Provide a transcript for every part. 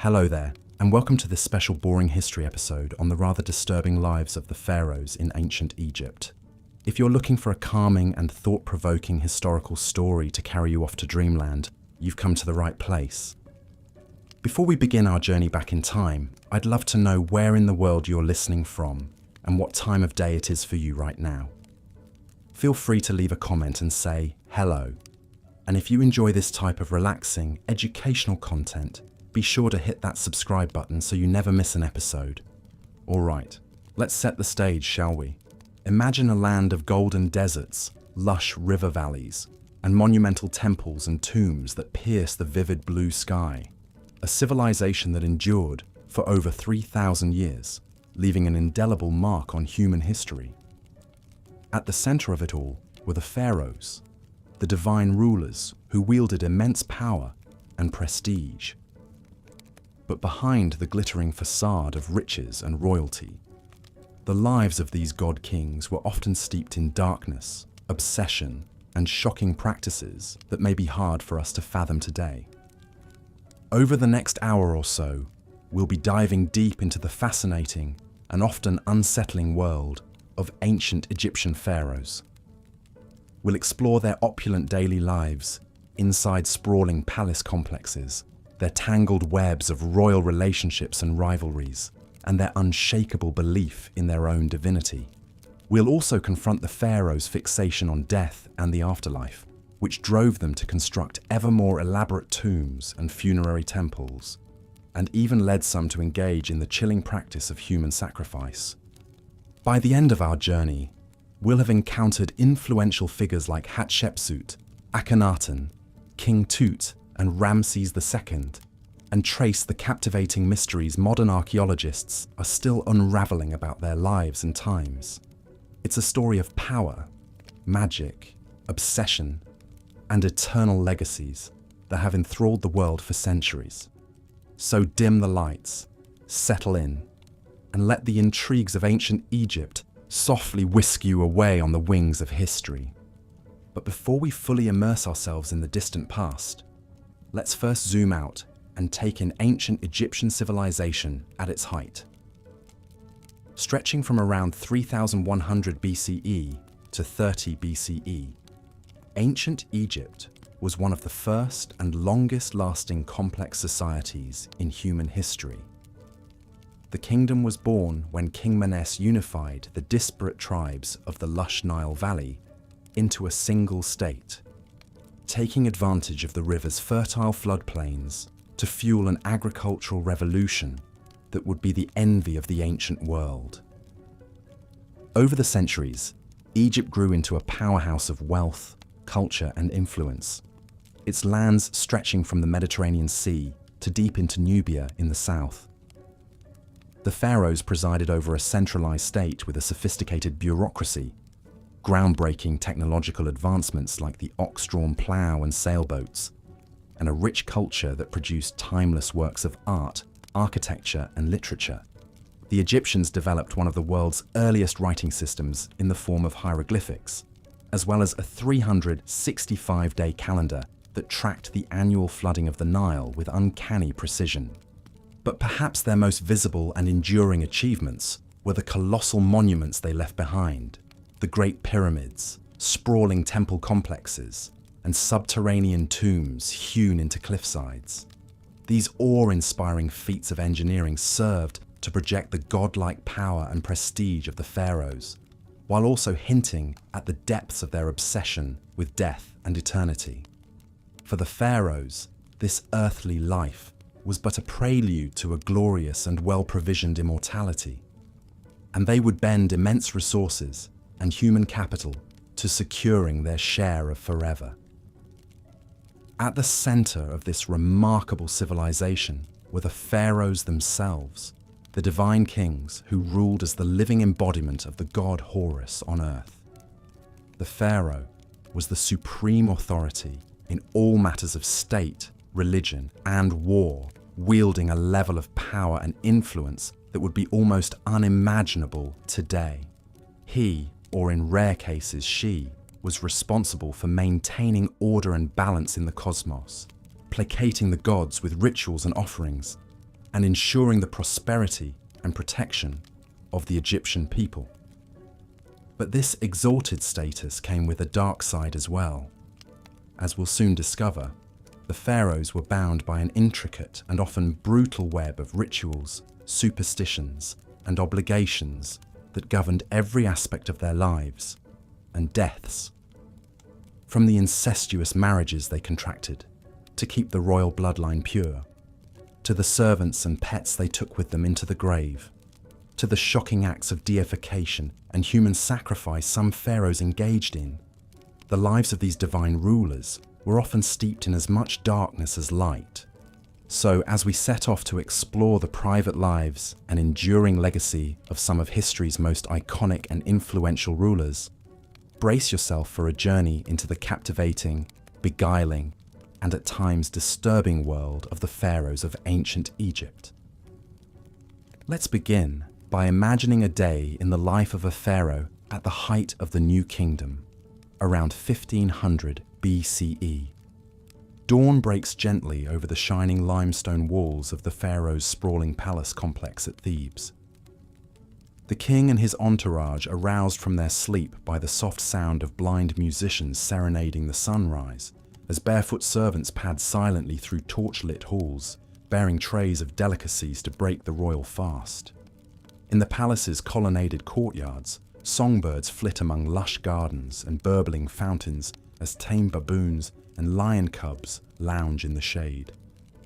Hello there, and welcome to this special Boring History episode on the rather disturbing lives of the pharaohs in ancient Egypt. If you're looking for a calming and thought-provoking historical story to carry you off to dreamland, you've come to the right place. Before we begin our journey back in time, I'd love to know where in the world you're listening from and what time of day it is for you right now. Feel free to leave a comment and say hello. And if you enjoy this type of relaxing, educational content, be sure to hit that subscribe button so you never miss an episode. Alright, let's set the stage, shall we? Imagine a land of golden deserts, lush river valleys, and monumental temples and tombs that pierce the vivid blue sky. A civilization that endured for over 3,000 years, leaving an indelible mark on human history. At the center of it all were the pharaohs, the divine rulers who wielded immense power and prestige. But behind the glittering facade of riches and royalty, the lives of these god-kings were often steeped in darkness, obsession, and shocking practices that may be hard for us to fathom today. Over the next hour or so, we'll be diving deep into the fascinating and often unsettling world of ancient Egyptian pharaohs. We'll explore their opulent daily lives, inside sprawling palace complexes, their tangled webs of royal relationships and rivalries, and their unshakable belief in their own divinity. We'll also confront the pharaohs' fixation on death and the afterlife, which drove them to construct ever more elaborate tombs and funerary temples, and even led some to engage in the chilling practice of human sacrifice. By the end of our journey, we'll have encountered influential figures like Hatshepsut, Akhenaten, King Tut, and Ramses II, and trace the captivating mysteries modern archaeologists are still unraveling about their lives and times. It's a story of power, magic, obsession, and eternal legacies that have enthralled the world for centuries. So dim the lights, settle in, and let the intrigues of ancient Egypt softly whisk you away on the wings of history. But before we fully immerse ourselves in the distant past, let's first zoom out and take in ancient Egyptian civilization at its height. Stretching from around 3100 BCE to 30 BCE, ancient Egypt was one of the first and longest-lasting complex societies in human history. The kingdom was born when King Menes unified the disparate tribes of the lush Nile Valley into a single state, taking advantage of the river's fertile floodplains to fuel an agricultural revolution that would be the envy of the ancient world. Over the centuries, Egypt grew into a powerhouse of wealth, culture, and influence, its lands stretching from the Mediterranean Sea to deep into Nubia in the south. The pharaohs presided over a centralized state with a sophisticated bureaucracy, groundbreaking technological advancements like the ox-drawn plough and sailboats, and a rich culture that produced timeless works of art, architecture, and literature. The Egyptians developed one of the world's earliest writing systems in the form of hieroglyphics, as well as a 365-day calendar that tracked the annual flooding of the Nile with uncanny precision. But perhaps their most visible and enduring achievements were the colossal monuments they left behind: the Great Pyramids, sprawling temple complexes, and subterranean tombs hewn into cliffsides. These awe-inspiring feats of engineering served to project the godlike power and prestige of the pharaohs, while also hinting at the depths of their obsession with death and eternity. For the pharaohs, this earthly life was but a prelude to a glorious and well-provisioned immortality, and they would bend immense resources and human capital to securing their share of forever. At the center of this remarkable civilization were the pharaohs themselves, the divine kings who ruled as the living embodiment of the god Horus on earth. The pharaoh was the supreme authority in all matters of state, religion, and war, wielding a level of power and influence that would be almost unimaginable today. He, or in rare cases she, was responsible for maintaining order and balance in the cosmos, placating the gods with rituals and offerings, and ensuring the prosperity and protection of the Egyptian people. But this exalted status came with a dark side as well. As we'll soon discover, the pharaohs were bound by an intricate and often brutal web of rituals, superstitions, and obligations that governed every aspect of their lives and deaths. From the incestuous marriages they contracted to keep the royal bloodline pure, to the servants and pets they took with them into the grave, to the shocking acts of deification and human sacrifice some pharaohs engaged in, the lives of these divine rulers were often steeped in as much darkness as light. So, as we set off to explore the private lives and enduring legacy of some of history's most iconic and influential rulers, brace yourself for a journey into the captivating, beguiling, and at times disturbing world of the pharaohs of ancient Egypt. Let's begin by imagining a day in the life of a pharaoh at the height of the New Kingdom, around 1500 BCE. Dawn breaks gently over the shining limestone walls of the pharaoh's sprawling palace complex at Thebes. The king and his entourage are roused from their sleep by the soft sound of blind musicians serenading the sunrise, as barefoot servants pad silently through torch-lit halls, bearing trays of delicacies to break the royal fast. In the palace's colonnaded courtyards, songbirds flit among lush gardens and burbling fountains as tame baboons and lion cubs lounge in the shade.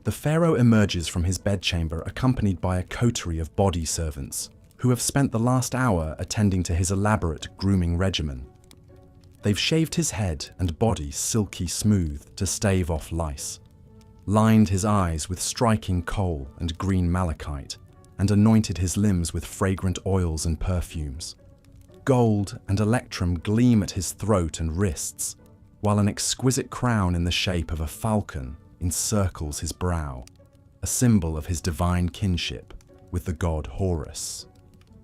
The pharaoh emerges from his bedchamber accompanied by a coterie of body servants who have spent the last hour attending to his elaborate grooming regimen. They've shaved his head and body silky smooth to stave off lice, lined his eyes with striking kohl and green malachite, and anointed his limbs with fragrant oils and perfumes. Gold and electrum gleam at his throat and wrists, while an exquisite crown in the shape of a falcon encircles his brow, a symbol of his divine kinship with the god Horus.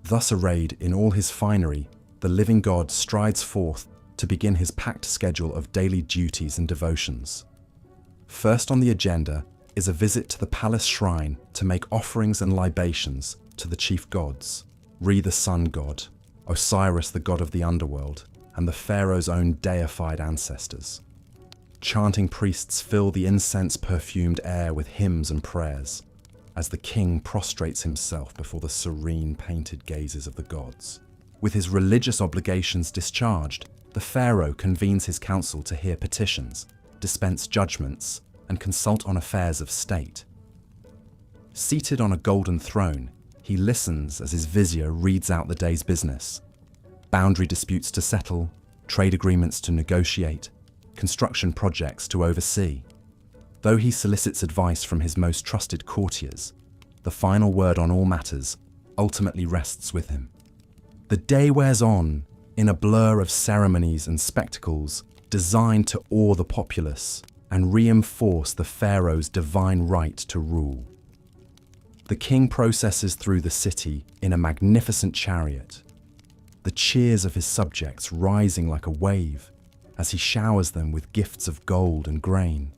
Thus arrayed in all his finery, the living god strides forth to begin his packed schedule of daily duties and devotions. First on the agenda is a visit to the palace shrine to make offerings and libations to the chief gods, Re the sun god, Osiris the god of the underworld, and the pharaoh's own deified ancestors. Chanting priests fill the incense-perfumed air with hymns and prayers, as the king prostrates himself before the serene painted gazes of the gods. With his religious obligations discharged, the pharaoh convenes his council to hear petitions, dispense judgments, and consult on affairs of state. Seated on a golden throne, he listens as his vizier reads out the day's business. Boundary disputes to settle, trade agreements to negotiate, construction projects to oversee. Though he solicits advice from his most trusted courtiers, the final word on all matters ultimately rests with him. The day wears on in a blur of ceremonies and spectacles designed to awe the populace and reinforce the pharaoh's divine right to rule. The king processes through the city in a magnificent chariot, the cheers of his subjects rising like a wave as he showers them with gifts of gold and grain.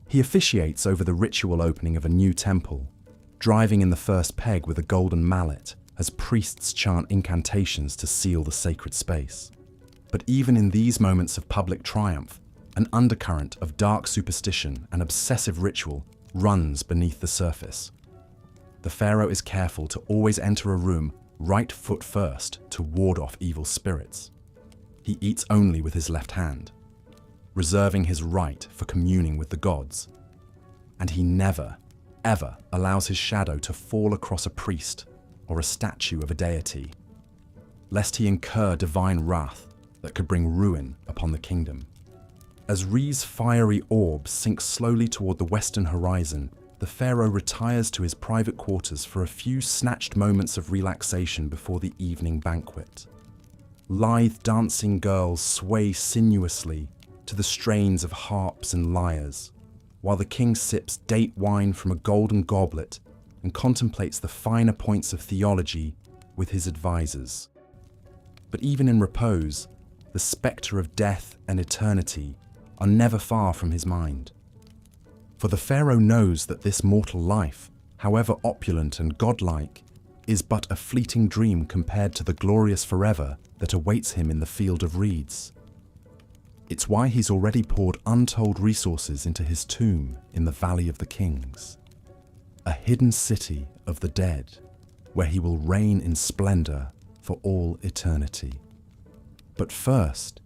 He officiates over the ritual opening of a new temple, driving in the first peg with a golden mallet as priests chant incantations to seal the sacred space. But even in these moments of public triumph, an undercurrent of dark superstition and obsessive ritual runs beneath the surface. The pharaoh is careful to always enter a room right foot first to ward off evil spirits. He eats only with his left hand, reserving his right for communing with the gods. And he never, ever allows his shadow to fall across a priest or a statue of a deity, lest he incur divine wrath that could bring ruin upon the kingdom. As Re's fiery orb sinks slowly toward the western horizon, the pharaoh retires to his private quarters for a few snatched moments of relaxation before the evening banquet. Lithe dancing girls sway sinuously to the strains of harps and lyres, while the king sips date wine from a golden goblet and contemplates the finer points of theology with his advisors. But even in repose, the spectre of death and eternity are never far from his mind. For the pharaoh knows that this mortal life, however opulent and godlike, is but a fleeting dream compared to the glorious forever that awaits him in the field of reeds. It's why he's already poured untold resources into his tomb in the Valley of the Kings, a hidden city of the dead, where he will reign in splendor for all eternity. But first,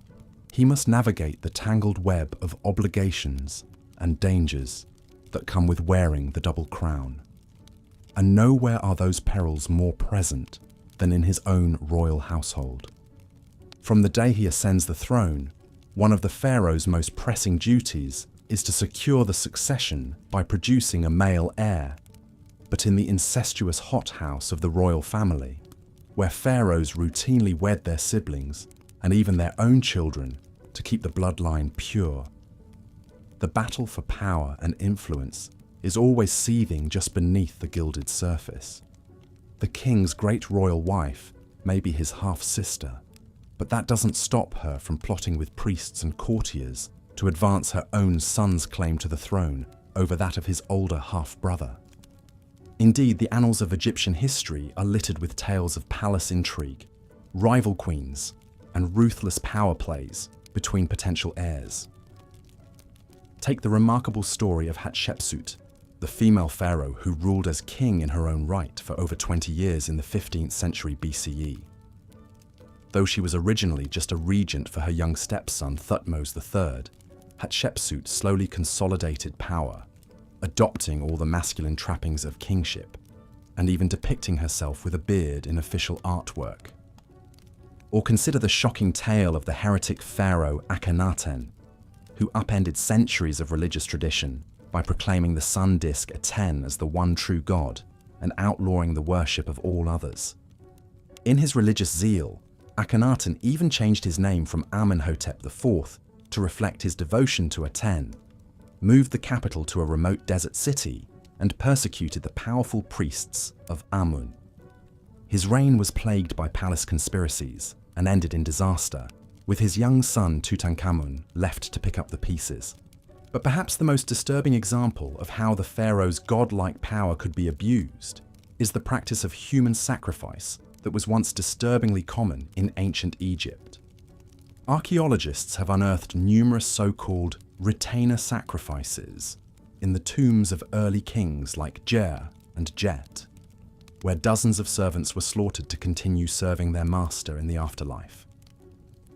he must navigate the tangled web of obligations and dangers that come with wearing the double crown. And nowhere are those perils more present than in his own royal household. From the day he ascends the throne, one of the pharaoh's most pressing duties is to secure the succession by producing a male heir. But in the incestuous hothouse of the royal family, where pharaohs routinely wed their siblings and even their own children to keep the bloodline pure, the battle for power and influence is always seething just beneath the gilded surface. The king's great royal wife may be his half-sister, but that doesn't stop her from plotting with priests and courtiers to advance her own son's claim to the throne over that of his older half-brother. Indeed, the annals of Egyptian history are littered with tales of palace intrigue, rival queens, and ruthless power plays between potential heirs. Take the remarkable story of Hatshepsut, the female pharaoh who ruled as king in her own right for over 20 years in the 15th century BCE. Though she was originally just a regent for her young stepson Thutmose III, Hatshepsut slowly consolidated power, adopting all the masculine trappings of kingship, and even depicting herself with a beard in official artwork. Or consider the shocking tale of the heretic pharaoh Akhenaten, who upended centuries of religious tradition by proclaiming the sun disk Aten as the one true god and outlawing the worship of all others. In his religious zeal, Akhenaten even changed his name from Amenhotep IV to reflect his devotion to Aten, moved the capital to a remote desert city, and persecuted the powerful priests of Amun. His reign was plagued by palace conspiracies and ended in disaster, with his young son Tutankhamun left to pick up the pieces. But perhaps the most disturbing example of how the pharaoh's godlike power could be abused is the practice of human sacrifice that was once disturbingly common in ancient Egypt. Archaeologists have unearthed numerous so-called retainer sacrifices in the tombs of early kings like Jer and Jet, where dozens of servants were slaughtered to continue serving their master in the afterlife.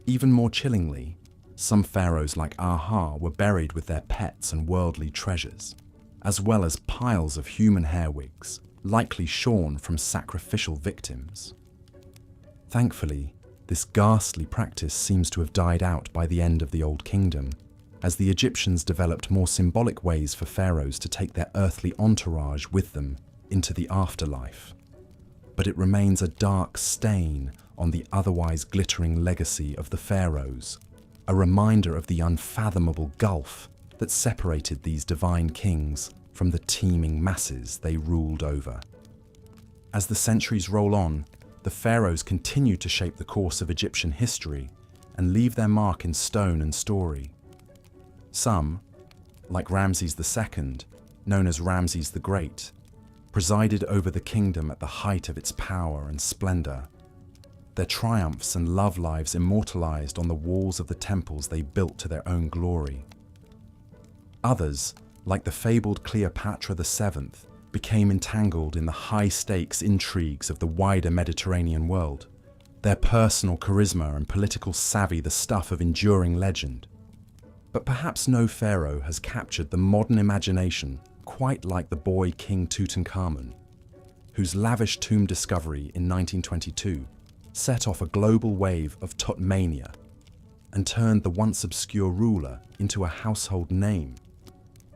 Even more chillingly, some pharaohs like Aha were buried with their pets and worldly treasures, as well as piles of human hair wigs, likely shorn from sacrificial victims. Thankfully, this ghastly practice seems to have died out by the end of the Old Kingdom, as the Egyptians developed more symbolic ways for pharaohs to take their earthly entourage with them into the afterlife. But it remains a dark stain on the otherwise glittering legacy of the pharaohs, a reminder of the unfathomable gulf that separated these divine kings from the teeming masses they ruled over. As the centuries roll on, the pharaohs continue to shape the course of Egyptian history and leave their mark in stone and story. Some, like Ramses II, known as Ramses the Great, presided over the kingdom at the height of its power and splendor, their triumphs and love lives immortalized on the walls of the temples they built to their own glory. Others, like the fabled Cleopatra VII, became entangled in the high-stakes intrigues of the wider Mediterranean world, their personal charisma and political savvy the stuff of enduring legend. But perhaps no pharaoh has captured the modern imagination quite like the boy King Tutankhamun, whose lavish tomb discovery in 1922 set off a global wave of Tutmania and turned the once obscure ruler into a household name.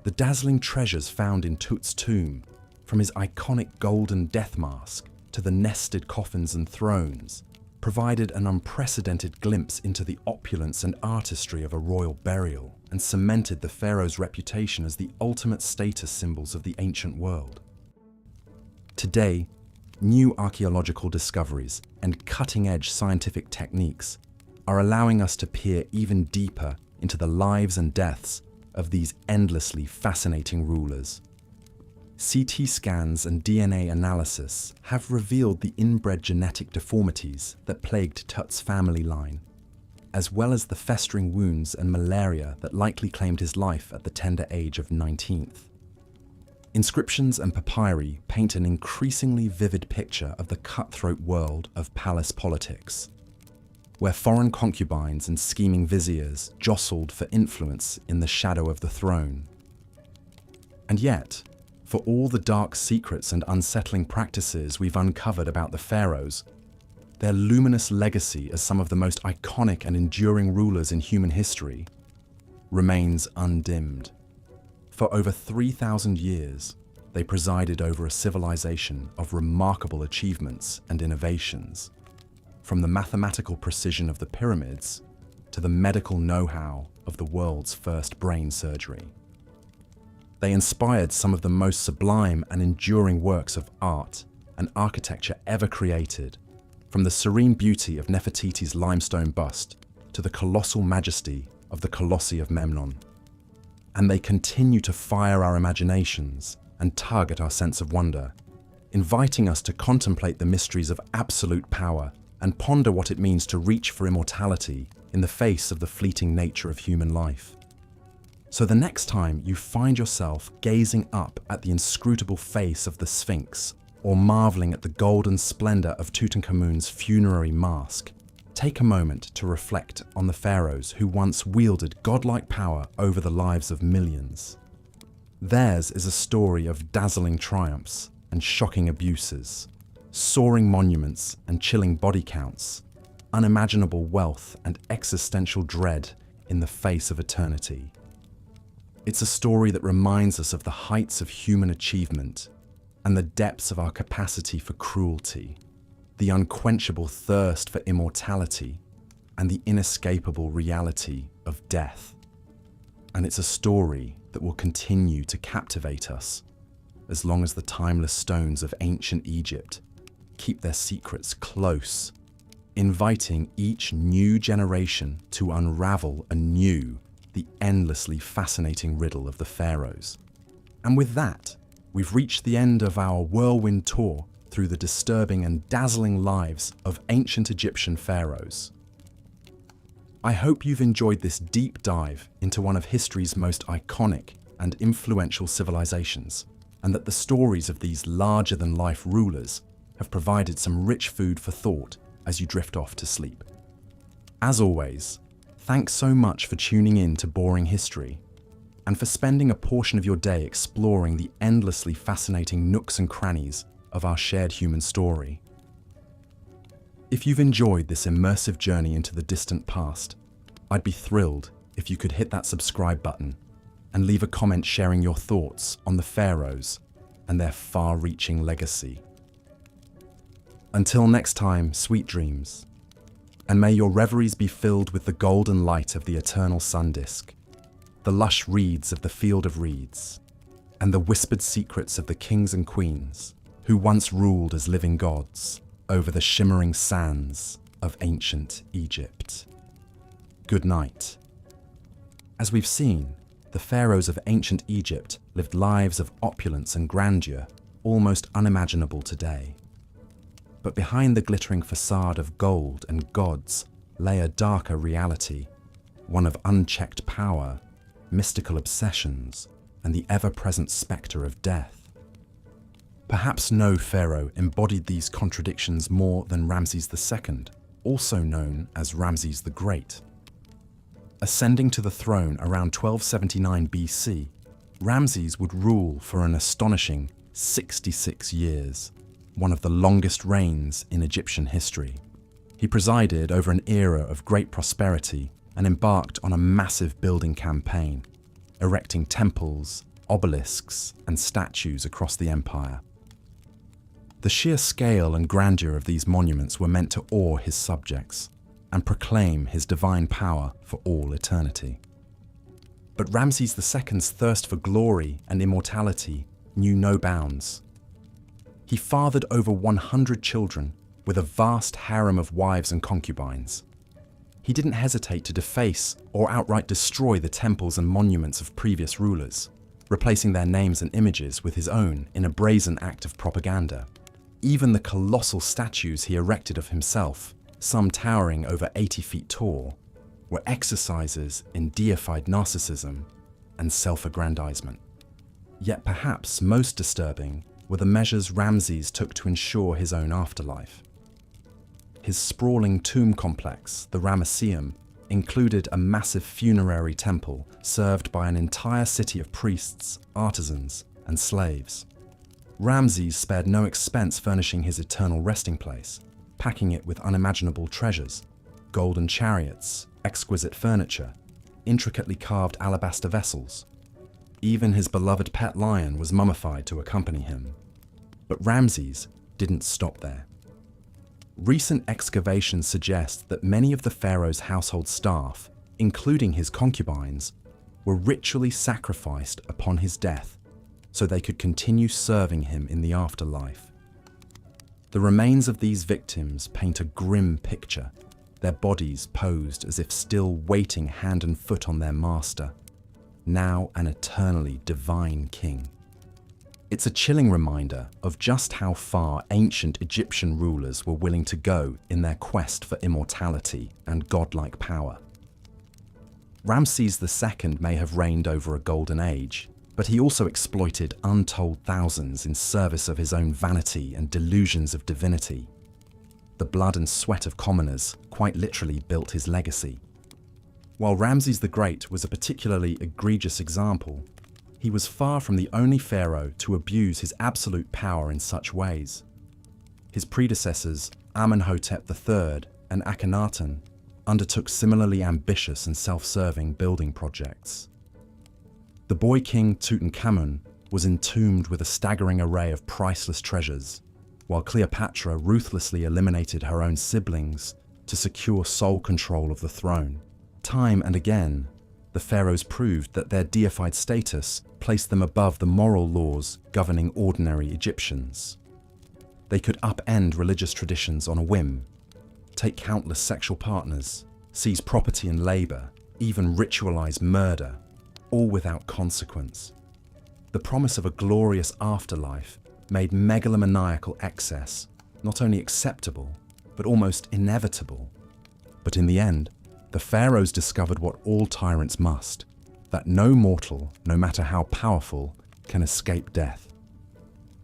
The dazzling treasures found in Tut's tomb, from his iconic golden death mask to the nested coffins and thrones, provided an unprecedented glimpse into the opulence and artistry of a royal burial and cemented the pharaoh's reputation as the ultimate status symbols of the ancient world. Today, new archaeological discoveries and cutting-edge scientific techniques are allowing us to peer even deeper into the lives and deaths of these endlessly fascinating rulers. CT scans and DNA analysis have revealed the inbred genetic deformities that plagued Tut's family line, as well as the festering wounds and malaria that likely claimed his life at the tender age of 19th. Inscriptions and papyri paint an increasingly vivid picture of the cutthroat world of palace politics, where foreign concubines and scheming viziers jostled for influence in the shadow of the throne. And yet, for all the dark secrets and unsettling practices we've uncovered about the pharaohs, their luminous legacy as some of the most iconic and enduring rulers in human history remains undimmed. For over 3,000 years, they presided over a civilization of remarkable achievements and innovations, from the mathematical precision of the pyramids to the medical know-how of the world's first brain surgery. They inspired some of the most sublime and enduring works of art and architecture ever created, from the serene beauty of Nefertiti's limestone bust to the colossal majesty of the Colossi of Memnon. And they continue to fire our imaginations and tug at our sense of wonder, inviting us to contemplate the mysteries of absolute power and ponder what it means to reach for immortality in the face of the fleeting nature of human life. So the next time you find yourself gazing up at the inscrutable face of the Sphinx or marveling at the golden splendor of Tutankhamun's funerary mask, take a moment to reflect on the pharaohs who once wielded godlike power over the lives of millions. Theirs is a story of dazzling triumphs and shocking abuses, soaring monuments and chilling body counts, unimaginable wealth and existential dread in the face of eternity. It's a story that reminds us of the heights of human achievement and the depths of our capacity for cruelty, the unquenchable thirst for immortality, and the inescapable reality of death. And it's a story that will continue to captivate us as long as the timeless stones of ancient Egypt keep their secrets close, inviting each new generation to unravel anew the endlessly fascinating riddle of the pharaohs. And with that, we've reached the end of our whirlwind tour through the disturbing and dazzling lives of ancient Egyptian pharaohs. I hope you've enjoyed this deep dive into one of history's most iconic and influential civilizations, and that the stories of these larger-than-life rulers have provided some rich food for thought as you drift off to sleep. As always, thanks so much for tuning in to Boring History, and for spending a portion of your day exploring the endlessly fascinating nooks and crannies of our shared human story. If you've enjoyed this immersive journey into the distant past, I'd be thrilled if you could hit that subscribe button and leave a comment sharing your thoughts on the pharaohs and their far-reaching legacy. Until next time, sweet dreams. And may your reveries be filled with the golden light of the eternal sun disk, the lush reeds of the field of reeds, and the whispered secrets of the kings and queens who once ruled as living gods over the shimmering sands of ancient Egypt. Good night. As we've seen, the pharaohs of ancient Egypt lived lives of opulence and grandeur almost unimaginable today. But behind the glittering facade of gold and gods lay a darker reality, one of unchecked power, mystical obsessions, and the ever-present spectre of death. Perhaps no pharaoh embodied these contradictions more than Ramses II, also known as Ramses the Great. Ascending to the throne around 1279 BC, Ramses would rule for an astonishing 66 years. One of the longest reigns in Egyptian history. He presided over an era of great prosperity and embarked on a massive building campaign, erecting temples, obelisks, and statues across the empire. The sheer scale and grandeur of these monuments were meant to awe his subjects and proclaim his divine power for all eternity. But Ramses II's thirst for glory and immortality knew no bounds. He fathered over 100 children with a vast harem of wives and concubines. He didn't hesitate to deface or outright destroy the temples and monuments of previous rulers, replacing their names and images with his own in a brazen act of propaganda. Even the colossal statues he erected of himself, some towering over 80 feet tall, were exercises in deified narcissism and self-aggrandizement. Yet perhaps most disturbing were the measures Ramses took to ensure his own afterlife. His sprawling tomb complex, the Ramesseum, included a massive funerary temple served by an entire city of priests, artisans, and slaves. Ramses spared no expense furnishing his eternal resting place, packing it with unimaginable treasures, golden chariots, exquisite furniture, intricately carved alabaster vessels. Even his beloved pet lion was mummified to accompany him. But Ramses didn't stop there. Recent excavations suggest that many of the pharaoh's household staff, including his concubines, were ritually sacrificed upon his death so they could continue serving him in the afterlife. The remains of these victims paint a grim picture, their bodies posed as if still waiting hand and foot on their master, now an eternally divine king. It's a chilling reminder of just how far ancient Egyptian rulers were willing to go in their quest for immortality and godlike power. Ramses II may have reigned over a golden age, but he also exploited untold thousands in service of his own vanity and delusions of divinity. The blood and sweat of commoners quite literally built his legacy. While Ramses the Great was a particularly egregious example, he was far from the only pharaoh to abuse his absolute power in such ways. His predecessors, Amenhotep III and Akhenaten, undertook similarly ambitious and self-serving building projects. The boy king Tutankhamun was entombed with a staggering array of priceless treasures, while Cleopatra ruthlessly eliminated her own siblings to secure sole control of the throne. Time and again, the pharaohs proved that their deified status placed them above the moral laws governing ordinary Egyptians. They could upend religious traditions on a whim, take countless sexual partners, seize property and labor, even ritualize murder, all without consequence. The promise of a glorious afterlife made megalomaniacal excess not only acceptable, but almost inevitable. But in the end, the pharaohs discovered what all tyrants must, that no mortal, no matter how powerful, can escape death.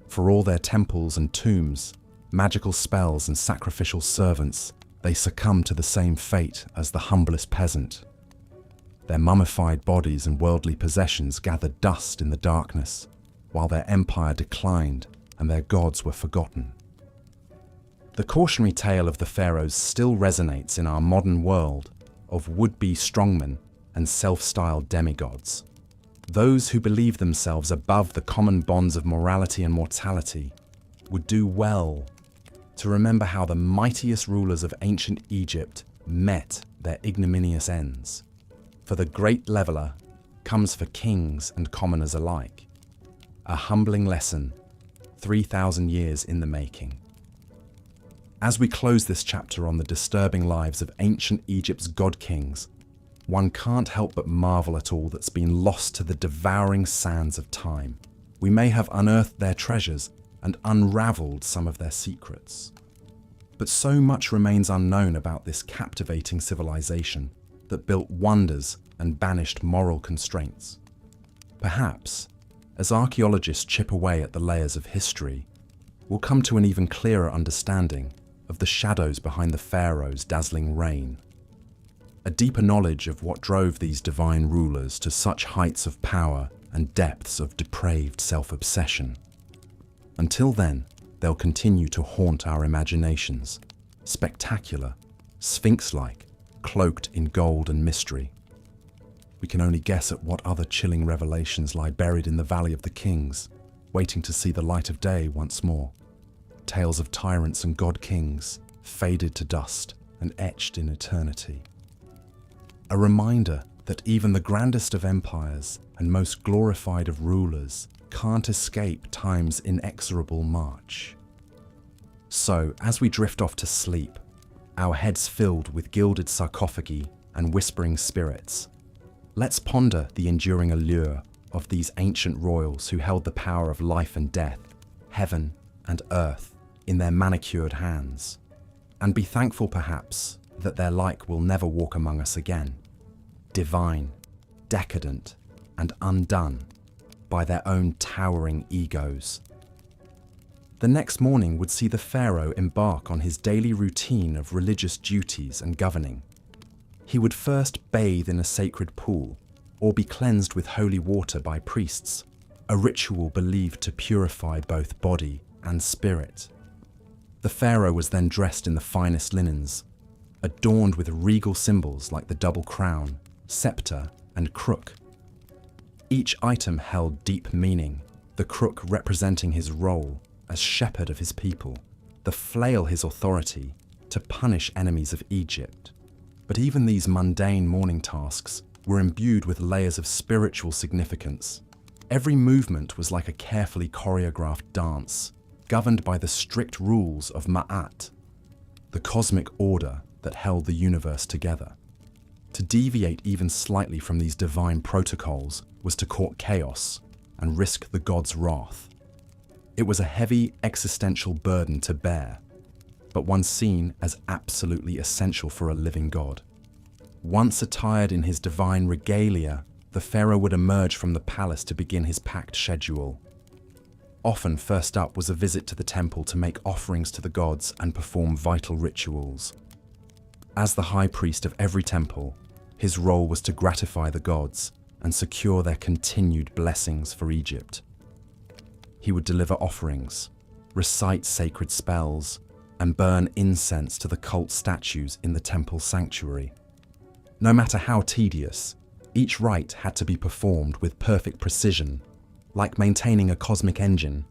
For all their temples and tombs, magical spells and sacrificial servants, they succumb to the same fate as the humblest peasant. Their mummified bodies and worldly possessions gathered dust in the darkness, while their empire declined and their gods were forgotten. The cautionary tale of the pharaohs still resonates in our modern world of would-be strongmen and self-styled demigods. Those who believe themselves above the common bonds of morality and mortality would do well to remember how the mightiest rulers of ancient Egypt met their ignominious ends. For the great leveler comes for kings and commoners alike. A humbling lesson, 3,000 years in the making. As we close this chapter on the disturbing lives of ancient Egypt's god-kings, one can't help but marvel at all that's been lost to the devouring sands of time. We may have unearthed their treasures and unraveled some of their secrets. But so much remains unknown about this captivating civilization that built wonders and banished moral constraints. Perhaps, as archaeologists chip away at the layers of history, we'll come to an even clearer understanding of the shadows behind the pharaoh's dazzling reign. A deeper knowledge of what drove these divine rulers to such heights of power and depths of depraved self-obsession. Until then, they'll continue to haunt our imaginations, spectacular, sphinx-like, cloaked in gold and mystery. We can only guess at what other chilling revelations lie buried in the Valley of the Kings, waiting to see the light of day once more. Tales of tyrants and god-kings, faded to dust and etched in eternity. A reminder that even the grandest of empires and most glorified of rulers can't escape time's inexorable march. So, as we drift off to sleep, our heads filled with gilded sarcophagi and whispering spirits. Let's ponder the enduring allure of these ancient royals who held the power of life and death, heaven and earth, in their manicured hands, and be thankful perhaps that their like will never walk among us again, divine, decadent, and undone by their own towering egos. The next morning would see the pharaoh embark on his daily routine of religious duties and governing. He would first bathe in a sacred pool or be cleansed with holy water by priests, a ritual believed to purify both body and spirit. The pharaoh was then dressed in the finest linens, adorned with regal symbols like the double crown, scepter, and crook. Each item held deep meaning, the crook representing his role as shepherd of his people, the flail his authority to punish enemies of Egypt. But even these mundane morning tasks were imbued with layers of spiritual significance. Every movement was like a carefully choreographed dance, governed by the strict rules of Ma'at, the cosmic order that held the universe together. To deviate even slightly from these divine protocols was to court chaos and risk the god's wrath. It was a heavy existential burden to bear, but one seen as absolutely essential for a living god. Once attired in his divine regalia, the pharaoh would emerge from the palace to begin his packed schedule. Often first up was a visit to the temple to make offerings to the gods and perform vital rituals. As the high priest of every temple, his role was to gratify the gods and secure their continued blessings for Egypt. He would deliver offerings, recite sacred spells, and burn incense to the cult statues in the temple sanctuary. No matter how tedious, each rite had to be performed with perfect precision, like maintaining a cosmic engine.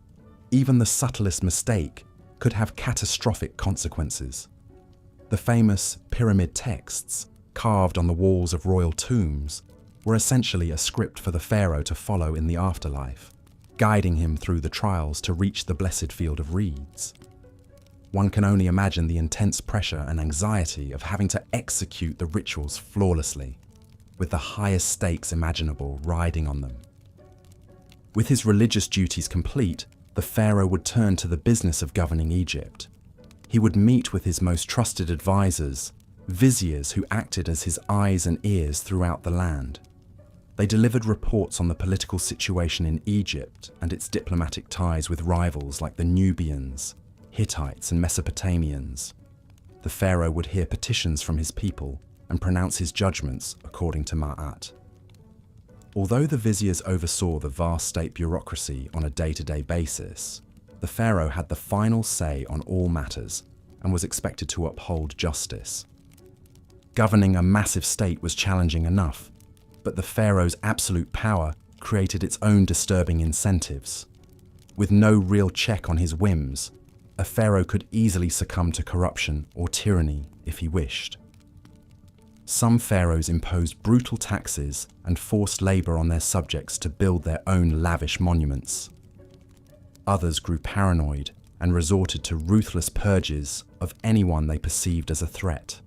Even the subtlest mistake could have catastrophic consequences. The famous pyramid texts, carved on the walls of royal tombs, were essentially a script for the pharaoh to follow in the afterlife, guiding him through the trials to reach the blessed field of reeds. One can only imagine the intense pressure and anxiety of having to execute the rituals flawlessly, with the highest stakes imaginable riding on them. With his religious duties complete, the pharaoh would turn to the business of governing Egypt. He would meet with his most trusted advisors, viziers who acted as his eyes and ears throughout the land. They delivered reports on the political situation in Egypt and its diplomatic ties with rivals like the Nubians, Hittites, and Mesopotamians. The pharaoh would hear petitions from his people and pronounce his judgments according to Ma'at. Although the viziers oversaw the vast state bureaucracy on a day-to-day basis, the pharaoh had the final say on all matters and was expected to uphold justice. Governing a massive state was challenging enough, but the pharaoh's absolute power created its own disturbing incentives. With no real check on his whims, a pharaoh could easily succumb to corruption or tyranny if he wished. Some pharaohs imposed brutal taxes and forced labor on their subjects to build their own lavish monuments. Others grew paranoid and resorted to ruthless purges of anyone they perceived as a threat.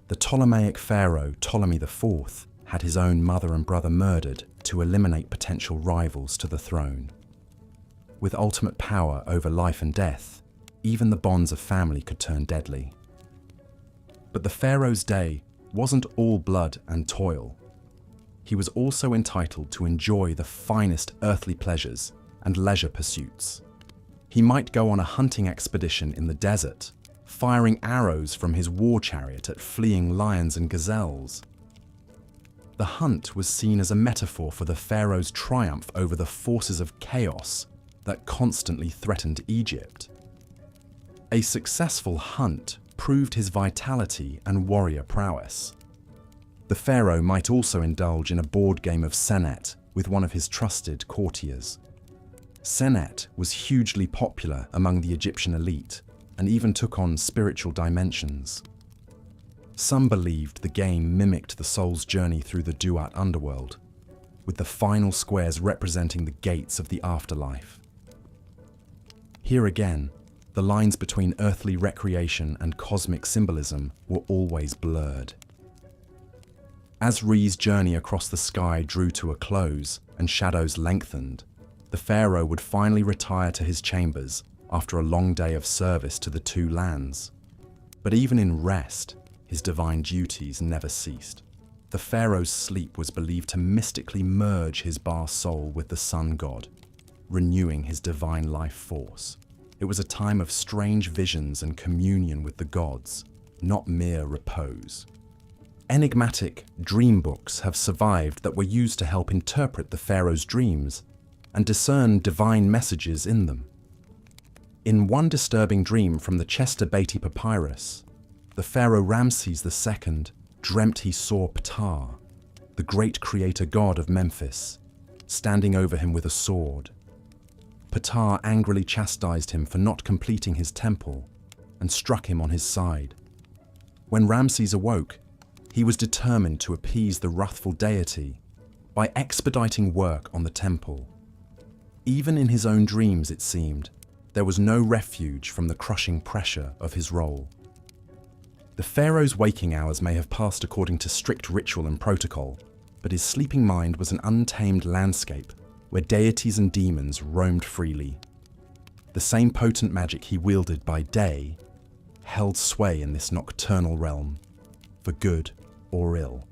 The Ptolemaic pharaoh Ptolemy IV had his own mother and brother murdered to eliminate potential rivals to the throne. With ultimate power over life and death, even the bonds of family could turn deadly. But the pharaoh's day wasn't all blood and toil. He was also entitled to enjoy the finest earthly pleasures and leisure pursuits. He might go on a hunting expedition in the desert, firing arrows from his war chariot at fleeing lions and gazelles. The hunt was seen as a metaphor for the pharaoh's triumph over the forces of chaos that constantly threatened Egypt. A successful hunt proved his vitality and warrior prowess. The pharaoh might also indulge in a board game of Senet with one of his trusted courtiers. Senet was hugely popular among the Egyptian elite and even took on spiritual dimensions. Some believed the game mimicked the soul's journey through the Duat underworld, with the final squares representing the gates of the afterlife. Here again, the lines between earthly recreation and cosmic symbolism were always blurred. As Re's journey across the sky drew to a close and shadows lengthened, the pharaoh would finally retire to his chambers after a long day of service to the two lands. But even in rest, his divine duties never ceased. The pharaoh's sleep was believed to mystically merge his Ba soul with the sun god, renewing his divine life force. It was a time of strange visions and communion with the gods, not mere repose. Enigmatic dream books have survived that were used to help interpret the pharaoh's dreams and discern divine messages in them. In one disturbing dream from the Chester Beatty Papyrus, the pharaoh Ramses II dreamt he saw Ptah, the great creator god of Memphis, standing over him with a sword. Ptah angrily chastised him for not completing his temple and struck him on his side. When Ramses awoke, he was determined to appease the wrathful deity by expediting work on the temple. Even in his own dreams, it seemed, there was no refuge from the crushing pressure of his role. The pharaoh's waking hours may have passed according to strict ritual and protocol, but his sleeping mind was an untamed landscape where deities and demons roamed freely. The same potent magic he wielded by day held sway in this nocturnal realm, for good or ill.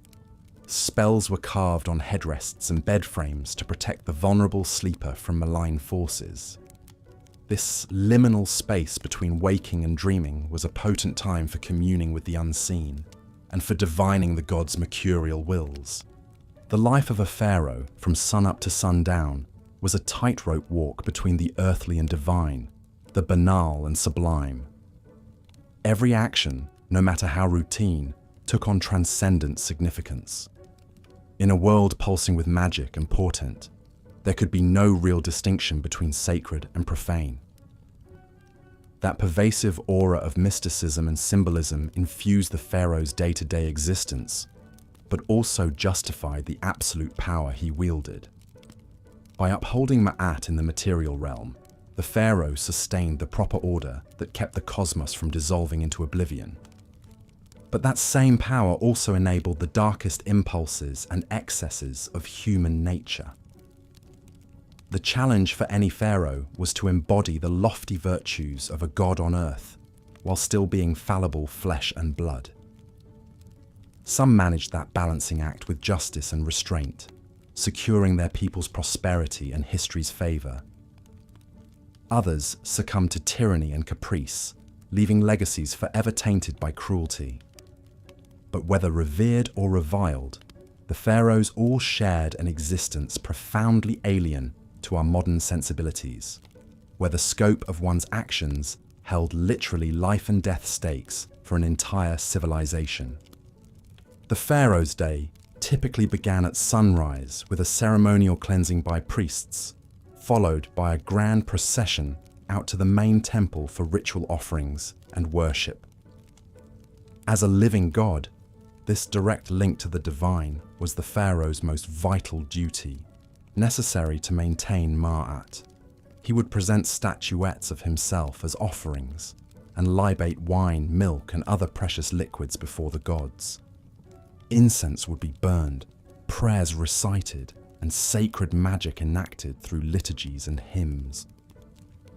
Spells were carved on headrests and bed frames to protect the vulnerable sleeper from malign forces. This liminal space between waking and dreaming was a potent time for communing with the unseen and for divining the gods' mercurial wills. The life of a pharaoh, from sunup to sundown, was a tightrope walk between the earthly and divine, the banal and sublime. Every action, no matter how routine, took on transcendent significance. In a world pulsing with magic and portent, there could be no real distinction between sacred and profane. That pervasive aura of mysticism and symbolism infused the pharaoh's day-to-day existence, but also justified the absolute power he wielded. By upholding Ma'at in the material realm, the pharaoh sustained the proper order that kept the cosmos from dissolving into oblivion. But that same power also enabled the darkest impulses and excesses of human nature. The challenge for any pharaoh was to embody the lofty virtues of a god on earth, while still being fallible flesh and blood. Some managed that balancing act with justice and restraint, securing their people's prosperity and history's favor. Others succumbed to tyranny and caprice, leaving legacies forever tainted by cruelty. But whether revered or reviled, the pharaohs all shared an existence profoundly alien to our modern sensibilities, where the scope of one's actions held literally life and death stakes for an entire civilization. The pharaoh's day typically began at sunrise with a ceremonial cleansing by priests, followed by a grand procession out to the main temple for ritual offerings and worship. As a living god, this direct link to the divine was the pharaoh's most vital duty, necessary to maintain Ma'at. He would present statuettes of himself as offerings and libate wine, milk, and other precious liquids before the gods. Incense would be burned, prayers recited, and sacred magic enacted through liturgies and hymns.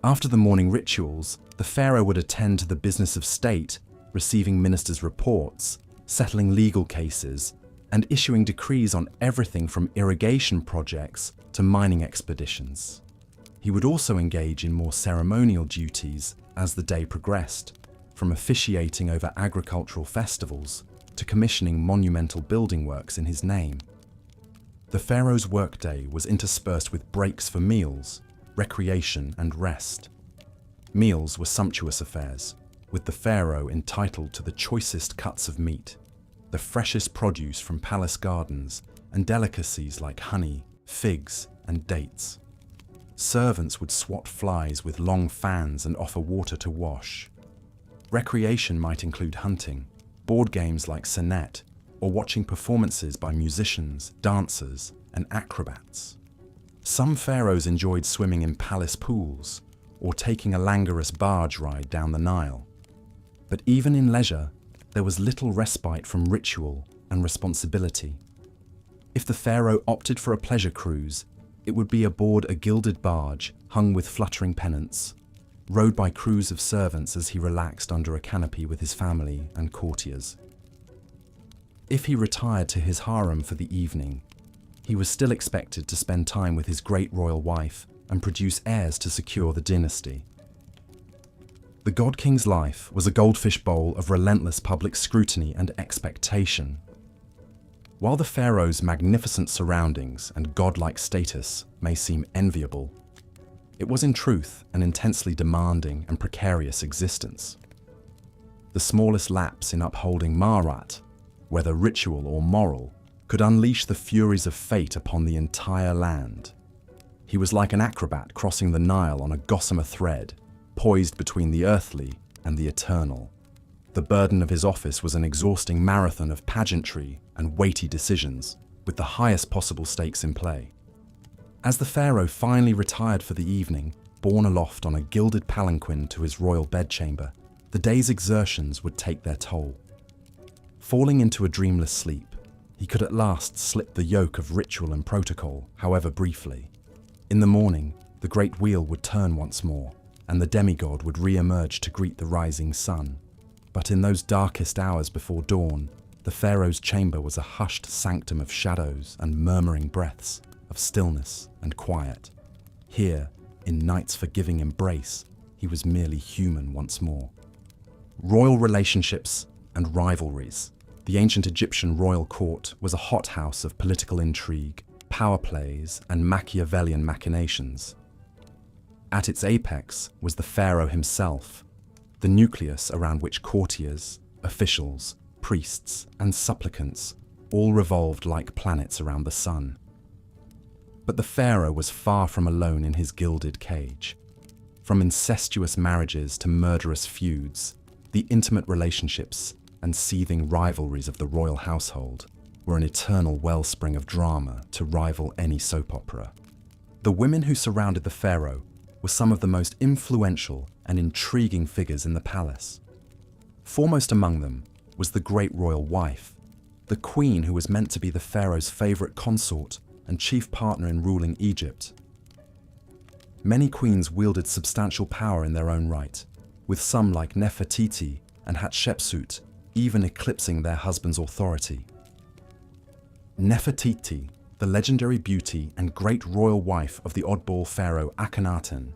After the morning rituals, the pharaoh would attend to the business of state, receiving ministers' reports, settling legal cases, and issuing decrees on everything from irrigation projects to mining expeditions. He would also engage in more ceremonial duties as the day progressed, from officiating over agricultural festivals to commissioning monumental building works in his name. The pharaoh's workday was interspersed with breaks for meals, recreation, and rest. Meals were sumptuous affairs, with the pharaoh entitled to the choicest cuts of meat, the freshest produce from palace gardens, and delicacies like honey, figs, and dates. Servants would swat flies with long fans and offer water to wash. Recreation might include hunting, board games like Senet, or watching performances by musicians, dancers, and acrobats. Some pharaohs enjoyed swimming in palace pools, or taking a languorous barge ride down the Nile. But even in leisure, there was little respite from ritual and responsibility. If the pharaoh opted for a pleasure cruise, it would be aboard a gilded barge hung with fluttering pennants, rowed by crews of servants as he relaxed under a canopy with his family and courtiers. If he retired to his harem for the evening, he was still expected to spend time with his great royal wife and produce heirs to secure the dynasty. The God King's life was a goldfish bowl of relentless public scrutiny and expectation. While the pharaoh's magnificent surroundings and godlike status may seem enviable, it was in truth an intensely demanding and precarious existence. The smallest lapse in upholding Ma'at, whether ritual or moral, could unleash the furies of fate upon the entire land. He was like an acrobat crossing the Nile on a gossamer thread, poised between the earthly and the eternal. The burden of his office was an exhausting marathon of pageantry and weighty decisions, with the highest possible stakes in play. As the pharaoh finally retired for the evening, borne aloft on a gilded palanquin to his royal bedchamber, the day's exertions would take their toll. Falling into a dreamless sleep, he could at last slip the yoke of ritual and protocol, however briefly. In the morning, the great wheel would turn once more, and the demigod would re-emerge to greet the rising sun. But in those darkest hours before dawn, the pharaoh's chamber was a hushed sanctum of shadows and murmuring breaths, of stillness and quiet. Here, in night's forgiving embrace, he was merely human once more. Royal relationships and rivalries. The ancient Egyptian royal court was a hothouse of political intrigue, power plays, and Machiavellian machinations. At its apex was the pharaoh himself, the nucleus around which courtiers, officials, priests, and supplicants all revolved like planets around the sun. But the pharaoh was far from alone in his gilded cage. From incestuous marriages to murderous feuds, the intimate relationships and seething rivalries of the royal household were an eternal wellspring of drama to rival any soap opera. The women who surrounded the pharaoh were some of the most influential and intriguing figures in the palace. Foremost among them was the great royal wife, the queen who was meant to be the pharaoh's favorite consort and chief partner in ruling Egypt. Many queens wielded substantial power in their own right, with some like Nefertiti and Hatshepsut even eclipsing their husband's authority. Nefertiti, the legendary beauty and great royal wife of the oddball pharaoh Akhenaten,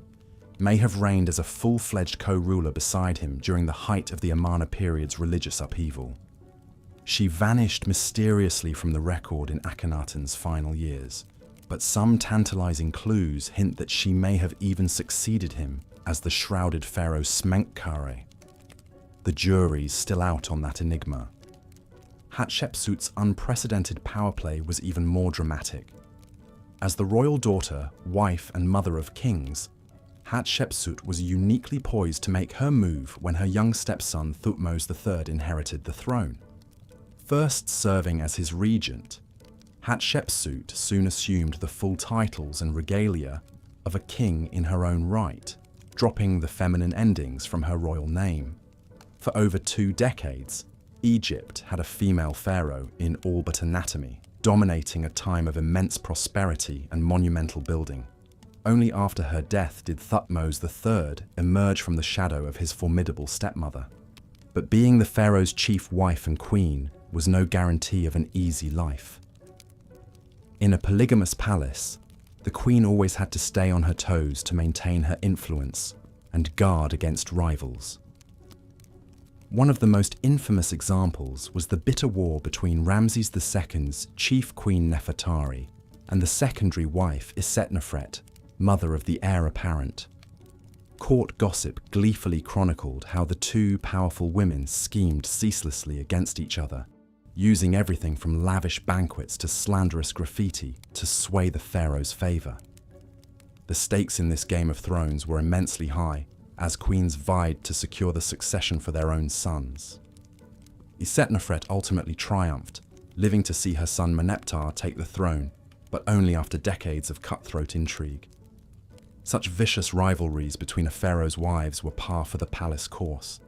may have reigned as a full-fledged co-ruler beside him during the height of the Amarna period's religious upheaval. She vanished mysteriously from the record in Akhenaten's final years, but some tantalizing clues hint that she may have even succeeded him as the shrouded pharaoh Smenkhkare. The jury's still out on that enigma. Hatshepsut's unprecedented power play was even more dramatic. As the royal daughter, wife, and mother of kings, Hatshepsut was uniquely poised to make her move when her young stepson Thutmose III inherited the throne. First serving as his regent, Hatshepsut soon assumed the full titles and regalia of a king in her own right, dropping the feminine endings from her royal name. For over 2 decades, Egypt had a female pharaoh in all but anatomy, dominating a time of immense prosperity and monumental building. Only after her death did Thutmose III emerge from the shadow of his formidable stepmother. But being the pharaoh's chief wife and queen was no guarantee of an easy life. In a polygamous palace, the queen always had to stay on her toes to maintain her influence and guard against rivals. One of the most infamous examples was the bitter war between Ramses II's chief queen Nefertari and the secondary wife Isetnofret, mother of the heir apparent. Court gossip gleefully chronicled how the two powerful women schemed ceaselessly against each other, using everything from lavish banquets to slanderous graffiti to sway the pharaoh's favor. The stakes in this Game of Thrones were immensely high, as queens vied to secure the succession for their own sons. Isetnofret ultimately triumphed, living to see her son Meneptah take the throne, but only after decades of cutthroat intrigue. Such vicious rivalries between a pharaoh's wives were par for the palace course.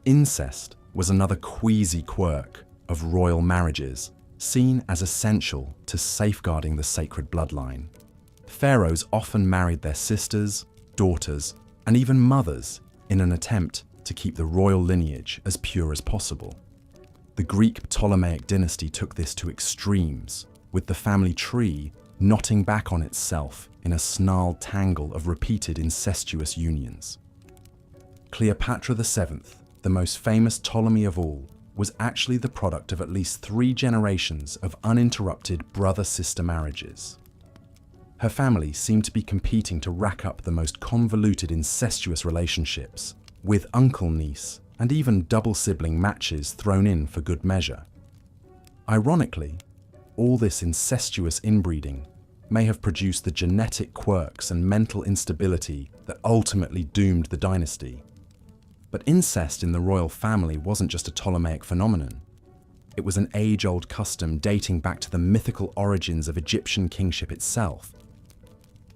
Incest was another queasy quirk of royal marriages, seen as essential to safeguarding the sacred bloodline. Pharaohs often married their sisters, daughters, and even mothers in an attempt to keep the royal lineage as pure as possible. The Greek Ptolemaic dynasty took this to extremes, with the family tree knotting back on itself in a snarled tangle of repeated incestuous unions. Cleopatra VII, the most famous Ptolemy of all, was actually the product of at least 3 generations of uninterrupted brother-sister marriages. Her family seemed to be competing to rack up the most convoluted incestuous relationships, with uncle-niece and even double-sibling matches thrown in for good measure. Ironically, all this incestuous inbreeding may have produced the genetic quirks and mental instability that ultimately doomed the dynasty. But incest in the royal family wasn't just a Ptolemaic phenomenon. It was an age-old custom dating back to the mythical origins of Egyptian kingship itself.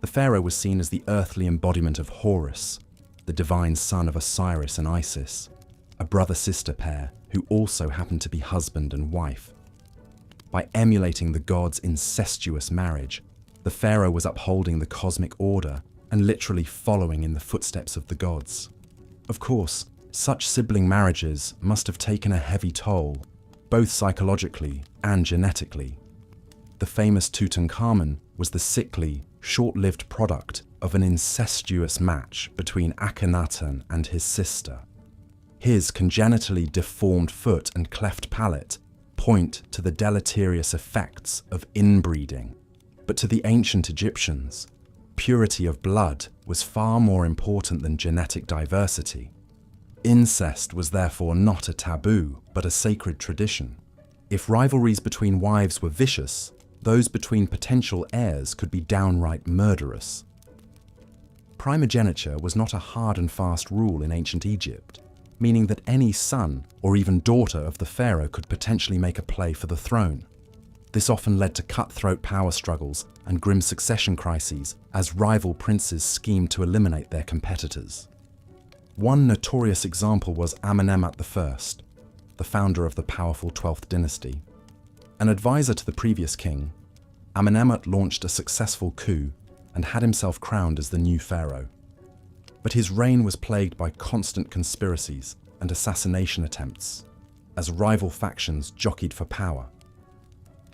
The pharaoh was seen as the earthly embodiment of Horus, the divine son of Osiris and Isis, a brother-sister pair who also happened to be husband and wife. By emulating the gods' incestuous marriage, the pharaoh was upholding the cosmic order and literally following in the footsteps of the gods. Of course, such sibling marriages must have taken a heavy toll, both psychologically and genetically. The famous Tutankhamun was the sickly, short-lived product of an incestuous match between Akhenaten and his sister. His congenitally deformed foot and cleft palate point to the deleterious effects of inbreeding. But to the ancient Egyptians, purity of blood was far more important than genetic diversity. Incest was therefore not a taboo, but a sacred tradition. If rivalries between wives were vicious, those between potential heirs could be downright murderous. Primogeniture was not a hard and fast rule in ancient Egypt, meaning that any son or even daughter of the pharaoh could potentially make a play for the throne. This often led to cutthroat power struggles and grim succession crises as rival princes schemed to eliminate their competitors. One notorious example was Amenemhat I, the founder of the powerful 12th dynasty. An advisor to the previous king, Amenemhat launched a successful coup and had himself crowned as the new pharaoh. But his reign was plagued by constant conspiracies and assassination attempts, as rival factions jockeyed for power.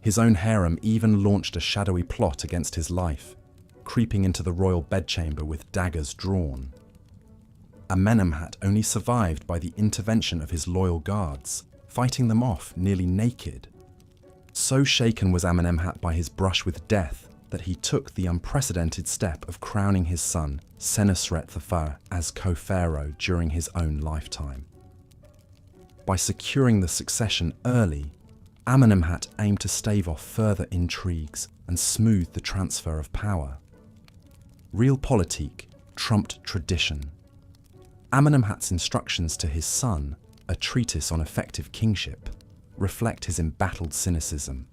His own harem even launched a shadowy plot against his life, creeping into the royal bedchamber with daggers drawn. Amenemhat only survived by the intervention of his loyal guards, fighting them off nearly naked. So shaken was Amenemhat by his brush with death that he took the unprecedented step of crowning his son, Senusret III, as co-pharaoh during his own lifetime. By securing the succession early, Amenemhat aimed to stave off further intrigues and smooth the transfer of power. Realpolitik trumped tradition. Amenemhat's instructions to his son, a treatise on effective kingship, reflect his embattled cynicism.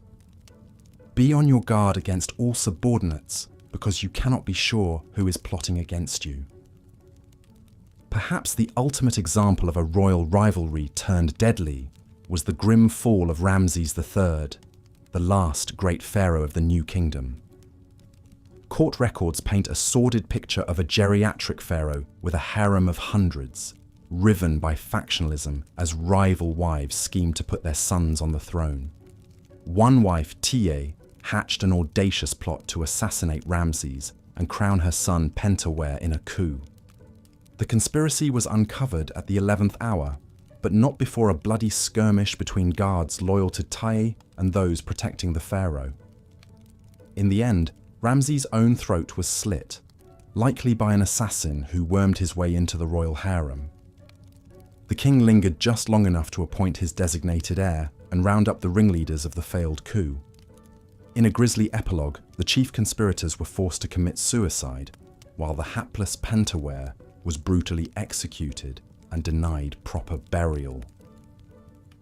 Be on your guard against all subordinates, because you cannot be sure who is plotting against you. Perhaps the ultimate example of a royal rivalry turned deadly was the grim fall of Ramses III, the last great pharaoh of the New Kingdom. Court records paint a sordid picture of a geriatric pharaoh with a harem of hundreds, riven by factionalism as rival wives schemed to put their sons on the throne. One wife, Tiye, hatched an audacious plot to assassinate Ramses and crown her son Pentuer in a coup. The conspiracy was uncovered at the 11th hour, but not before a bloody skirmish between guards loyal to Tiye and those protecting the pharaoh. In the end, Ramses' own throat was slit, likely by an assassin who wormed his way into the royal harem. The king lingered just long enough to appoint his designated heir and round up the ringleaders of the failed coup. In a grisly epilogue, the chief conspirators were forced to commit suicide, while the hapless Pentuer was brutally executed and denied proper burial.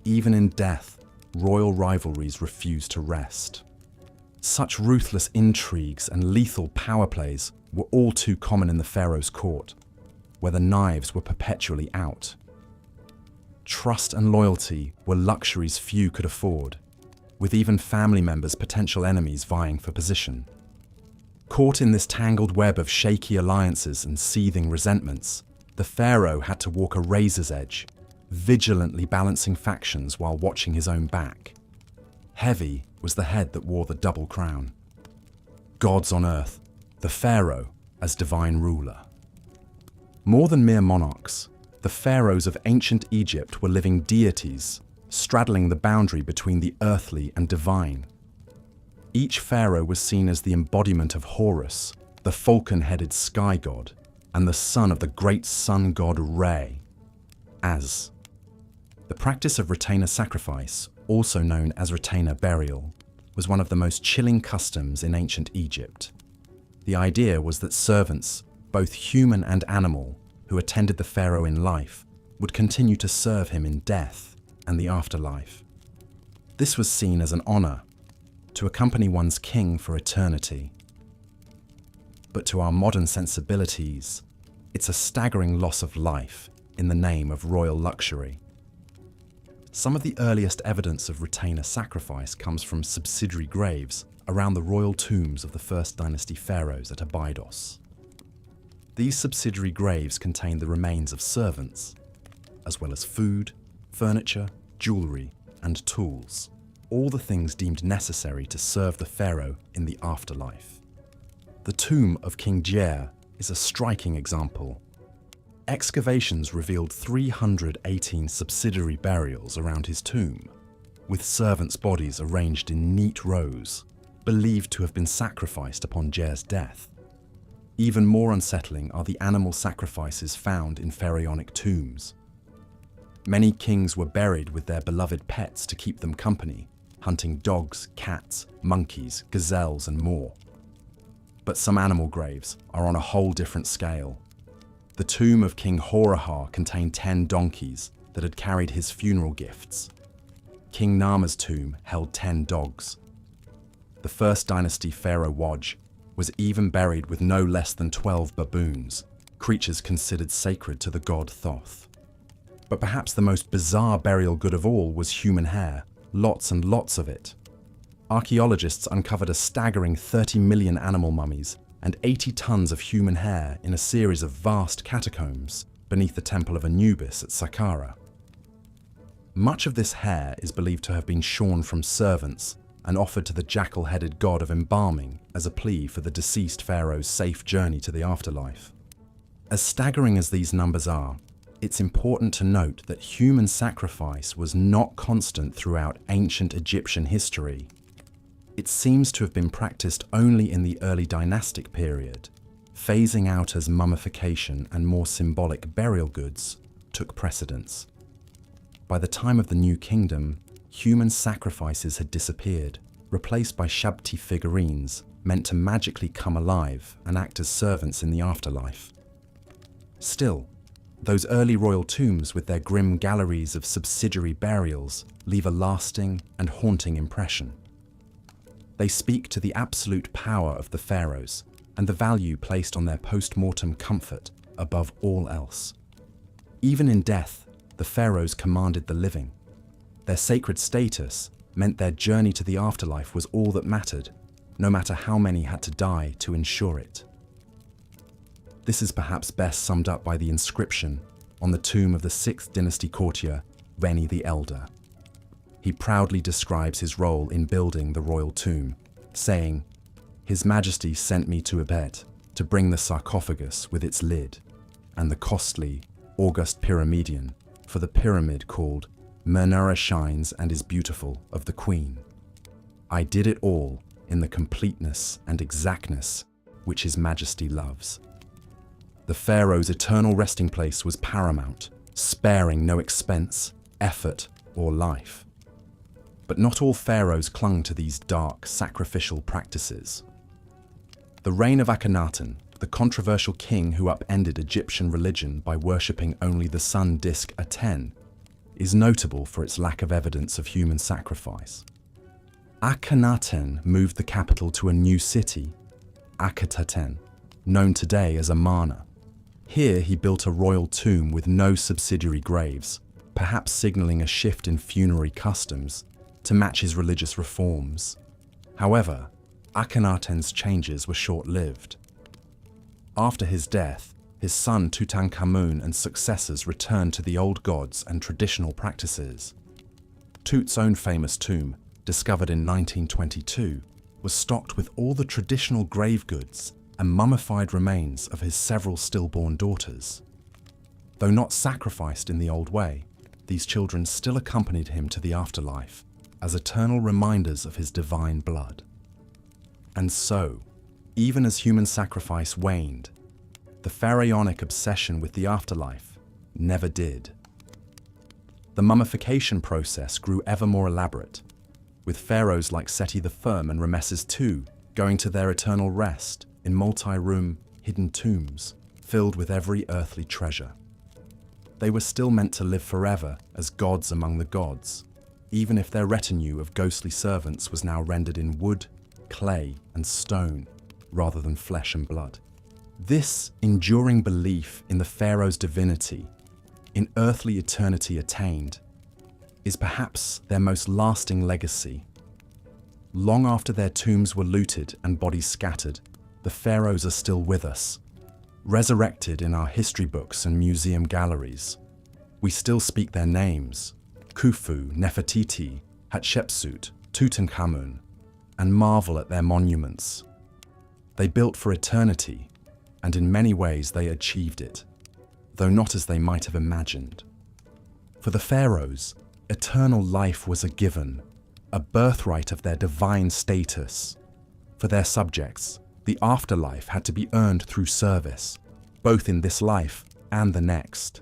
Even in death, royal rivalries refused to rest. Such ruthless intrigues and lethal power plays were all too common in the pharaoh's court, where the knives were perpetually out. Trust and loyalty were luxuries few could afford, with even family members potential enemies vying for position. Caught in this tangled web of shaky alliances and seething resentments, the pharaoh had to walk a razor's edge, vigilantly balancing factions while watching his own back. Heavy was the head that wore the double crown. Gods on earth, the pharaoh as divine ruler. More than mere monarchs, the pharaohs of ancient Egypt were living deities, straddling the boundary between the earthly and divine. Each pharaoh was seen as the embodiment of Horus, the falcon-headed sky god, and the son of the great sun god Re, Az. The practice of retainer sacrifice, also known as retainer burial, was one of the most chilling customs in ancient Egypt. The idea was that servants, both human and animal, who attended the pharaoh in life, would continue to serve him in death and the afterlife. This was seen as an honor, to accompany one's king for eternity. But to our modern sensibilities, it's a staggering loss of life in the name of royal luxury. Some of the earliest evidence of retainer sacrifice comes from subsidiary graves around the royal tombs of the First Dynasty pharaohs at Abydos. These subsidiary graves contain the remains of servants, as well as food, furniture, jewelry, and tools, all the things deemed necessary to serve the pharaoh in the afterlife. The tomb of King Djer is a striking example. Excavations revealed 318 subsidiary burials around his tomb, with servants' bodies arranged in neat rows, believed to have been sacrificed upon Djer's death. Even more unsettling are the animal sacrifices found in pharaonic tombs. Many kings were buried with their beloved pets to keep them company, hunting dogs, cats, monkeys, gazelles, and more. But some animal graves are on a whole different scale. The tomb of King Horahar contained 10 donkeys that had carried his funeral gifts. King Nama's tomb held 10 dogs. The First Dynasty pharaoh Waj was even buried with no less than 12 baboons, creatures considered sacred to the god Thoth. But perhaps the most bizarre burial good of all was human hair, lots and lots of it. Archaeologists uncovered a staggering 30 million animal mummies and 80 tons of human hair in a series of vast catacombs beneath the Temple of Anubis at Saqqara. Much of this hair is believed to have been shorn from servants and offered to the jackal-headed god of embalming as a plea for the deceased pharaoh's safe journey to the afterlife. As staggering as these numbers are, it's important to note that human sacrifice was not constant throughout ancient Egyptian history. It seems to have been practiced only in the early dynastic period, phasing out as mummification and more symbolic burial goods took precedence. By the time of the New Kingdom, human sacrifices had disappeared, replaced by Shabti figurines meant to magically come alive and act as servants in the afterlife. Still, those early royal tombs with their grim galleries of subsidiary burials leave a lasting and haunting impression. They speak to the absolute power of the pharaohs and the value placed on their post-mortem comfort above all else. Even in death, the pharaohs commanded the living. Their sacred status meant their journey to the afterlife was all that mattered, no matter how many had to die to ensure it. This is perhaps best summed up by the inscription on the tomb of the 6th dynasty courtier, Reni the Elder. He proudly describes his role in building the royal tomb, saying, "His Majesty sent me to Ebet to bring the sarcophagus with its lid, and the costly, august pyramidion for the pyramid called Mernera Shines and is Beautiful of the Queen. I did it all in the completeness and exactness which His Majesty loves." The pharaoh's eternal resting place was paramount, sparing no expense, effort, or life. But not all pharaohs clung to these dark, sacrificial practices. The reign of Akhenaten, the controversial king who upended Egyptian religion by worshipping only the sun disk Aten, is notable for its lack of evidence of human sacrifice. Akhenaten moved the capital to a new city, Akhetaten, known today as Amarna. Here he built a royal tomb with no subsidiary graves, perhaps signaling a shift in funerary customs to match his religious reforms. However, Akhenaten's changes were short-lived. After his death, his son Tutankhamun and successors returned to the old gods and traditional practices. Tut's own famous tomb, discovered in 1922, was stocked with all the traditional grave goods and mummified remains of his several stillborn daughters. Though not sacrificed in the old way, these children still accompanied him to the afterlife as eternal reminders of his divine blood. And so, even as human sacrifice waned, the pharaonic obsession with the afterlife never did. The mummification process grew ever more elaborate, with pharaohs like Seti the Firm and Ramesses II going to their eternal rest in multi-room, hidden tombs filled with every earthly treasure. They were still meant to live forever as gods among the gods, even if their retinue of ghostly servants was now rendered in wood, clay, and stone, rather than flesh and blood. This enduring belief in the pharaoh's divinity, in earthly eternity attained, is perhaps their most lasting legacy. Long after their tombs were looted and bodies scattered, the pharaohs are still with us, resurrected in our history books and museum galleries. We still speak their names: Khufu, Nefertiti, Hatshepsut, Tutankhamun, and marvel at their monuments. They built for eternity, and in many ways they achieved it, though not as they might have imagined. For the pharaohs, eternal life was a given, a birthright of their divine status. For their subjects, the afterlife had to be earned through service, both in this life and the next.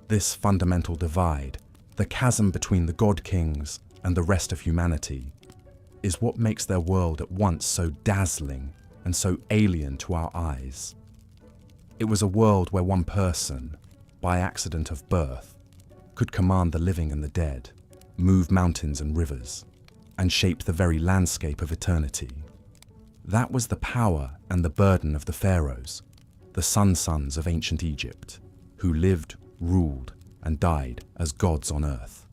This fundamental divide, the chasm between the god-kings and the rest of humanity, is what makes their world at once so dazzling and so alien to our eyes. It was a world where one person, by accident of birth, could command the living and the dead, move mountains and rivers, and shape the very landscape of eternity. That was the power and the burden of the pharaohs, the sun-sons of ancient Egypt, who lived, ruled, and died as gods on earth.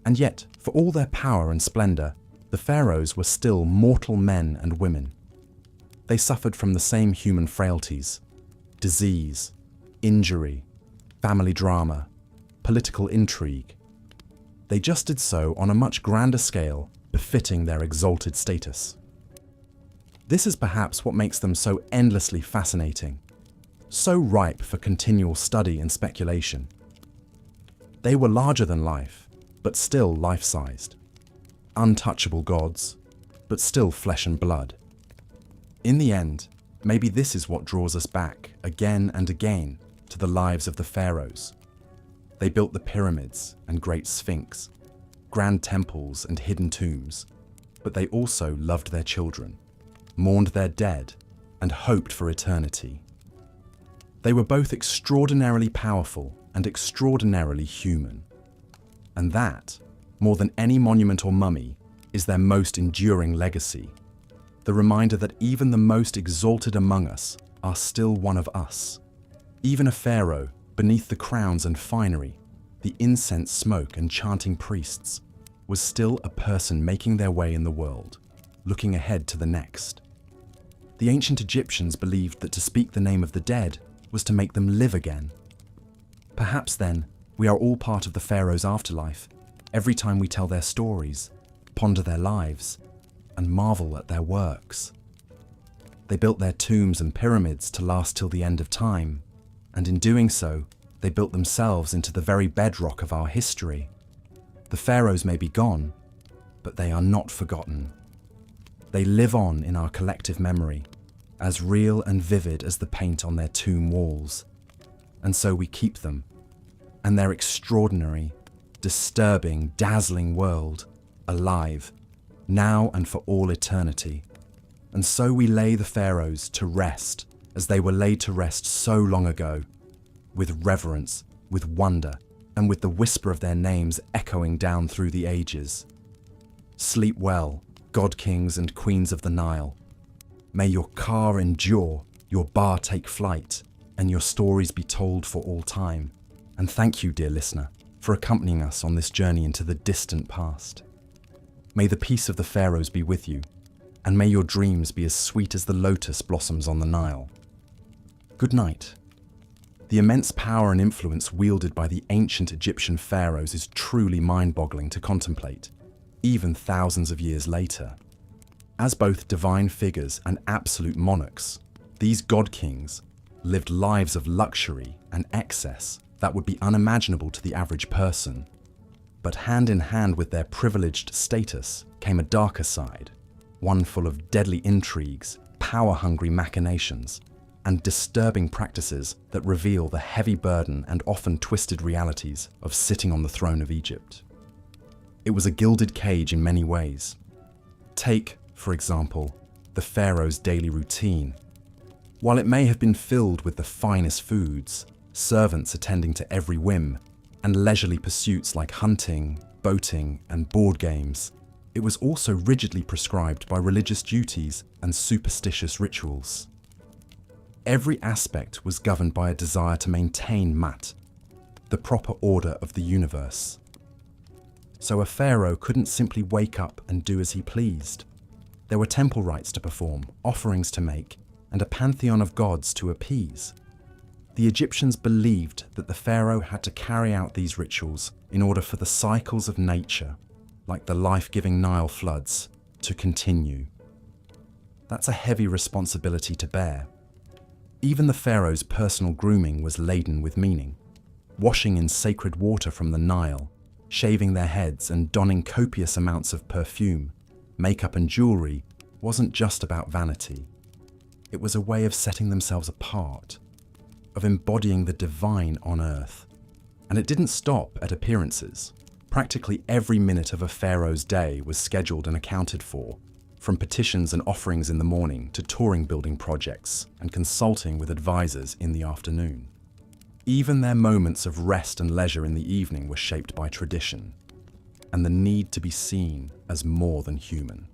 And yet, for all their power and splendor, the pharaohs were still mortal men and women. They suffered from the same human frailties: disease, injury, family drama, political intrigue. They just did so on a much grander scale, befitting their exalted status. This is perhaps what makes them so endlessly fascinating, so ripe for continual study and speculation. They were larger than life, but still life-sized. Untouchable gods, but still flesh and blood. In the end, maybe this is what draws us back again and again to the lives of the pharaohs. They built the pyramids and great sphinx, grand temples and hidden tombs, but they also loved their children, mourned their dead, and hoped for eternity. They were both extraordinarily powerful and extraordinarily human. And that, more than any monument or mummy, is their most enduring legacy. The reminder that even the most exalted among us are still one of us. Even a pharaoh, beneath the crowns and finery, the incense smoke and chanting priests, was still a person making their way in the world, looking ahead to the next. The ancient Egyptians believed that to speak the name of the dead was to make them live again. Perhaps then, we are all part of the pharaoh's afterlife, every time we tell their stories, ponder their lives, and marvel at their works. They built their tombs and pyramids to last till the end of time, and in doing so, they built themselves into the very bedrock of our history. The pharaohs may be gone, but they are not forgotten. They live on in our collective memory, as real and vivid as the paint on their tomb walls. And so we keep them, and their extraordinary, disturbing, dazzling world, alive, now and for all eternity. And so we lay the pharaohs to rest, as they were laid to rest so long ago, with reverence, with wonder, and with the whisper of their names echoing down through the ages. Sleep well, god kings and queens of the Nile. May your car endure your bar take flight, and your stories be told for all time. And thank you, dear listener, for accompanying us on this journey into the distant past. May the peace of the pharaohs be with you, and may your dreams be as sweet as the lotus blossoms on the Nile. Good night. The immense power and influence wielded by the ancient Egyptian pharaohs is truly mind-boggling to contemplate, even thousands of years later. As both divine figures and absolute monarchs, these god-kings lived lives of luxury and excess that would be unimaginable to the average person. But hand in hand with their privileged status came a darker side, one full of deadly intrigues, power-hungry machinations, and disturbing practices that reveal the heavy burden and often twisted realities of sitting on the throne of Egypt. It was a gilded cage in many ways. Take, for example, the pharaoh's daily routine. While it may have been filled with the finest foods, servants attending to every whim, and leisurely pursuits like hunting, boating, and board games, it was also rigidly prescribed by religious duties and superstitious rituals. Every aspect was governed by a desire to maintain Mat, the proper order of the universe. So a pharaoh couldn't simply wake up and do as he pleased. There were temple rites to perform, offerings to make, and a pantheon of gods to appease. The Egyptians believed that the pharaoh had to carry out these rituals in order for the cycles of nature, like the life-giving Nile floods, to continue. That's a heavy responsibility to bear. Even the pharaoh's personal grooming was laden with meaning. Washing in sacred water from the Nile, shaving their heads and donning copious amounts of perfume, makeup and jewelry wasn't just about vanity. It was a way of setting themselves apart, of embodying the divine on earth. And it didn't stop at appearances. Practically every minute of a pharaoh's day was scheduled and accounted for, from petitions and offerings in the morning to touring building projects and consulting with advisors in the afternoon. Even their moments of rest and leisure in the evening were shaped by tradition and the need to be seen as more than human.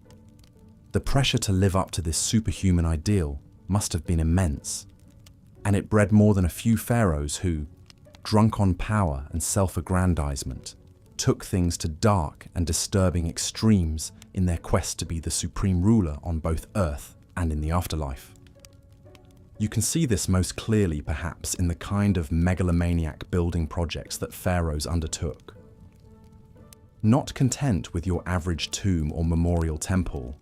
The pressure to live up to this superhuman ideal must have been immense, and it bred more than a few pharaohs who, drunk on power and self-aggrandizement, took things to dark and disturbing extremes in their quest to be the supreme ruler on both earth and in the afterlife. You can see this most clearly, perhaps, in the kind of megalomaniac building projects that pharaohs undertook. Not content with your average tomb or memorial temple,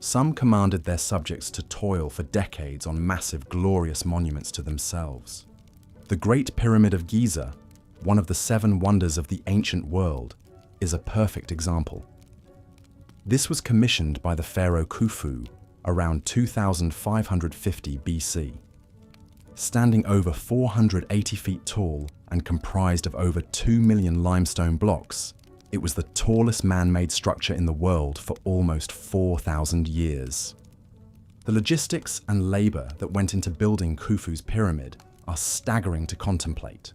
some commanded their subjects to toil for decades on massive, glorious monuments to themselves. The Great Pyramid of Giza, one of the 7 wonders of the ancient world, is a perfect example. This was commissioned by the pharaoh Khufu around 2550 BC. Standing over 480 feet tall and comprised of over 2 million limestone blocks, it was the tallest man-made structure in the world for almost 4,000 years. The logistics and labor that went into building Khufu's pyramid are staggering to contemplate.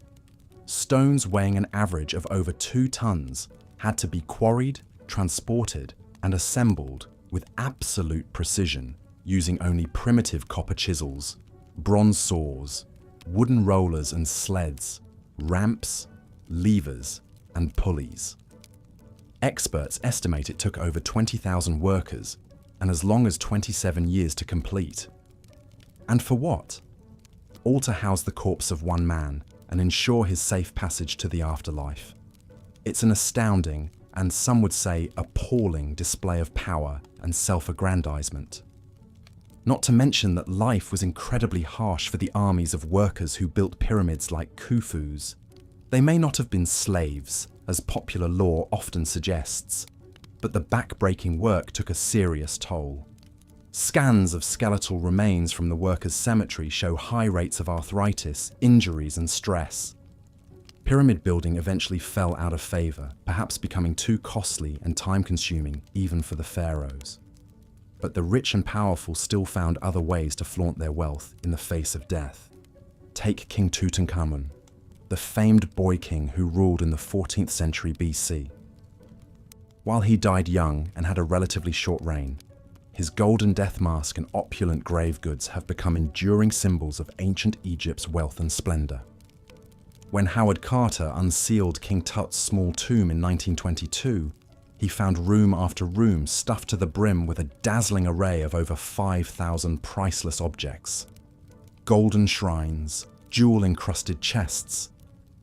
Stones weighing an average of over 2 tons had to be quarried, transported, and assembled with absolute precision using only primitive copper chisels, bronze saws, wooden rollers and sleds, ramps, levers, and pulleys. Experts estimate it took over 20,000 workers and as long as 27 years to complete. And for what? All to house the corpse of one man and ensure his safe passage to the afterlife. It's an astounding, and some would say appalling, display of power and self-aggrandizement. Not to mention that life was incredibly harsh for the armies of workers who built pyramids like Khufu's. They may not have been slaves, as popular lore often suggests, but the back-breaking work took a serious toll. Scans of skeletal remains from the workers' cemetery show high rates of arthritis, injuries, and stress. Pyramid building eventually fell out of favor, perhaps becoming too costly and time-consuming even for the pharaohs. But the rich and powerful still found other ways to flaunt their wealth in the face of death. Take King Tutankhamun, the famed boy king who ruled in the 14th century BC. While he died young and had a relatively short reign, his golden death mask and opulent grave goods have become enduring symbols of ancient Egypt's wealth and splendor. When Howard Carter unsealed King Tut's small tomb in 1922, he found room after room stuffed to the brim with a dazzling array of over 5,000 priceless objects. Golden shrines, jewel-encrusted chests,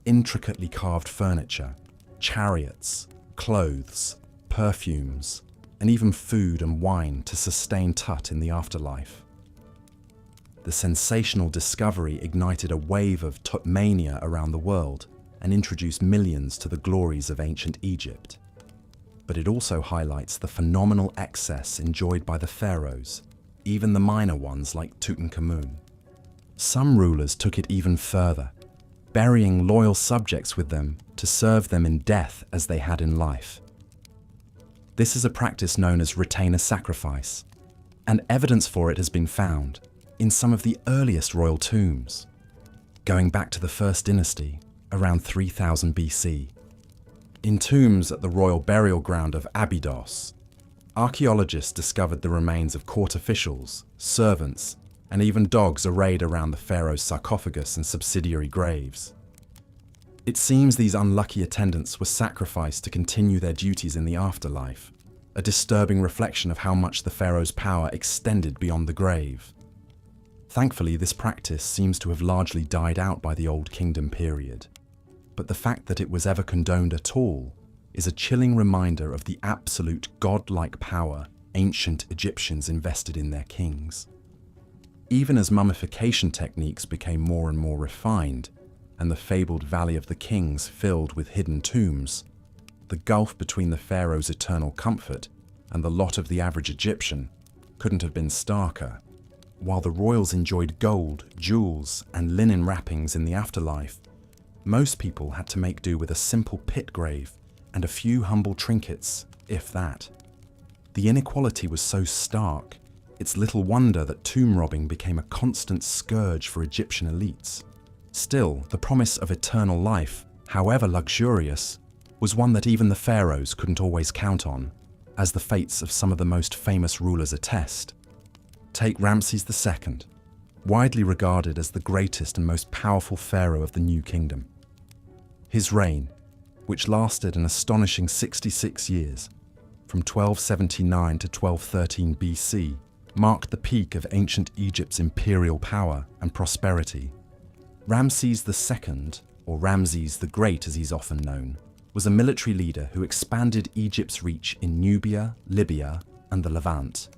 intricately carved furniture, chariots, clothes, perfumes, and even food and wine to sustain Tut in the afterlife. The sensational discovery ignited a wave of Tutmania around the world and introduced millions to the glories of ancient Egypt. But it also highlights the phenomenal excess enjoyed by the pharaohs, even the minor ones like Tutankhamun. Some rulers took it even further, burying loyal subjects with them to serve them in death as they had in life. This is a practice known as retainer sacrifice, and evidence for it has been found in some of the earliest royal tombs, going back to the First Dynasty around 3000 BC. In tombs at the royal burial ground of Abydos, archaeologists discovered the remains of court officials, servants, and even dogs arrayed around the pharaoh's sarcophagus and subsidiary graves. It seems these unlucky attendants were sacrificed to continue their duties in the afterlife, a disturbing reflection of how much the pharaoh's power extended beyond the grave. Thankfully, this practice seems to have largely died out by the Old Kingdom period, but the fact that it was ever condoned at all is a chilling reminder of the absolute godlike power ancient Egyptians invested in their kings. Even as mummification techniques became more and more refined, and the fabled Valley of the Kings filled with hidden tombs, the gulf between the pharaoh's eternal comfort and the lot of the average Egyptian couldn't have been starker. While the royals enjoyed gold, jewels, and linen wrappings in the afterlife, most people had to make do with a simple pit grave and a few humble trinkets, if that. The inequality was so stark, it's little wonder that tomb robbing became a constant scourge for Egyptian elites. Still, the promise of eternal life, however luxurious, was one that even the pharaohs couldn't always count on, as the fates of some of the most famous rulers attest. Take Ramses II, widely regarded as the greatest and most powerful pharaoh of the New Kingdom. His reign, which lasted an astonishing 66 years, from 1279 to 1213 BC, marked the peak of ancient Egypt's imperial power and prosperity. Ramses II, or Ramses the Great as he's often known, was a military leader who expanded Egypt's reach in Nubia, Libya, and the Levant.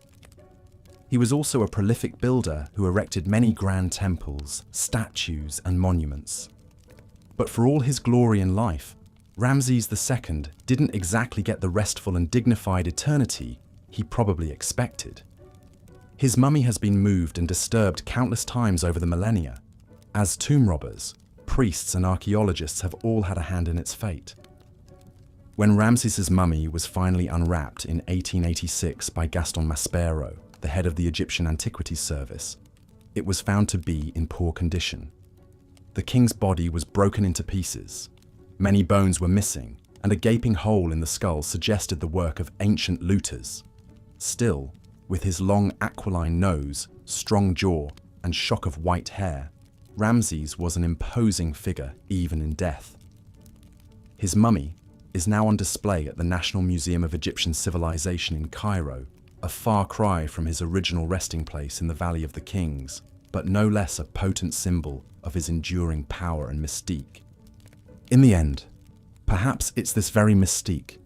He was also a prolific builder who erected many grand temples, statues, and monuments. But for all his glory in life, Ramses II didn't exactly get the restful and dignified eternity he probably expected. His mummy has been moved and disturbed countless times over the millennia, as tomb robbers, priests, and archaeologists have all had a hand in its fate. When Ramses's mummy was finally unwrapped in 1886 by Gaston Maspero, the head of the Egyptian Antiquities Service, it was found to be in poor condition. The king's body was broken into pieces, many bones were missing, and a gaping hole in the skull suggested the work of ancient looters. Still, with his long aquiline nose, strong jaw, and shock of white hair, Ramses was an imposing figure even in death. His mummy is now on display at the National Museum of Egyptian Civilization in Cairo, a far cry from his original resting place in the Valley of the Kings, but no less a potent symbol of his enduring power and mystique. In the end, perhaps it's this very mystique,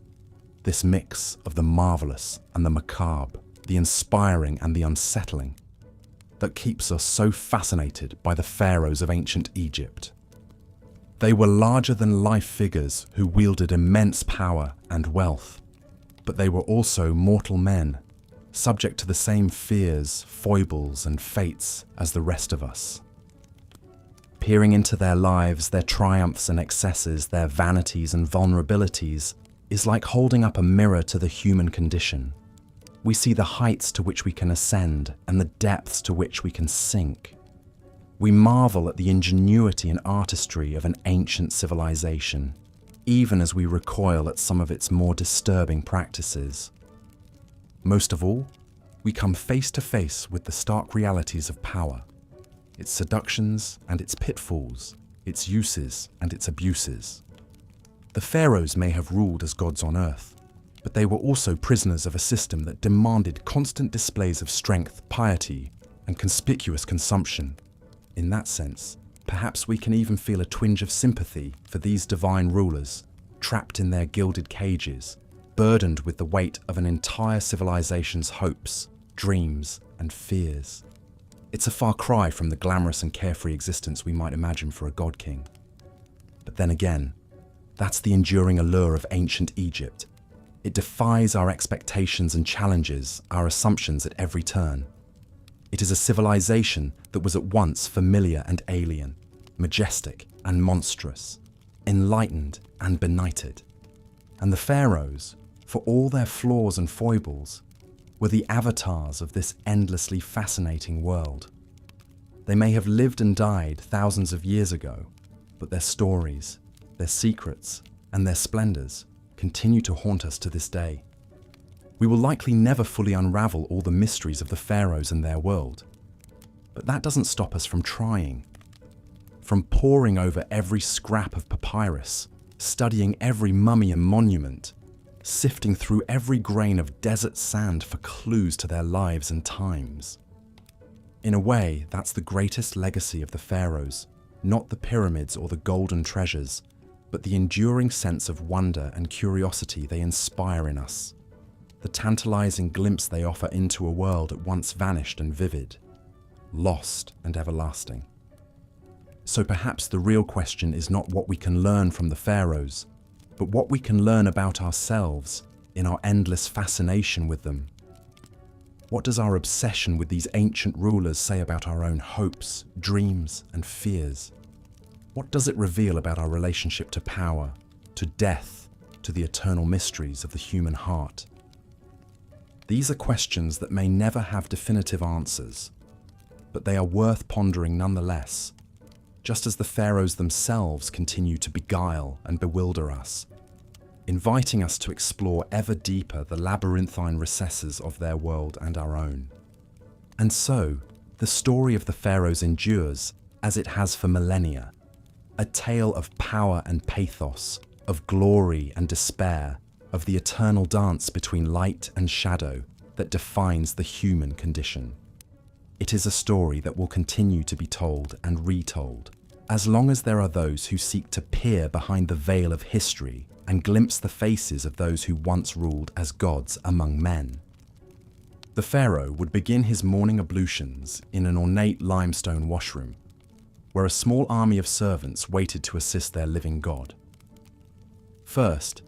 this mix of the marvelous and the macabre, the inspiring and the unsettling, that keeps us so fascinated by the pharaohs of ancient Egypt. They were larger-than-life figures who wielded immense power and wealth, but they were also mortal men, subject to the same fears, foibles, and fates as the rest of us. Peering into their lives, their triumphs and excesses, their vanities and vulnerabilities, is like holding up a mirror to the human condition. We see the heights to which we can ascend and the depths to which we can sink. We marvel at the ingenuity and artistry of an ancient civilization, even as we recoil at some of its more disturbing practices. Most of all, we come face to face with the stark realities of power, its seductions and its pitfalls, its uses and its abuses. The pharaohs may have ruled as gods on earth, but they were also prisoners of a system that demanded constant displays of strength, piety, and conspicuous consumption. In that sense, perhaps we can even feel a twinge of sympathy for these divine rulers, trapped in their gilded cages, burdened with the weight of an entire civilization's hopes, dreams, and fears. It's a far cry from the glamorous and carefree existence we might imagine for a god king. But then again, that's the enduring allure of ancient Egypt. It defies our expectations and challenges our assumptions at every turn. It is a civilization that was at once familiar and alien, majestic and monstrous, enlightened and benighted. And the pharaohs, for all their flaws and foibles, were the avatars of this endlessly fascinating world. They may have lived and died thousands of years ago, but their stories, their secrets, and their splendors continue to haunt us to this day. We will likely never fully unravel all the mysteries of the pharaohs and their world, but that doesn't stop us from trying. From poring over every scrap of papyrus, studying every mummy and monument, sifting through every grain of desert sand for clues to their lives and times. In a way, that's the greatest legacy of the pharaohs, not the pyramids or the golden treasures, but the enduring sense of wonder and curiosity they inspire in us, the tantalizing glimpse they offer into a world at once vanished and vivid, lost and everlasting. So perhaps the real question is not what we can learn from the pharaohs, but what we can learn about ourselves in our endless fascination with them. What does our obsession with these ancient rulers say about our own hopes, dreams, and fears? What does it reveal about our relationship to power, to death, to the eternal mysteries of the human heart? These are questions that may never have definitive answers, but they are worth pondering nonetheless, just as the pharaohs themselves continue to beguile and bewilder us, inviting us to explore ever deeper the labyrinthine recesses of their world and our own. And so, the story of the pharaohs endures, as it has for millennia, a tale of power and pathos, of glory and despair, of the eternal dance between light and shadow that defines the human condition. It is a story that will continue to be told and retold, as long as there are those who seek to peer behind the veil of history and glimpse the faces of those who once ruled as gods among men. The pharaoh would begin his morning ablutions in an ornate limestone washroom, where a small army of servants waited to assist their living god. First,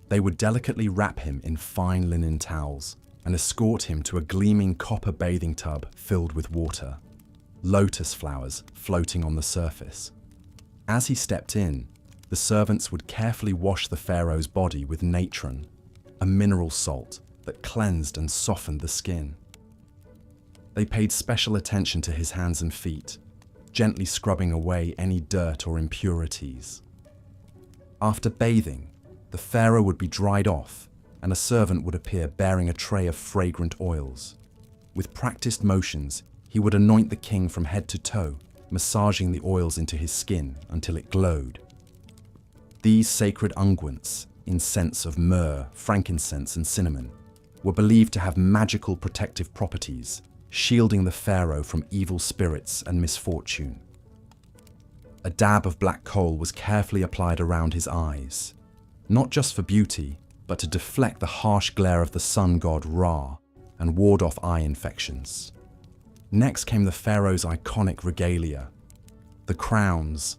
they would delicately wrap him in fine linen towels and escort him to a gleaming copper bathing tub filled with water, lotus flowers floating on the surface. As he stepped in, the servants would carefully wash the pharaoh's body with natron, a mineral salt that cleansed and softened the skin. They paid special attention to his hands and feet, gently scrubbing away any dirt or impurities. After bathing, the pharaoh would be dried off, and a servant would appear bearing a tray of fragrant oils. With practiced motions, he would anoint the king from head to toe, massaging the oils into his skin until it glowed. These sacred unguents, in scents of myrrh, frankincense, and cinnamon, were believed to have magical protective properties, shielding the pharaoh from evil spirits and misfortune. A dab of black coal was carefully applied around his eyes, not just for beauty, but to deflect the harsh glare of the sun god Ra and ward off eye infections. Next came the pharaoh's iconic regalia, the crowns,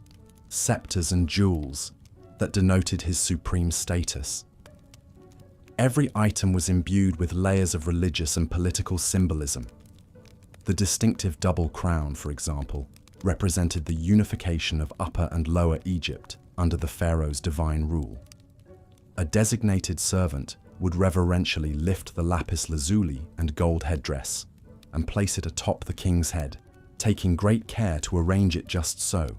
scepters, and jewels that denoted his supreme status. Every item was imbued with layers of religious and political symbolism. The distinctive double crown, for example, represented the unification of Upper and Lower Egypt under the pharaoh's divine rule. A designated servant would reverentially lift the lapis lazuli and gold headdress and place it atop the king's head, taking great care to arrange it just so.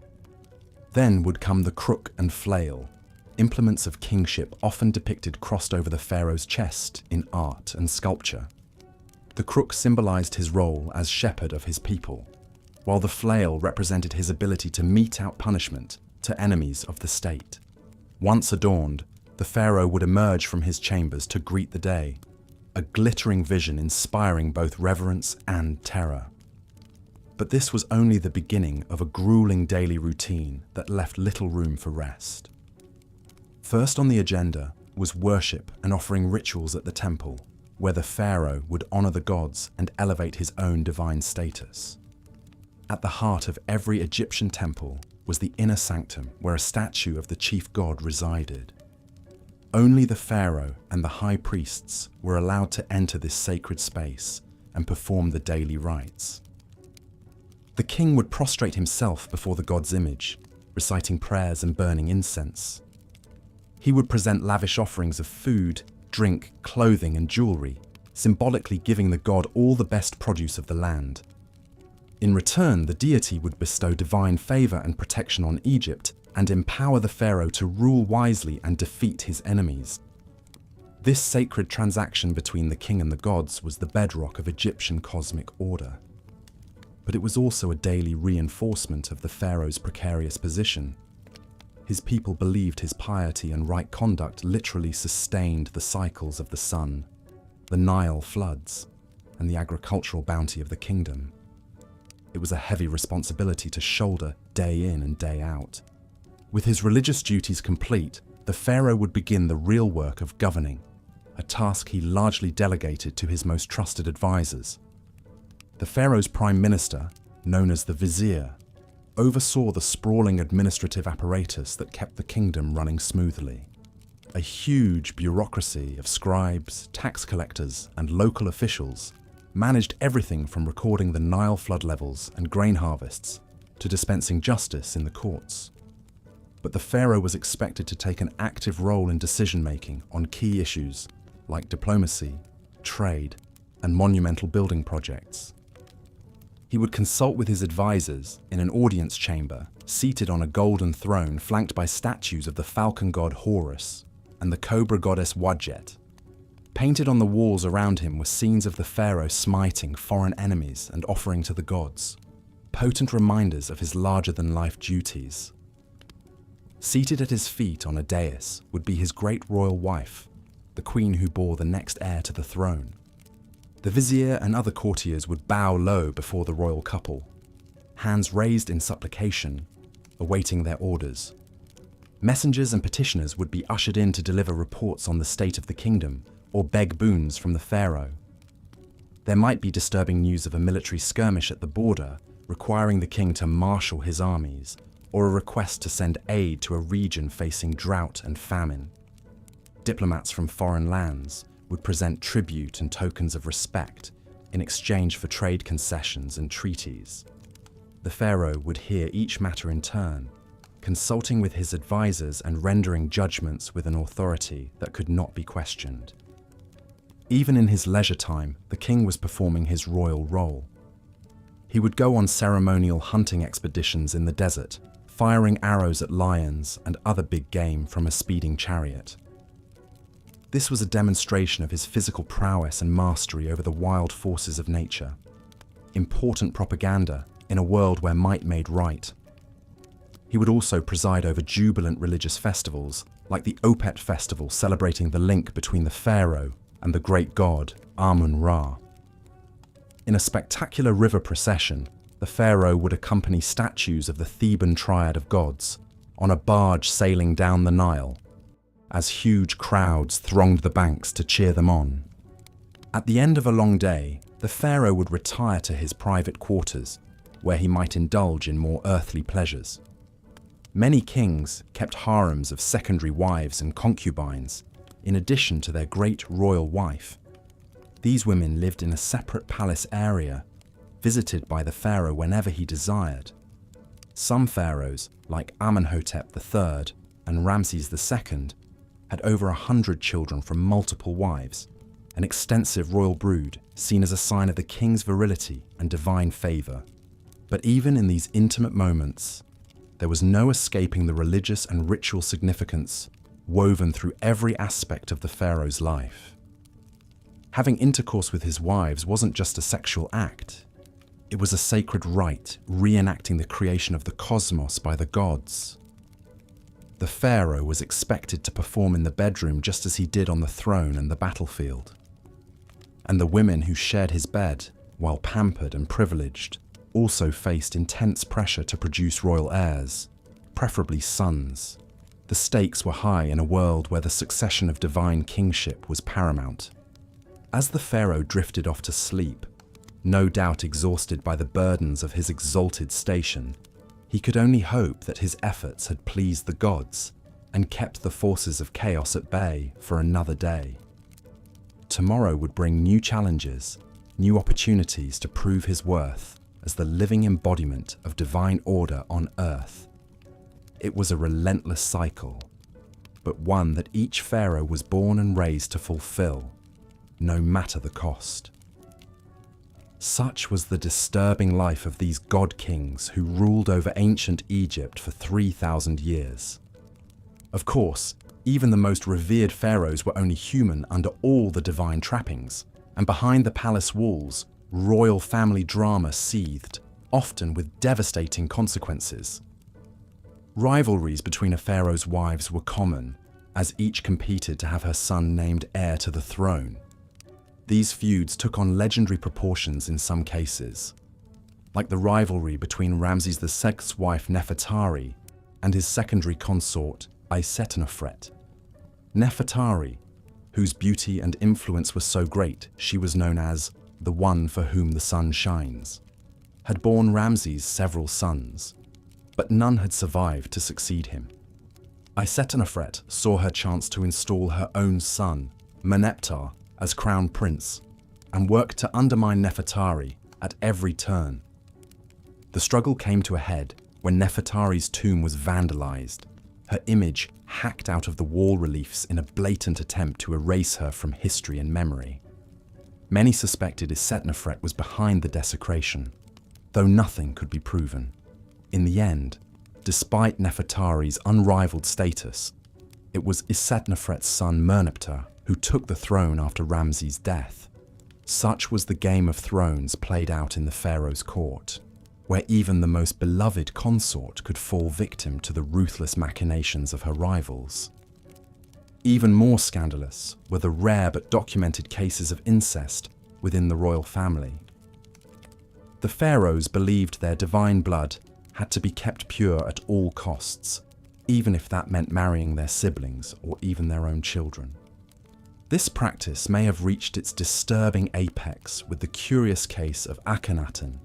Then would come the crook and flail, implements of kingship often depicted crossed over the pharaoh's chest in art and sculpture. The crook symbolized his role as shepherd of his people, while the flail represented his ability to mete out punishment to enemies of the state. Once adorned, the pharaoh would emerge from his chambers to greet the day, a glittering vision inspiring both reverence and terror. But this was only the beginning of a grueling daily routine that left little room for rest. First on the agenda was worship and offering rituals at the temple, where the pharaoh would honor the gods and elevate his own divine status. At the heart of every Egyptian temple was the inner sanctum, where a statue of the chief god resided. Only the pharaoh and the high priests were allowed to enter this sacred space and perform the daily rites. The king would prostrate himself before the god's image, reciting prayers and burning incense. He would present lavish offerings of food, drink, clothing, and jewelry, symbolically giving the god all the best produce of the land. In return, the deity would bestow divine favor and protection on Egypt and empower the pharaoh to rule wisely and defeat his enemies. This sacred transaction between the king and the gods was the bedrock of Egyptian cosmic order. But it was also a daily reinforcement of the pharaoh's precarious position. His people believed his piety and right conduct literally sustained the cycles of the sun, the Nile floods, and the agricultural bounty of the kingdom. It was a heavy responsibility to shoulder day in and day out. With his religious duties complete, the pharaoh would begin the real work of governing, a task he largely delegated to his most trusted advisors. The pharaoh's prime minister, known as the vizier, oversaw the sprawling administrative apparatus that kept the kingdom running smoothly. A huge bureaucracy of scribes, tax collectors, and local officials managed everything from recording the Nile flood levels and grain harvests to dispensing justice in the courts. But the pharaoh was expected to take an active role in decision-making on key issues like diplomacy, trade, and monumental building projects. He would consult with his advisors in an audience chamber, seated on a golden throne flanked by statues of the falcon god Horus and the cobra goddess Wadjet. Painted on the walls around him were scenes of the pharaoh smiting foreign enemies and offering to the gods, potent reminders of his larger-than-life duties. Seated at his feet on a dais would be his great royal wife, the queen who bore the next heir to the throne. The vizier and other courtiers would bow low before the royal couple, hands raised in supplication, awaiting their orders. Messengers and petitioners would be ushered in to deliver reports on the state of the kingdom or beg boons from the pharaoh. There might be disturbing news of a military skirmish at the border, requiring the king to marshal his armies, or a request to send aid to a region facing drought and famine. Diplomats from foreign lands would present tribute and tokens of respect in exchange for trade concessions and treaties. The pharaoh would hear each matter in turn, consulting with his advisors and rendering judgments with an authority that could not be questioned. Even in his leisure time, the king was performing his royal role. He would go on ceremonial hunting expeditions in the desert, firing arrows at lions and other big game from a speeding chariot. This was a demonstration of his physical prowess and mastery over the wild forces of nature. Important propaganda in a world where might made right. He would also preside over jubilant religious festivals, like the Opet festival celebrating the link between the pharaoh and the great god Amun-Ra. In a spectacular river procession, the pharaoh would accompany statues of the Theban triad of gods on a barge sailing down the Nile, as huge crowds thronged the banks to cheer them on. At the end of a long day, the pharaoh would retire to his private quarters, where he might indulge in more earthly pleasures. Many kings kept harems of secondary wives and concubines, in addition to their great royal wife. These women lived in a separate palace area, visited by the pharaoh whenever he desired. Some pharaohs, like Amenhotep III and Ramses II, had over 100 children from multiple wives, an extensive royal brood seen as a sign of the king's virility and divine favor. But even in these intimate moments, there was no escaping the religious and ritual significance woven through every aspect of the pharaoh's life. Having intercourse with his wives wasn't just a sexual act. It was a sacred rite, reenacting the creation of the cosmos by the gods. The pharaoh was expected to perform in the bedroom just as he did on the throne and the battlefield. And the women who shared his bed, while pampered and privileged, also faced intense pressure to produce royal heirs, preferably sons. The stakes were high in a world where the succession of divine kingship was paramount. As the pharaoh drifted off to sleep, no doubt exhausted by the burdens of his exalted station, he could only hope that his efforts had pleased the gods and kept the forces of chaos at bay for another day. Tomorrow would bring new challenges, new opportunities to prove his worth as the living embodiment of divine order on earth. It was a relentless cycle, but one that each pharaoh was born and raised to fulfill, no matter the cost. Such was the disturbing life of these god kings who ruled over ancient Egypt for 3,000 years. Of course, even the most revered pharaohs were only human under all the divine trappings, and behind the palace walls, royal family drama seethed, often with devastating consequences. Rivalries between a pharaoh's wives were common, as each competed to have her son named heir to the throne. These feuds took on legendary proportions in some cases, like the rivalry between Ramses II's wife Nefertari and his secondary consort Asetenofret. Nefertari, whose beauty and influence were so great she was known as the one for whom the sun shines, had borne Ramses several sons, but none had survived to succeed him. Asetenofret saw her chance to install her own son, Meneptah, as crown prince, and worked to undermine Nefertari at every turn. The struggle came to a head when Nefertari's tomb was vandalized, her image hacked out of the wall reliefs in a blatant attempt to erase her from history and memory. Many suspected Asetenofret was behind the desecration, though nothing could be proven. In the end, despite Nefertari's unrivaled status, it was Asetenofret's son Merneptah who took the throne after Ramses' death. Such was the Game of Thrones played out in the pharaoh's court, where even the most beloved consort could fall victim to the ruthless machinations of her rivals. Even more scandalous were the rare but documented cases of incest within the royal family. The pharaohs believed their divine blood had to be kept pure at all costs, even if that meant marrying their siblings or even their own children. This practice may have reached its disturbing apex with the curious case of Akhenaten,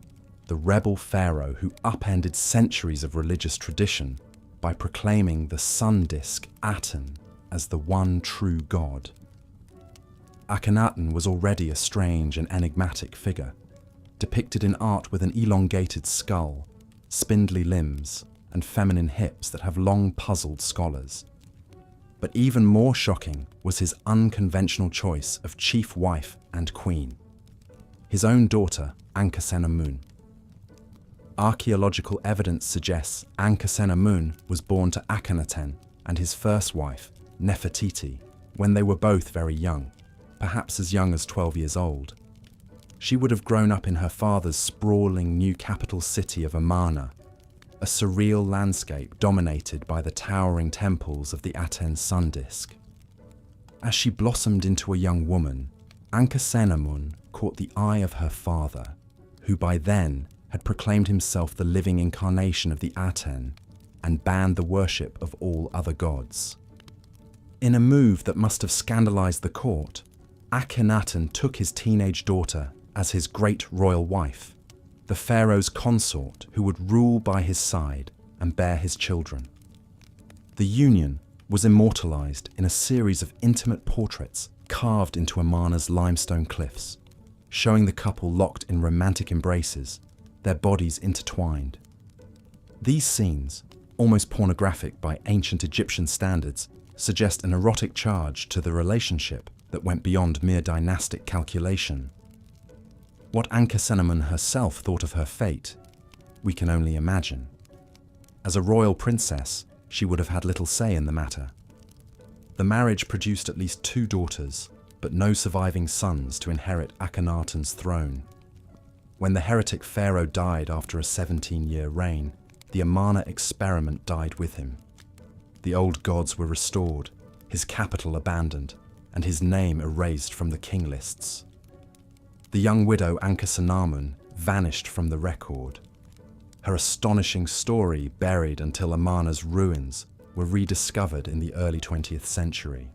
the rebel pharaoh who upended centuries of religious tradition by proclaiming the sun disk Aten as the one true god. Akhenaten was already a strange and enigmatic figure, depicted in art with an elongated skull, spindly limbs, and feminine hips that have long puzzled scholars. But even more shocking was his unconventional choice of chief wife and queen, his own daughter, Ankhesenamun. Archaeological evidence suggests Ankhesenamun was born to Akhenaten and his first wife, Nefertiti, when they were both very young, perhaps as young as 12 years old. She would have grown up in her father's sprawling new capital city of Amarna, a surreal landscape dominated by the towering temples of the Aten sun disk. As she blossomed into a young woman, Ankhesenamun caught the eye of her father, who by then had proclaimed himself the living incarnation of the Aten and banned the worship of all other gods. In a move that must have scandalized the court, Akhenaten took his teenage daughter as his great royal wife, the pharaoh's consort who would rule by his side and bear his children. The union was immortalized in a series of intimate portraits carved into Amarna's limestone cliffs, showing the couple locked in romantic embraces, their bodies intertwined. These scenes, almost pornographic by ancient Egyptian standards, suggest an erotic charge to the relationship that went beyond mere dynastic calculation. What Ankhesenamun herself thought of her fate, we can only imagine. As a royal princess, she would have had little say in the matter. The marriage produced at least 2 daughters, but no surviving sons to inherit Akhenaten's throne. When the heretic pharaoh died after a 17-year reign, the Amarna experiment died with him. The old gods were restored, his capital abandoned, and his name erased from the king lists. The young widow Ankhesenamun vanished from the record. Her astonishing story buried until Amarna's ruins were rediscovered in the early 20th century.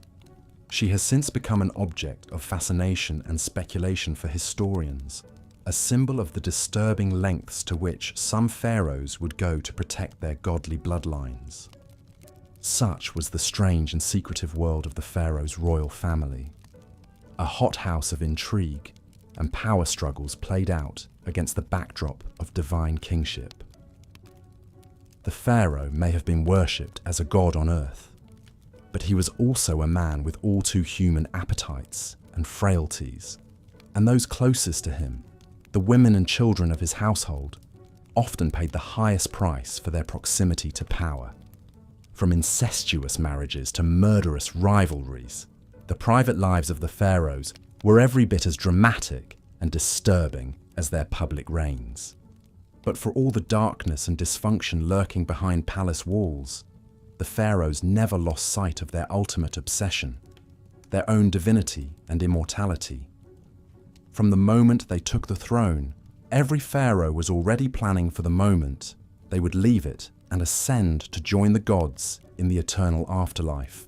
She has since become an object of fascination and speculation for historians, a symbol of the disturbing lengths to which some pharaohs would go to protect their godly bloodlines. Such was the strange and secretive world of the pharaoh's royal family, a hothouse of intrigue and power struggles played out against the backdrop of divine kingship. The pharaoh may have been worshipped as a god on earth, but he was also a man with all too human appetites and frailties, and those closest to him, the women and children of his household, often paid the highest price for their proximity to power. From incestuous marriages to murderous rivalries, the private lives of the pharaohs were every bit as dramatic and disturbing as their public reigns. But for all the darkness and dysfunction lurking behind palace walls, the pharaohs never lost sight of their ultimate obsession, their own divinity and immortality. From the moment they took the throne, every pharaoh was already planning for the moment they would leave it and ascend to join the gods in the eternal afterlife.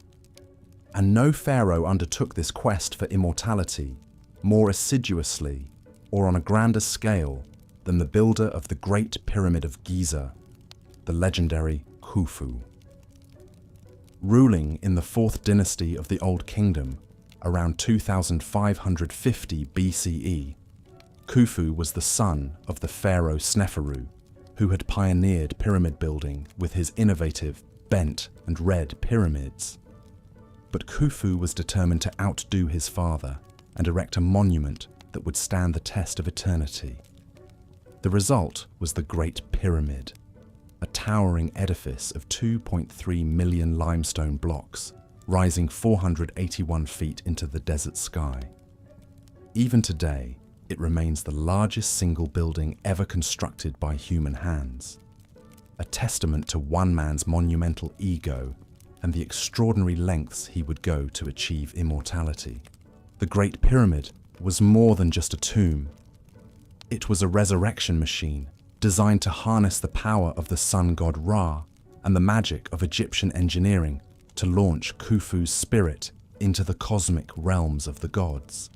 And no pharaoh undertook this quest for immortality more assiduously or on a grander scale than the builder of the Great Pyramid of Giza, the legendary Khufu. Ruling in the 4th dynasty of the Old Kingdom around 2550 BCE, Khufu was the son of the pharaoh Sneferu, who had pioneered pyramid building with his innovative bent and red pyramids. But Khufu was determined to outdo his father and erect a monument that would stand the test of eternity. The result was the Great Pyramid, a towering edifice of 2.3 million limestone blocks, rising 481 feet into the desert sky. Even today, it remains the largest single building ever constructed by human hands, a testament to one man's monumental ego and the extraordinary lengths he would go to achieve immortality. The Great Pyramid was more than just a tomb. It was a resurrection machine designed to harness the power of the sun god Ra and the magic of Egyptian engineering to launch Khufu's spirit into the cosmic realms of the gods.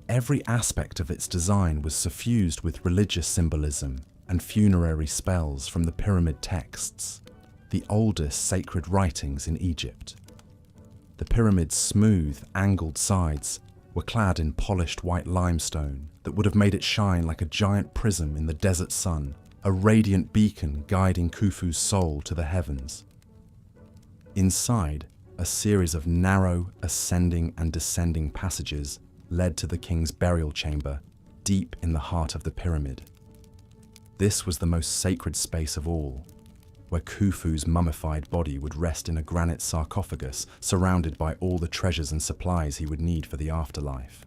Every aspect of its design was suffused with religious symbolism and funerary spells from the pyramid texts, the oldest sacred writings in Egypt. The pyramid's smooth, angled sides were clad in polished white limestone that would have made it shine like a giant prism in the desert sun, a radiant beacon guiding Khufu's soul to the heavens. Inside, a series of narrow, ascending and descending passages led to the king's burial chamber, deep in the heart of the pyramid. This was the most sacred space of all, where Khufu's mummified body would rest in a granite sarcophagus surrounded by all the treasures and supplies he would need for the afterlife.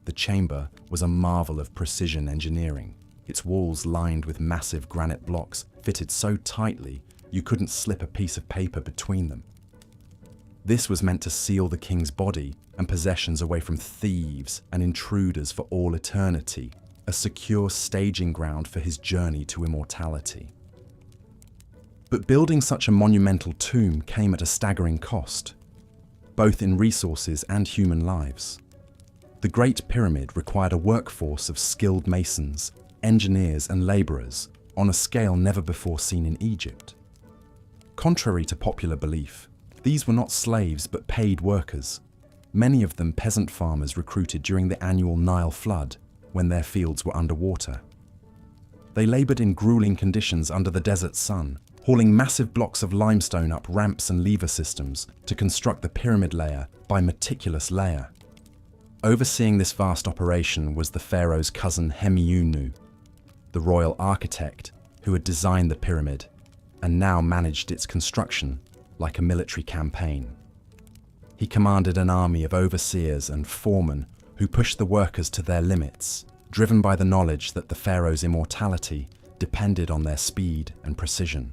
The chamber was a marvel of precision engineering, its walls lined with massive granite blocks fitted so tightly you couldn't slip a piece of paper between them. This was meant to seal the king's body and possessions away from thieves and intruders for all eternity, a secure staging ground for his journey to immortality. But building such a monumental tomb came at a staggering cost, both in resources and human lives. The Great Pyramid required a workforce of skilled masons, engineers and labourers on a scale never before seen in Egypt. Contrary to popular belief, these were not slaves but paid workers, many of them peasant farmers recruited during the annual Nile flood when their fields were underwater. They laboured in grueling conditions under the desert sun, hauling massive blocks of limestone up ramps and lever systems to construct the pyramid layer by meticulous layer. Overseeing this vast operation was the pharaoh's cousin Hemiunu, the royal architect who had designed the pyramid and now managed its construction like a military campaign. He commanded an army of overseers and foremen who pushed the workers to their limits, driven by the knowledge that the pharaoh's immortality depended on their speed and precision.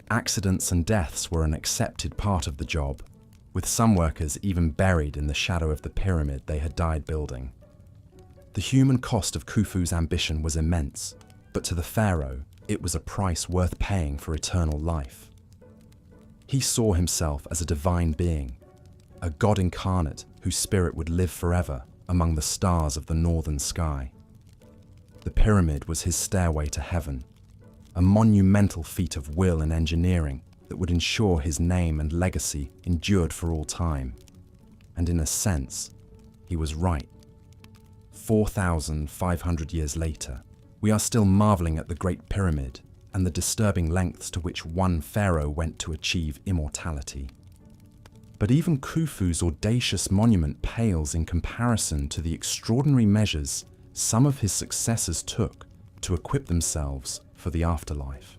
Accidents and deaths were an accepted part of the job, with some workers even buried in the shadow of the pyramid they had died building. The human cost of Khufu's ambition was immense, but to the pharaoh, it was a price worth paying for eternal life. He saw himself as a divine being, a god incarnate whose spirit would live forever among the stars of the northern sky. The pyramid was his stairway to heaven, a monumental feat of will and engineering that would ensure his name and legacy endured for all time. And in a sense, he was right. 4,500 years later, we are still marveling at the Great Pyramid and the disturbing lengths to which one pharaoh went to achieve immortality. But even Khufu's audacious monument pales in comparison to the extraordinary measures some of his successors took to equip themselves for the afterlife.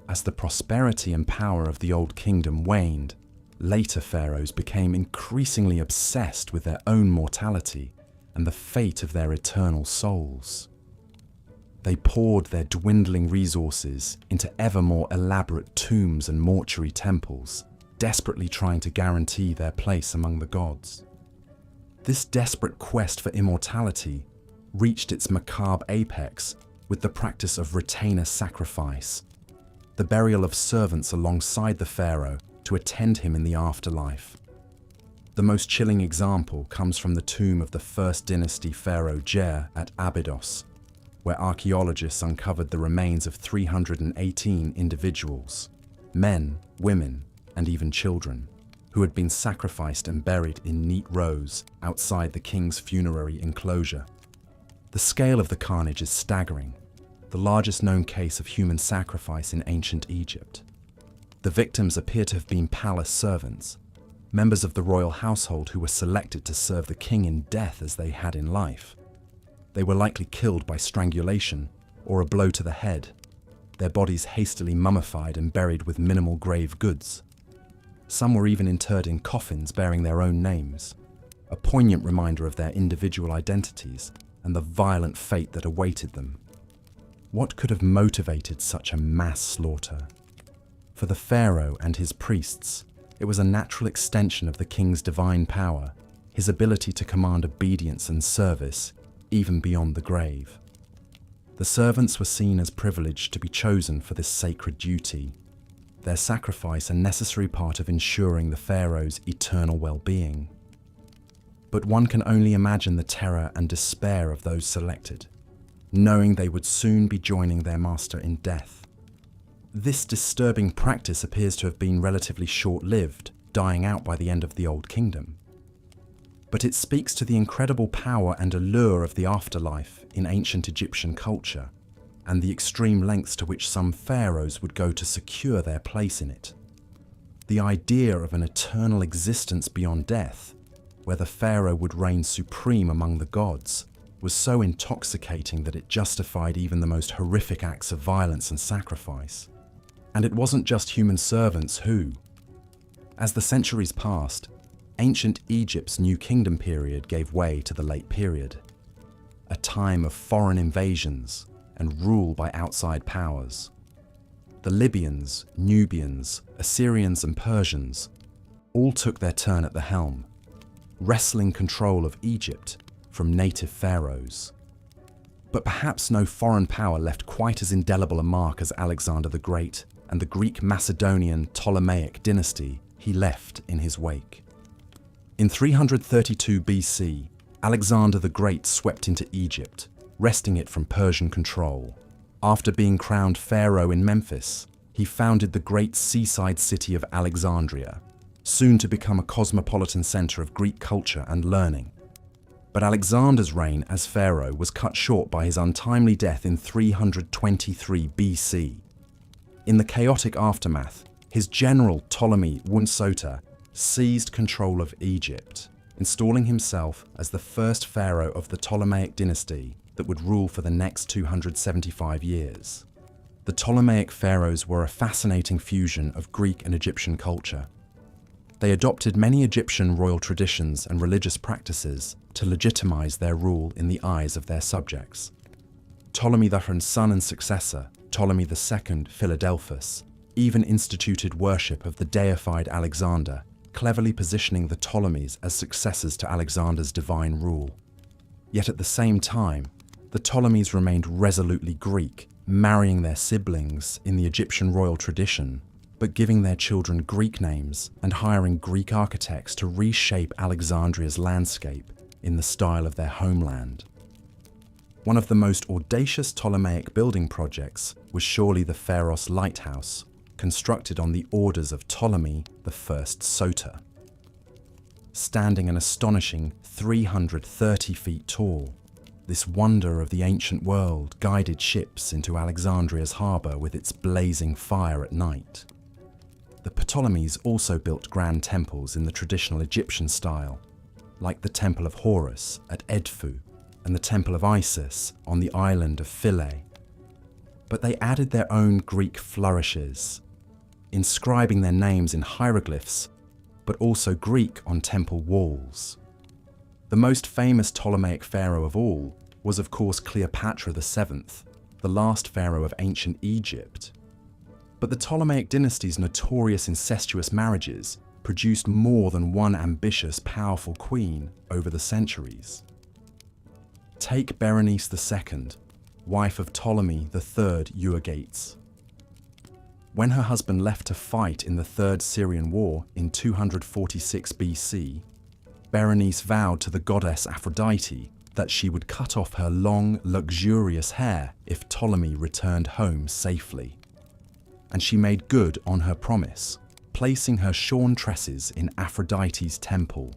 As the prosperity and power of the Old Kingdom waned, later pharaohs became increasingly obsessed with their own mortality and the fate of their eternal souls. They poured their dwindling resources into ever more elaborate tombs and mortuary temples, desperately trying to guarantee their place among the gods. This desperate quest for immortality reached its macabre apex with the practice of retainer sacrifice, the burial of servants alongside the pharaoh to attend him in the afterlife. The most chilling example comes from the tomb of the First Dynasty pharaoh Djer at Abydos, where archaeologists uncovered the remains of 318 individuals, men, women, and even children, who had been sacrificed and buried in neat rows outside the king's funerary enclosure. The scale of the carnage is staggering, the largest known case of human sacrifice in ancient Egypt. The victims appear to have been palace servants, members of the royal household who were selected to serve the king in death as they had in life. They were likely killed by strangulation or a blow to the head, their bodies hastily mummified and buried with minimal grave goods. Some were even interred in coffins bearing their own names, a poignant reminder of their individual identities and the violent fate that awaited them. What could have motivated such a mass slaughter? For the pharaoh and his priests, it was a natural extension of the king's divine power, his ability to command obedience and service even beyond the grave. The servants were seen as privileged to be chosen for this sacred duty, their sacrifice a necessary part of ensuring the pharaoh's eternal well-being. But one can only imagine the terror and despair of those selected, knowing they would soon be joining their master in death. This disturbing practice appears to have been relatively short-lived, dying out by the end of the Old Kingdom. But it speaks to the incredible power and allure of the afterlife in ancient Egyptian culture, and the extreme lengths to which some pharaohs would go to secure their place in it. The idea of an eternal existence beyond death, where the pharaoh would reign supreme among the gods, was so intoxicating that it justified even the most horrific acts of violence and sacrifice. And it wasn't just human servants who. As the centuries passed, ancient Egypt's New Kingdom period gave way to the Late Period, a time of foreign invasions and rule by outside powers. The Libyans, Nubians, Assyrians and Persians all took their turn at the helm, wresting control of Egypt from native pharaohs. But perhaps no foreign power left quite as indelible a mark as Alexander the Great and the Greek Macedonian Ptolemaic dynasty he left in his wake. In 332 BC, Alexander the Great swept into Egypt, wresting it from Persian control. After being crowned pharaoh in Memphis, he founded the great seaside city of Alexandria, soon to become a cosmopolitan center of Greek culture and learning. But Alexander's reign as pharaoh was cut short by his untimely death in 323 BC. In the chaotic aftermath, his general Ptolemy Wunsota seized control of Egypt, installing himself as the first pharaoh of the Ptolemaic dynasty that would rule for the next 275 years. The Ptolemaic pharaohs were a fascinating fusion of Greek and Egyptian culture. They adopted many Egyptian royal traditions and religious practices to legitimize their rule in the eyes of their subjects. Ptolemy III's son and successor, Ptolemy II Philadelphus, even instituted worship of the deified Alexander, cleverly positioning the Ptolemies as successors to Alexander's divine rule. Yet at the same time, the Ptolemies remained resolutely Greek, marrying their siblings in the Egyptian royal tradition, but giving their children Greek names and hiring Greek architects to reshape Alexandria's landscape in the style of their homeland. One of the most audacious Ptolemaic building projects was surely the Pharos Lighthouse, constructed on the orders of Ptolemy I Soter. Standing an astonishing 330 feet tall, this wonder of the ancient world guided ships into Alexandria's harbour with its blazing fire at night. The Ptolemies also built grand temples in the traditional Egyptian style, like the Temple of Horus at Edfu and the Temple of Isis on the island of Philae. But they added their own Greek flourishes, inscribing their names in hieroglyphs, but also Greek on temple walls. The most famous Ptolemaic pharaoh of all was of course Cleopatra VII, the last pharaoh of ancient Egypt. But the Ptolemaic dynasty's notorious incestuous marriages produced more than one ambitious, powerful queen over the centuries. Take Berenice II, wife of Ptolemy III Euergetes. When her husband left to fight in the Third Syrian War in 246 BC, Berenice vowed to the goddess Aphrodite that she would cut off her long, luxurious hair if Ptolemy returned home safely. And she made good on her promise, placing her shorn tresses in Aphrodite's temple.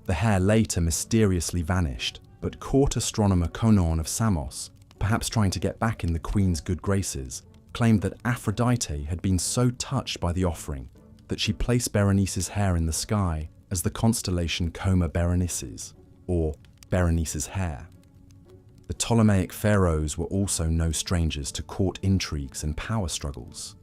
The hair later mysteriously vanished, but court astronomer Conon of Samos, perhaps trying to get back in the queen's good graces, claimed that Aphrodite had been so touched by the offering that she placed Berenice's hair in the sky as the constellation Coma Berenices, or Berenice's hair. The Ptolemaic pharaohs were also no strangers to court intrigues and power struggles.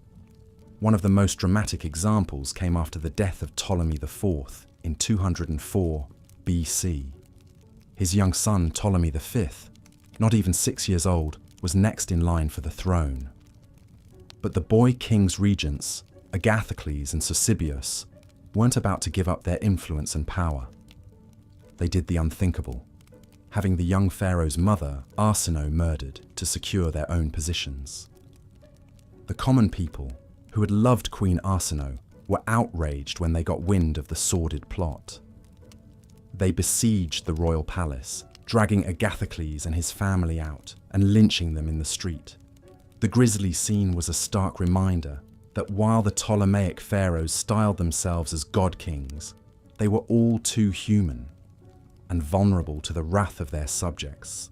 One of the most dramatic examples came after the death of Ptolemy IV in 204 BC. His young son Ptolemy V, not even 6 years old, was next in line for the throne. But the boy king's regents, Agathocles and Sosibius, weren't about to give up their influence and power. They did the unthinkable, having the young pharaoh's mother, Arsinoe, murdered to secure their own positions. The common people, who had loved Queen Arsinoe, were outraged when they got wind of the sordid plot. They besieged the royal palace, dragging Agathocles and his family out and lynching them in the street. The grisly scene was a stark reminder that while the Ptolemaic pharaohs styled themselves as god kings, they were all too human and vulnerable to the wrath of their subjects.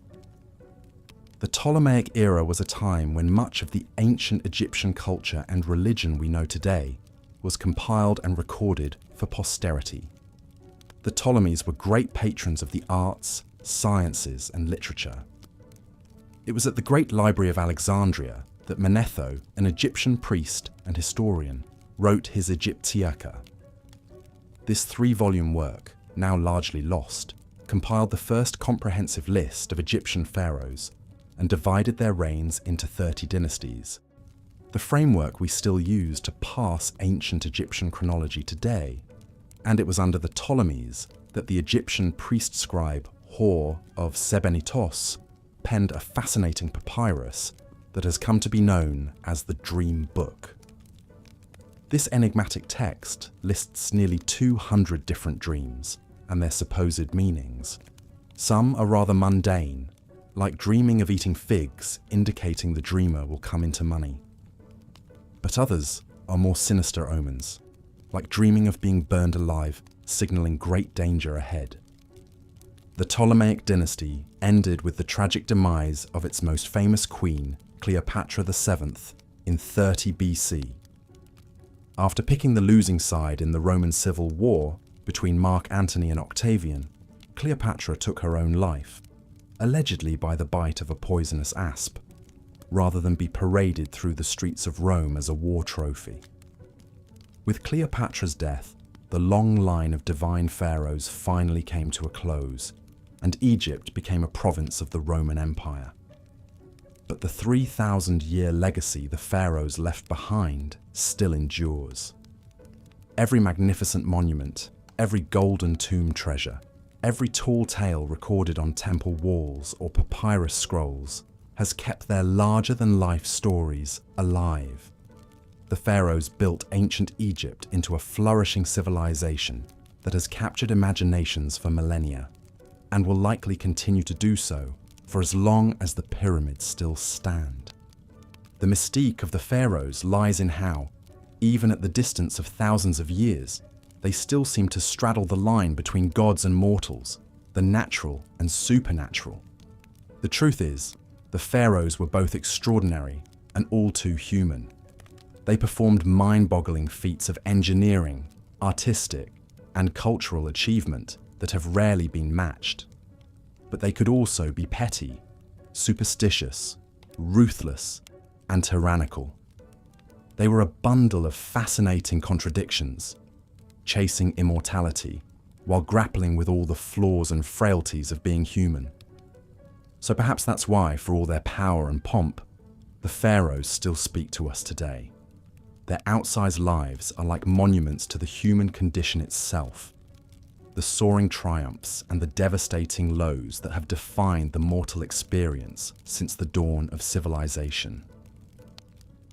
The Ptolemaic era was a time when much of the ancient Egyptian culture and religion we know today was compiled and recorded for posterity. The Ptolemies were great patrons of the arts, sciences, and literature. It was at the Great Library of Alexandria that Manetho, an Egyptian priest and historian, wrote his Egyptiaca. This 3-volume work, now largely lost, compiled the first comprehensive list of Egyptian pharaohs and divided their reigns into 30 dynasties. The framework we still use to parse ancient Egyptian chronology today, and it was under the Ptolemies that the Egyptian priest scribe Hor of Sebennytos penned a fascinating papyrus that has come to be known as the Dream Book. This enigmatic text lists nearly 200 different dreams and their supposed meanings. Some are rather mundane, like dreaming of eating figs, indicating the dreamer will come into money. But others are more sinister omens, like dreaming of being burned alive, signaling great danger ahead. The Ptolemaic dynasty ended with the tragic demise of its most famous queen, Cleopatra VII, in 30 BC. After picking the losing side in the Roman Civil War between Mark Antony and Octavian, Cleopatra took her own life, allegedly by the bite of a poisonous asp, rather than be paraded through the streets of Rome as a war trophy. With Cleopatra's death, the long line of divine pharaohs finally came to a close, and Egypt became a province of the Roman Empire. But the 3,000-year legacy the pharaohs left behind still endures. Every magnificent monument, every golden tomb treasure, every tall tale recorded on temple walls or papyrus scrolls has kept their larger-than-life stories alive. The pharaohs built ancient Egypt into a flourishing civilization that has captured imaginations for millennia, and will likely continue to do so for as long as the pyramids still stand. The mystique of the pharaohs lies in how, even at the distance of thousands of years, they still seem to straddle the line between gods and mortals, the natural and supernatural. The truth is, the pharaohs were both extraordinary and all too human. They performed mind-boggling feats of engineering, artistic, and cultural achievement that have rarely been matched. But they could also be petty, superstitious, ruthless, and tyrannical. They were a bundle of fascinating contradictions, chasing immortality while grappling with all the flaws and frailties of being human. So perhaps that's why, for all their power and pomp, the pharaohs still speak to us today. Their outsized lives are like monuments to the human condition itself, the soaring triumphs and the devastating lows that have defined the mortal experience since the dawn of civilization.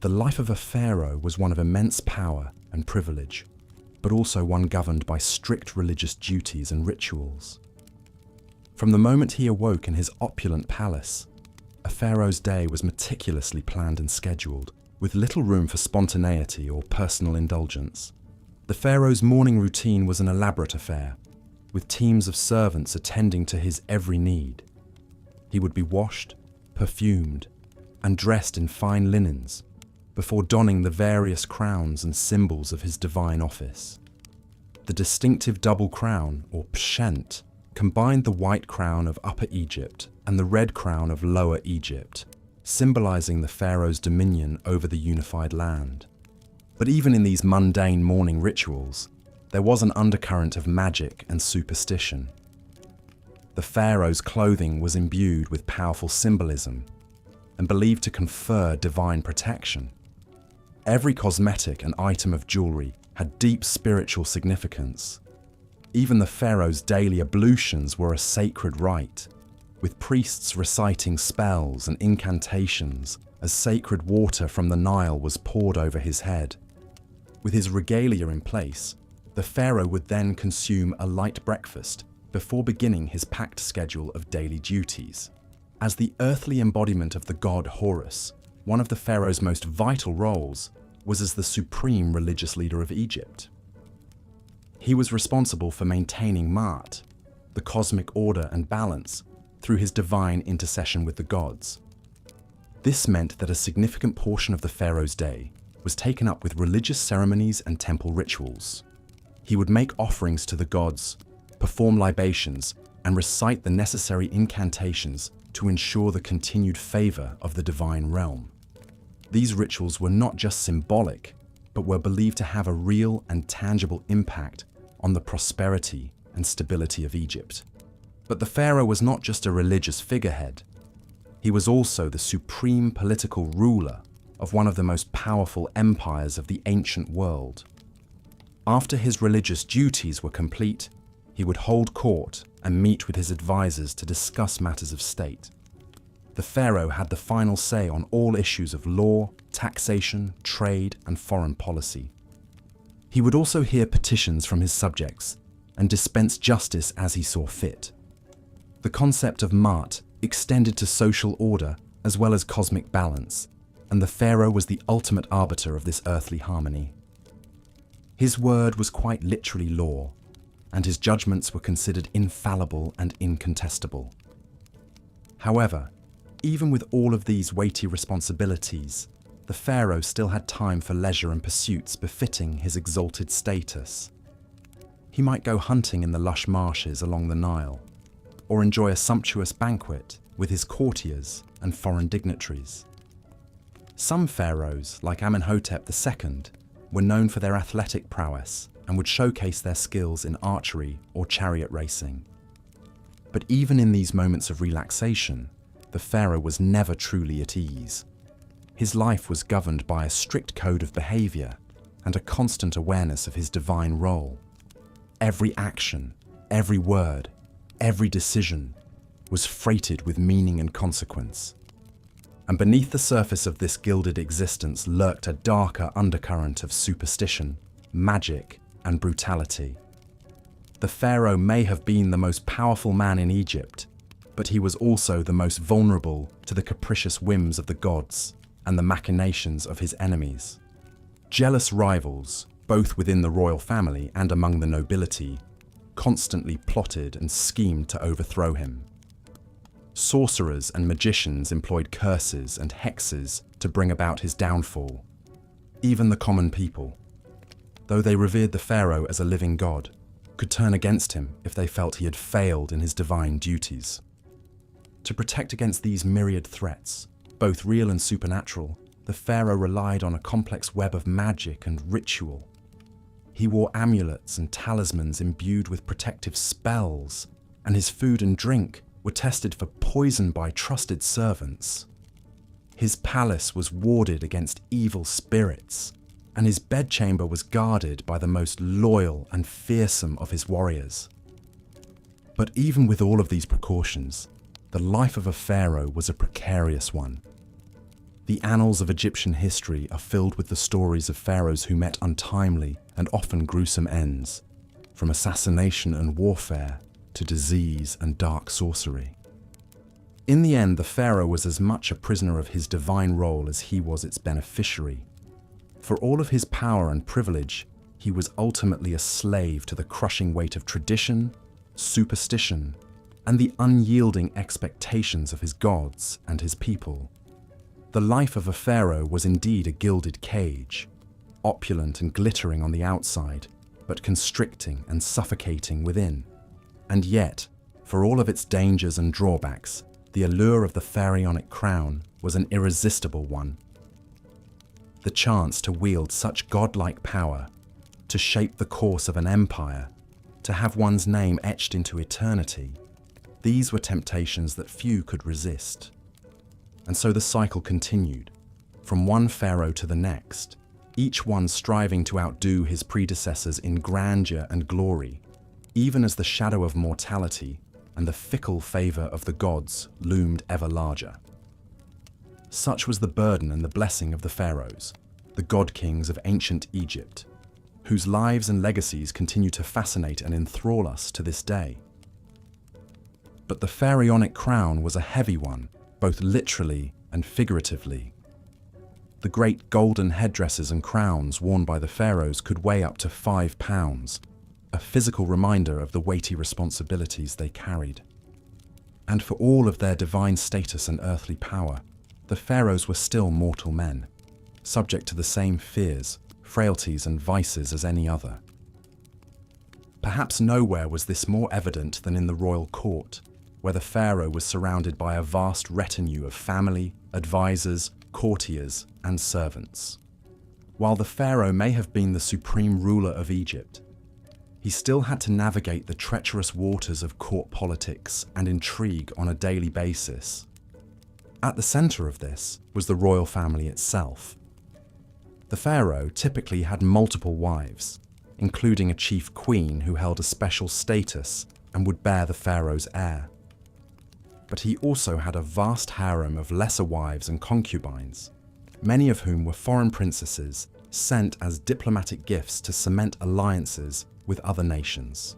The life of a pharaoh was one of immense power and privilege, but also one governed by strict religious duties and rituals. From the moment he awoke in his opulent palace, a pharaoh's day was meticulously planned and scheduled, with little room for spontaneity or personal indulgence. The pharaoh's morning routine was an elaborate affair, with teams of servants attending to his every need. He would be washed, perfumed, and dressed in fine linens, before donning the various crowns and symbols of his divine office. The distinctive double crown, or pshent, combined the white crown of Upper Egypt and the red crown of Lower Egypt, symbolizing the pharaoh's dominion over the unified land. But even in these mundane morning rituals, there was an undercurrent of magic and superstition. The pharaoh's clothing was imbued with powerful symbolism and believed to confer divine protection. Every cosmetic and item of jewelry had deep spiritual significance. Even the pharaoh's daily ablutions were a sacred rite, with priests reciting spells and incantations as sacred water from the Nile was poured over his head. With his regalia in place, the pharaoh would then consume a light breakfast before beginning his packed schedule of daily duties. As the earthly embodiment of the god Horus, one of the pharaoh's most vital roles was as the supreme religious leader of Egypt. He was responsible for maintaining Ma'at, the cosmic order and balance, through his divine intercession with the gods. This meant that a significant portion of the pharaoh's day was taken up with religious ceremonies and temple rituals. He would make offerings to the gods, perform libations, and recite the necessary incantations to ensure the continued favor of the divine realm. These rituals were not just symbolic, but were believed to have a real and tangible impact on the prosperity and stability of Egypt. But the pharaoh was not just a religious figurehead. He was also the supreme political ruler of one of the most powerful empires of the ancient world. After his religious duties were complete, he would hold court and meet with his advisors to discuss matters of state. The pharaoh had the final say on all issues of law, taxation, trade, and foreign policy. He would also hear petitions from his subjects and dispense justice as he saw fit. The concept of Ma'at extended to social order as well as cosmic balance, and the pharaoh was the ultimate arbiter of this earthly harmony. His word was quite literally law, and his judgments were considered infallible and incontestable. However, even with all of these weighty responsibilities, the pharaoh still had time for leisure and pursuits befitting his exalted status. He might go hunting in the lush marshes along the Nile, or enjoy a sumptuous banquet with his courtiers and foreign dignitaries. Some pharaohs, like Amenhotep II, were known for their athletic prowess and would showcase their skills in archery or chariot racing. But even in these moments of relaxation, the pharaoh was never truly at ease. His life was governed by a strict code of behavior and a constant awareness of his divine role. Every action, every word, every decision was freighted with meaning and consequence. And beneath the surface of this gilded existence lurked a darker undercurrent of superstition, magic, and brutality. The pharaoh may have been the most powerful man in Egypt, but he was also the most vulnerable to the capricious whims of the gods and the machinations of his enemies. Jealous rivals, both within the royal family and among the nobility, constantly plotted and schemed to overthrow him. Sorcerers and magicians employed curses and hexes to bring about his downfall. Even the common people, though they revered the pharaoh as a living god, could turn against him if they felt he had failed in his divine duties. To protect against these myriad threats, both real and supernatural, the pharaoh relied on a complex web of magic and ritual. He wore amulets and talismans imbued with protective spells, and his food and drink were tested for poison by trusted servants. His palace was warded against evil spirits, and his bedchamber was guarded by the most loyal and fearsome of his warriors. But even with all of these precautions, the life of a pharaoh was a precarious one. The annals of Egyptian history are filled with the stories of pharaohs who met untimely and often gruesome ends, from assassination and warfare to disease and dark sorcery. In the end, the pharaoh was as much a prisoner of his divine role as he was its beneficiary. For all of his power and privilege, he was ultimately a slave to the crushing weight of tradition, superstition, and the unyielding expectations of his gods and his people. The life of a pharaoh was indeed a gilded cage, opulent and glittering on the outside, but constricting and suffocating within. And yet, for all of its dangers and drawbacks, the allure of the pharaonic crown was an irresistible one. The chance to wield such godlike power, to shape the course of an empire, to have one's name etched into eternity, these were temptations that few could resist. And so the cycle continued, from one pharaoh to the next, each one striving to outdo his predecessors in grandeur and glory, even as the shadow of mortality and the fickle favor of the gods loomed ever larger. Such was the burden and the blessing of the pharaohs, the god-kings of ancient Egypt, whose lives and legacies continue to fascinate and enthrall us to this day. But the pharaonic crown was a heavy one, both literally and figuratively. The great golden headdresses and crowns worn by the pharaohs could weigh up to 5 pounds, a physical reminder of the weighty responsibilities they carried. And for all of their divine status and earthly power, the pharaohs were still mortal men, subject to the same fears, frailties, and vices as any other. Perhaps nowhere was this more evident than in the royal court, where the pharaoh was surrounded by a vast retinue of family, advisors, courtiers, and servants. While the pharaoh may have been the supreme ruler of Egypt, he still had to navigate the treacherous waters of court politics and intrigue on a daily basis. At the center of this was the royal family itself. The pharaoh typically had multiple wives, including a chief queen who held a special status and would bear the pharaoh's heir. But he also had a vast harem of lesser wives and concubines, many of whom were foreign princesses sent as diplomatic gifts to cement alliances with other nations.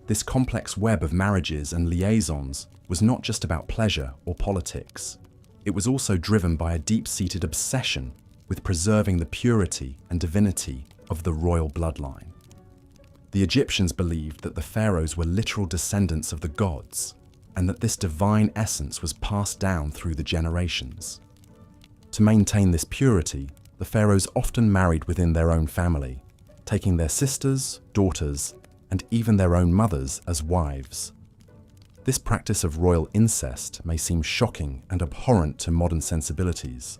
This complex web of marriages and liaisons was not just about pleasure or politics. It was also driven by a deep-seated obsession with preserving the purity and divinity of the royal bloodline. The Egyptians believed that the pharaohs were literal descendants of the gods, and that this divine essence was passed down through the generations. To maintain this purity, the pharaohs often married within their own family, taking their sisters, daughters, and even their own mothers as wives. This practice of royal incest may seem shocking and abhorrent to modern sensibilities,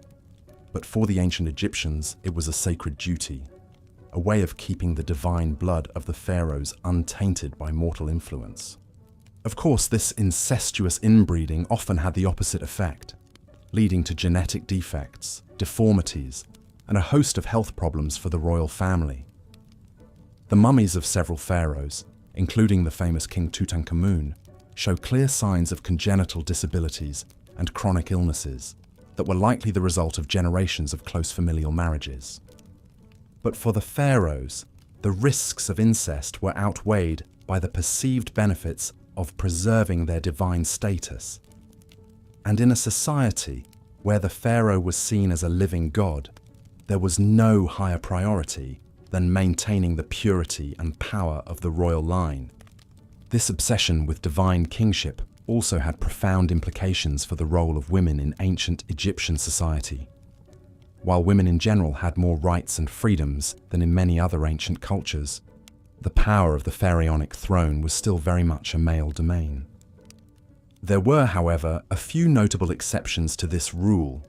but for the ancient Egyptians, it was a sacred duty. a way of keeping the divine blood of the pharaohs untainted by mortal influence. Of course, this incestuous inbreeding often had the opposite effect, leading to genetic defects, deformities, and a host of health problems for the royal family. The mummies of several pharaohs, including the famous King Tutankhamun, show clear signs of congenital disabilities and chronic illnesses that were likely the result of generations of close familial marriages. But for the pharaohs, the risks of incest were outweighed by the perceived benefits of preserving their divine status. And in a society where the pharaoh was seen as a living god, there was no higher priority than maintaining the purity and power of the royal line. This obsession with divine kingship also had profound implications for the role of women in ancient Egyptian society. While women in general had more rights and freedoms than in many other ancient cultures, the power of the pharaonic throne was still very much a male domain. There were, however, a few notable exceptions to this rule.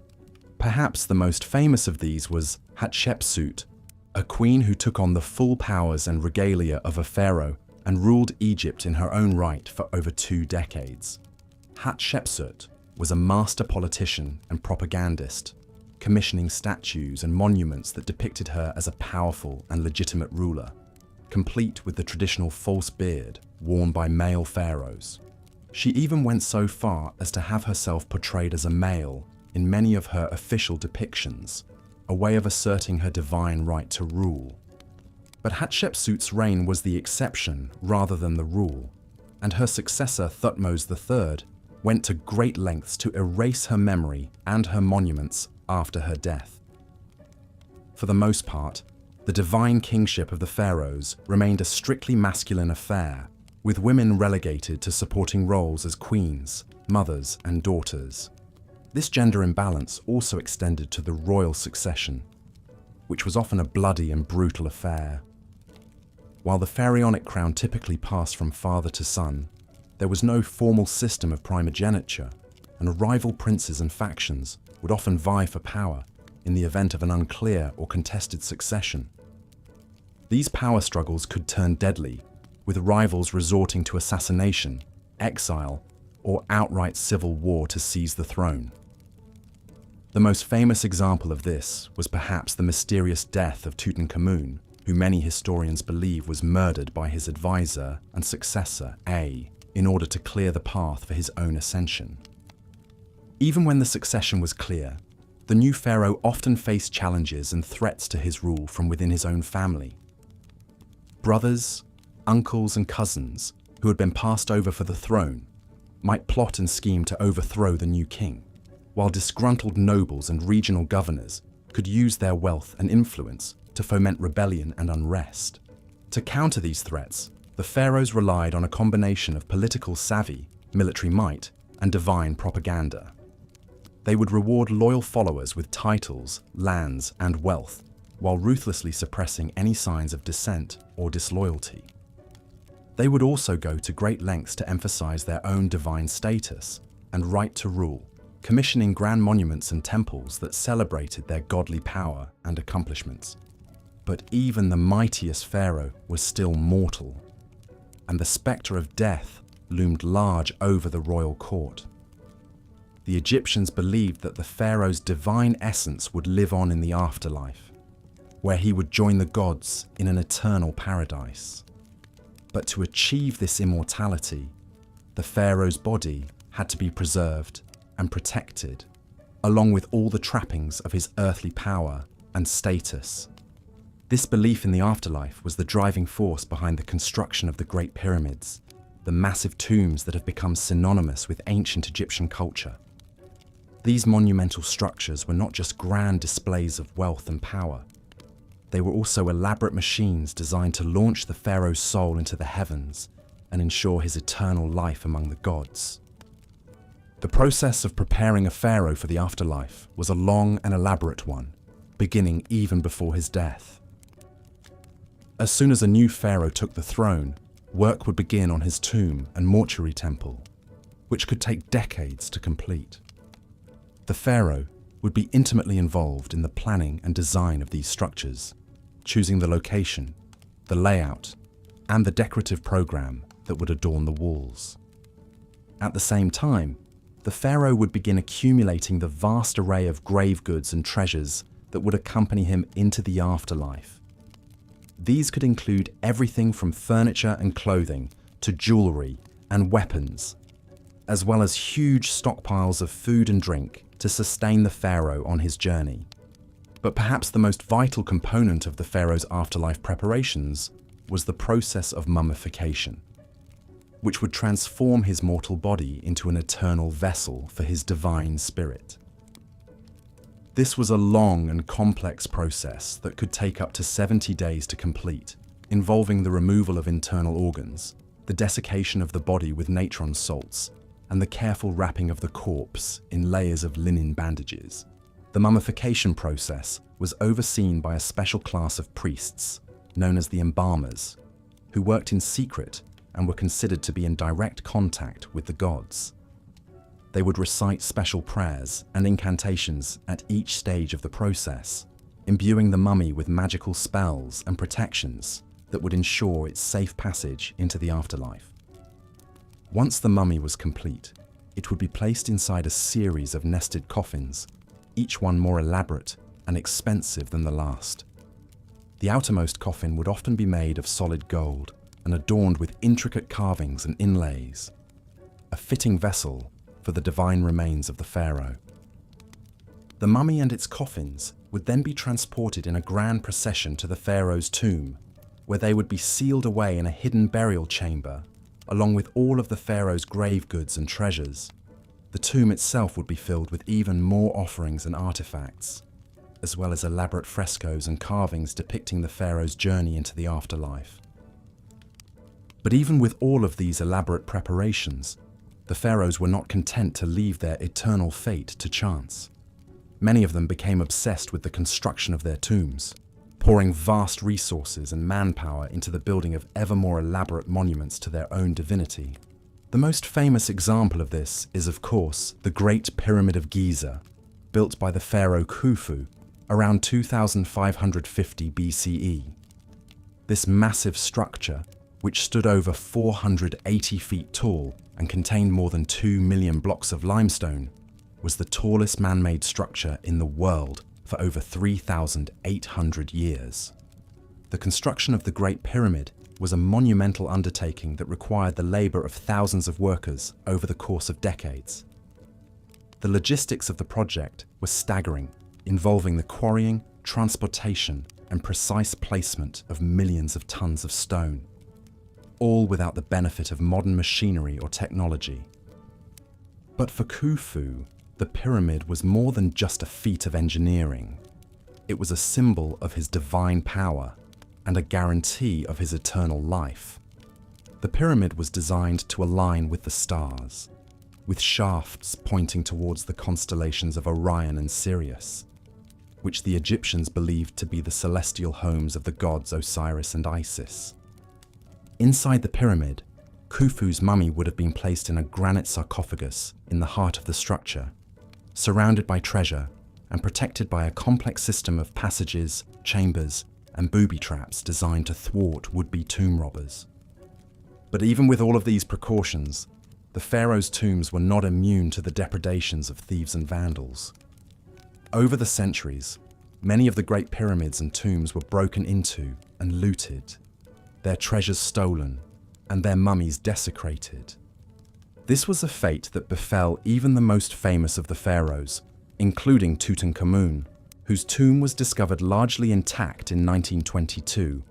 Perhaps the most famous of these was Hatshepsut, a queen who took on the full powers and regalia of a pharaoh and ruled Egypt in her own right for over 2 decades. Hatshepsut was a master politician and propagandist, commissioning statues and monuments that depicted her as a powerful and legitimate ruler, complete with the traditional false beard worn by male pharaohs. She even went so far as to have herself portrayed as a male in many of her official depictions, a way of asserting her divine right to rule. But Hatshepsut's reign was the exception rather than the rule, and her successor Thutmose III went to great lengths to erase her memory and her monuments after her death. For the most part, the divine kingship of the pharaohs remained a strictly masculine affair, with women relegated to supporting roles as queens, mothers, and daughters. This gender imbalance also extended to the royal succession, which was often a bloody and brutal affair. While the pharaonic crown typically passed from father to son, there was no formal system of primogeniture, and rival princes and factions would often vie for power in the event of an unclear or contested succession. These power struggles could turn deadly, with rivals resorting to assassination, exile, or outright civil war to seize the throne. The most famous example of this was perhaps the mysterious death of Tutankhamun, who many historians believe was murdered by his advisor and successor, A, in order to clear the path for his own ascension. Even when the succession was clear, the new pharaoh often faced challenges and threats to his rule from within his own family. Brothers, uncles, and cousins, who had been passed over for the throne, might plot and scheme to overthrow the new king, while disgruntled nobles and regional governors could use their wealth and influence to foment rebellion and unrest. To counter these threats, the pharaohs relied on a combination of political savvy, military might, and divine propaganda. They would reward loyal followers with titles, lands, and wealth, while ruthlessly suppressing any signs of dissent or disloyalty. They would also go to great lengths to emphasize their own divine status and right to rule, commissioning grand monuments and temples that celebrated their godly power and accomplishments. But even the mightiest pharaoh was still mortal, and the spectre of death loomed large over the royal court. The Egyptians believed that the pharaoh's divine essence would live on in the afterlife, where he would join the gods in an eternal paradise. But to achieve this immortality, the pharaoh's body had to be preserved and protected, along with all the trappings of his earthly power and status. This belief in the afterlife was the driving force behind the construction of the Great Pyramids, the massive tombs that have become synonymous with ancient Egyptian culture. These monumental structures were not just grand displays of wealth and power. They were also elaborate machines designed to launch the pharaoh's soul into the heavens and ensure his eternal life among the gods. The process of preparing a pharaoh for the afterlife was a long and elaborate one, beginning even before his death. As soon as a new pharaoh took the throne, work would begin on his tomb and mortuary temple, which could take decades to complete. The pharaoh would be intimately involved in the planning and design of these structures, choosing the location, the layout, and the decorative program that would adorn the walls. At the same time, the pharaoh would begin accumulating the vast array of grave goods and treasures that would accompany him into the afterlife. These could include everything from furniture and clothing to jewelry and weapons, as well as huge stockpiles of food and drink to sustain the pharaoh on his journey. But perhaps the most vital component of the pharaoh's afterlife preparations was the process of mummification, which would transform his mortal body into an eternal vessel for his divine spirit. This was a long and complex process that could take up to 70 days to complete, involving the removal of internal organs, the desiccation of the body with natron salts, and the careful wrapping of the corpse in layers of linen bandages. The mummification process was overseen by a special class of priests, known as the embalmers, who worked in secret and were considered to be in direct contact with the gods. They would recite special prayers and incantations at each stage of the process, imbuing the mummy with magical spells and protections that would ensure its safe passage into the afterlife. Once the mummy was complete, it would be placed inside a series of nested coffins, each one more elaborate and expensive than the last. The outermost coffin would often be made of solid gold and adorned with intricate carvings and inlays, a fitting vessel for the divine remains of the pharaoh. The mummy and its coffins would then be transported in a grand procession to the pharaoh's tomb, where they would be sealed away in a hidden burial chamber, along with all of the pharaoh's grave goods and treasures. The tomb itself would be filled with even more offerings and artifacts, as well as elaborate frescoes and carvings depicting the pharaoh's journey into the afterlife. But even with all of these elaborate preparations, the pharaohs were not content to leave their eternal fate to chance. Many of them became obsessed with the construction of their tombs, pouring vast resources and manpower into the building of ever more elaborate monuments to their own divinity. The most famous example of this is, of course, the Great Pyramid of Giza, built by the pharaoh Khufu around 2550 BCE. This massive structure, which stood over 480 feet tall and contained more than 2 million blocks of limestone, was the tallest man-made structure in the world for over 3,800 years. The construction of the Great Pyramid was a monumental undertaking that required the labor of thousands of workers over the course of decades. The logistics of the project were staggering, involving the quarrying, transportation, and precise placement of millions of tons of stone, all without the benefit of modern machinery or technology. But for Khufu, the pyramid was more than just a feat of engineering. It was a symbol of his divine power and a guarantee of his eternal life. The pyramid was designed to align with the stars, with shafts pointing towards the constellations of Orion and Sirius, which the Egyptians believed to be the celestial homes of the gods Osiris and Isis. Inside the pyramid, Khufu's mummy would have been placed in a granite sarcophagus in the heart of the structure, surrounded by treasure and protected by a complex system of passages, chambers, and booby traps designed to thwart would-be tomb robbers. But even with all of these precautions, the pharaoh's tombs were not immune to the depredations of thieves and vandals. Over the centuries, many of the great pyramids and tombs were broken into and looted, their treasures stolen, and their mummies desecrated. This was a fate that befell even the most famous of the pharaohs, including Tutankhamun, whose tomb was discovered largely intact in 1922,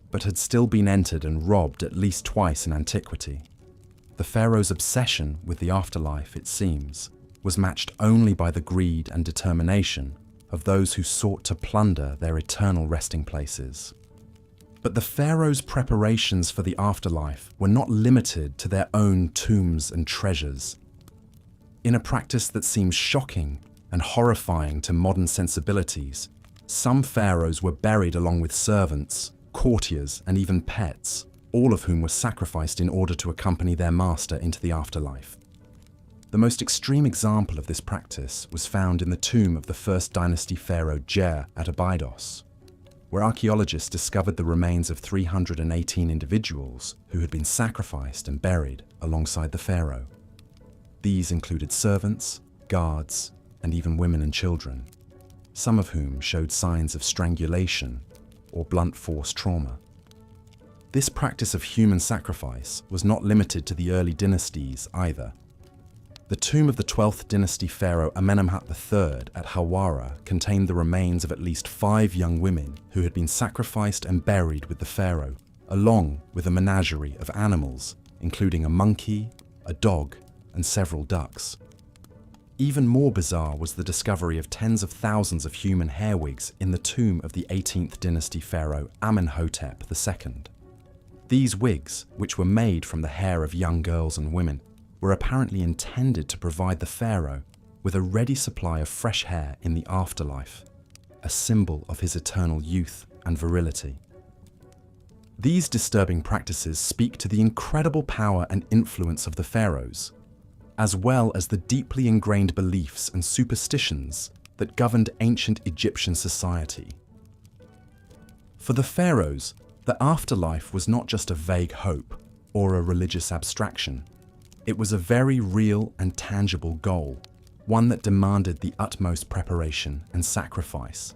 but had still been entered and robbed at least twice in antiquity. The pharaoh's obsession with the afterlife, it seems, was matched only by the greed and determination of those who sought to plunder their eternal resting places. But the pharaoh's preparations for the afterlife were not limited to their own tombs and treasures. In a practice that seems shocking and horrifying to modern sensibilities, some pharaohs were buried along with servants, courtiers, and even pets, all of whom were sacrificed in order to accompany their master into the afterlife. The most extreme example of this practice was found in the tomb of the first dynasty pharaoh Djer at Abydos. where archaeologists discovered the remains of 318 individuals who had been sacrificed and buried alongside the pharaoh. These included servants, guards, and even women and children, some of whom showed signs of strangulation or blunt force trauma. This practice of human sacrifice was not limited to the early dynasties either. The tomb of the 12th dynasty pharaoh Amenemhat III at Hawara contained the remains of at least 5 young women who had been sacrificed and buried with the pharaoh, along with a menagerie of animals, including a monkey, a dog, and several ducks. Even more bizarre was the discovery of tens of thousands of human hair wigs in the tomb of the 18th dynasty pharaoh Amenhotep II. These wigs, which were made from the hair of young girls and women, were apparently intended to provide the pharaoh with a ready supply of fresh hair in the afterlife, a symbol of his eternal youth and virility. These disturbing practices speak to the incredible power and influence of the pharaohs, as well as the deeply ingrained beliefs and superstitions that governed ancient Egyptian society. For the pharaohs, the afterlife was not just a vague hope or a religious abstraction. It was a very real and tangible goal, one that demanded the utmost preparation and sacrifice.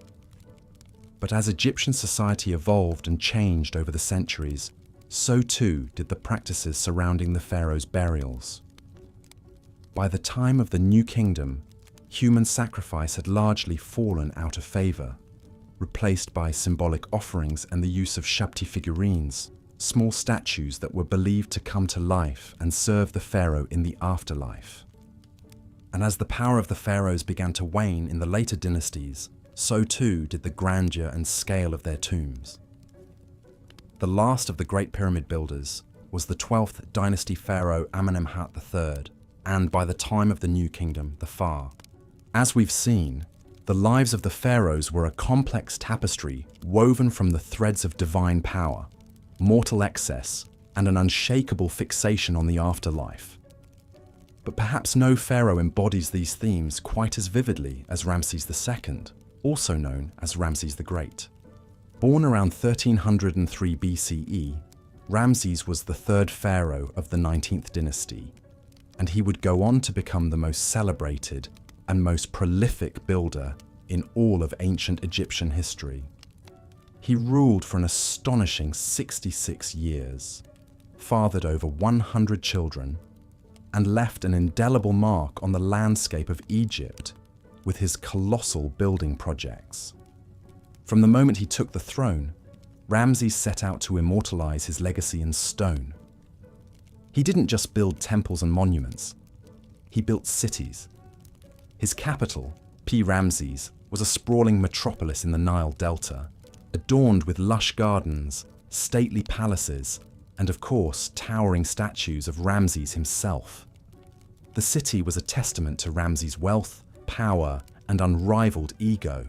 But as Egyptian society evolved and changed over the centuries, so too did the practices surrounding the pharaoh's burials. By the time of the New Kingdom, human sacrifice had largely fallen out of favor, replaced by symbolic offerings and the use of Shabti figurines, small statues that were believed to come to life and serve the pharaoh in the afterlife. And as the power of the pharaohs began to wane in the later dynasties, so too did the grandeur and scale of their tombs. The last of the Great Pyramid builders was the 12th dynasty pharaoh Amenemhat III, and by the time of the New Kingdom, the Pharaoh. As we've seen, the lives of the pharaohs were a complex tapestry woven from the threads of divine power, mortal excess, and an unshakable fixation on the afterlife. But perhaps no pharaoh embodies these themes quite as vividly as Ramses II, also known as Ramses the Great. Born around 1303 BCE, Ramses was the third pharaoh of the 19th dynasty, and he would go on to become the most celebrated and most prolific builder in all of ancient Egyptian history. He ruled for an astonishing 66 years, fathered over 100 children, and left an indelible mark on the landscape of Egypt with his colossal building projects. From the moment he took the throne, Ramses set out to immortalize his legacy in stone. He didn't just build temples and monuments, he built cities. His capital, Pi-Ramses, was a sprawling metropolis in the Nile Delta, adorned with lush gardens, stately palaces, and of course, towering statues of Ramses himself. The city was a testament to Ramses' wealth, power, and unrivaled ego.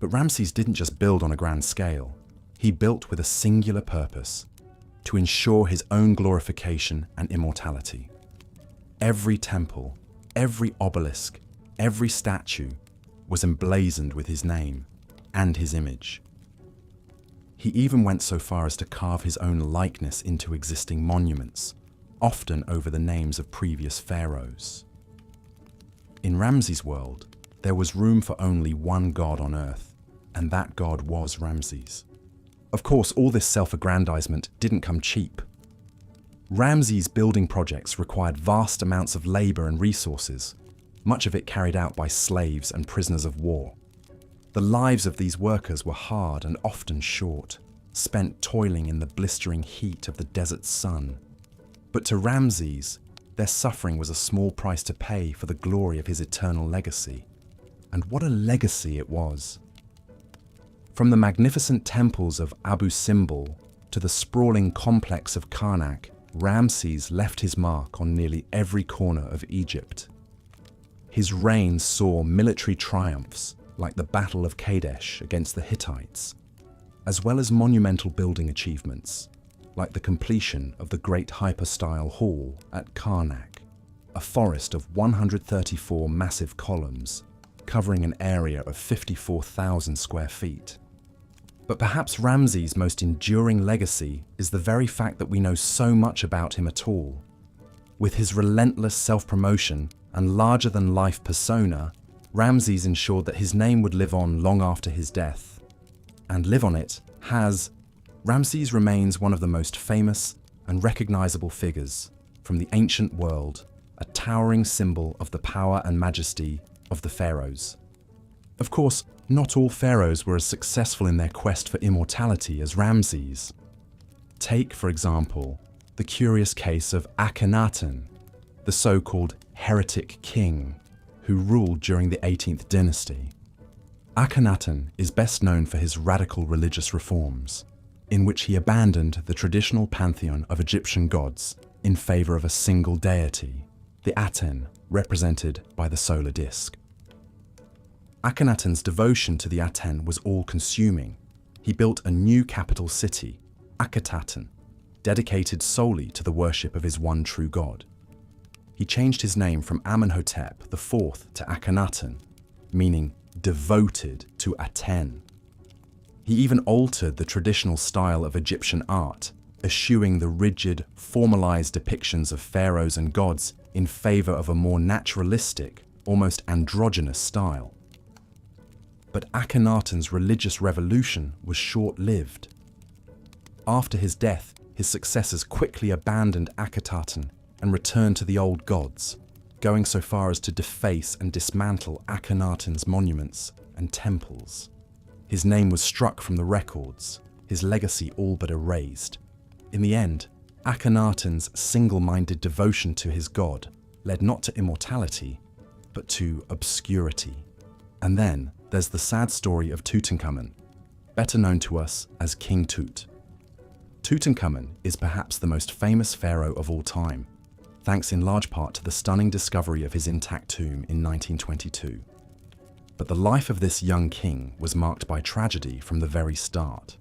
But Ramses didn't just build on a grand scale. He built with a singular purpose: to ensure his own glorification and immortality. Every temple, every obelisk, every statue was emblazoned with his name and his image. He even went so far as to carve his own likeness into existing monuments, often over the names of previous pharaohs. In Ramses' world, there was room for only one god on earth, and that god was Ramses. Of course, all this self-aggrandizement didn't come cheap. Ramses' building projects required vast amounts of labor and resources, much of it carried out by slaves and prisoners of war. The lives of these workers were hard and often short, spent toiling in the blistering heat of the desert sun. But to Ramses, their suffering was a small price to pay for the glory of his eternal legacy. And what a legacy it was! From the magnificent temples of Abu Simbel to the sprawling complex of Karnak, Ramses left his mark on nearly every corner of Egypt. His reign saw military triumphs like the Battle of Kadesh against the Hittites, as well as monumental building achievements like the completion of the Great Hypostyle Hall at Karnak, a forest of 134 massive columns covering an area of 54,000 square feet. But perhaps Ramses' most enduring legacy is the very fact that we know so much about him at all. With his relentless self-promotion and larger-than-life persona, Ramses ensured that his name would live on long after his death. And live on it has. Ramses remains one of the most famous and recognizable figures from the ancient world, a towering symbol of the power and majesty of the pharaohs. Of course, not all pharaohs were as successful in their quest for immortality as Ramses. Take, for example, the curious case of Akhenaten, the so-called heretic king who ruled during the 18th dynasty. Akhenaten is best known for his radical religious reforms, in which he abandoned the traditional pantheon of Egyptian gods in favor of a single deity, the Aten, represented by the solar disk. Akhenaten's devotion to the Aten was all-consuming. He built a new capital city, Akhetaten, dedicated solely to the worship of his one true god. He changed his name from Amenhotep IV to Akhenaten, meaning devoted to Aten. He even altered the traditional style of Egyptian art, eschewing the rigid, formalized depictions of pharaohs and gods in favor of a more naturalistic, almost androgynous style. But Akhenaten's religious revolution was short-lived. After his death, his successors quickly abandoned Akhetaten and returned to the old gods, going so far as to deface and dismantle Akhenaten's monuments and temples. His name was struck from the records, his legacy all but erased. In the end, Akhenaten's single-minded devotion to his god led not to immortality, but to obscurity. And then there's the sad story of Tutankhamun, better known to us as King Tut. Tutankhamun is perhaps the most famous pharaoh of all time, thanks in large part to the stunning discovery of his intact tomb in 1922. But the life of this young king was marked by tragedy from the very start.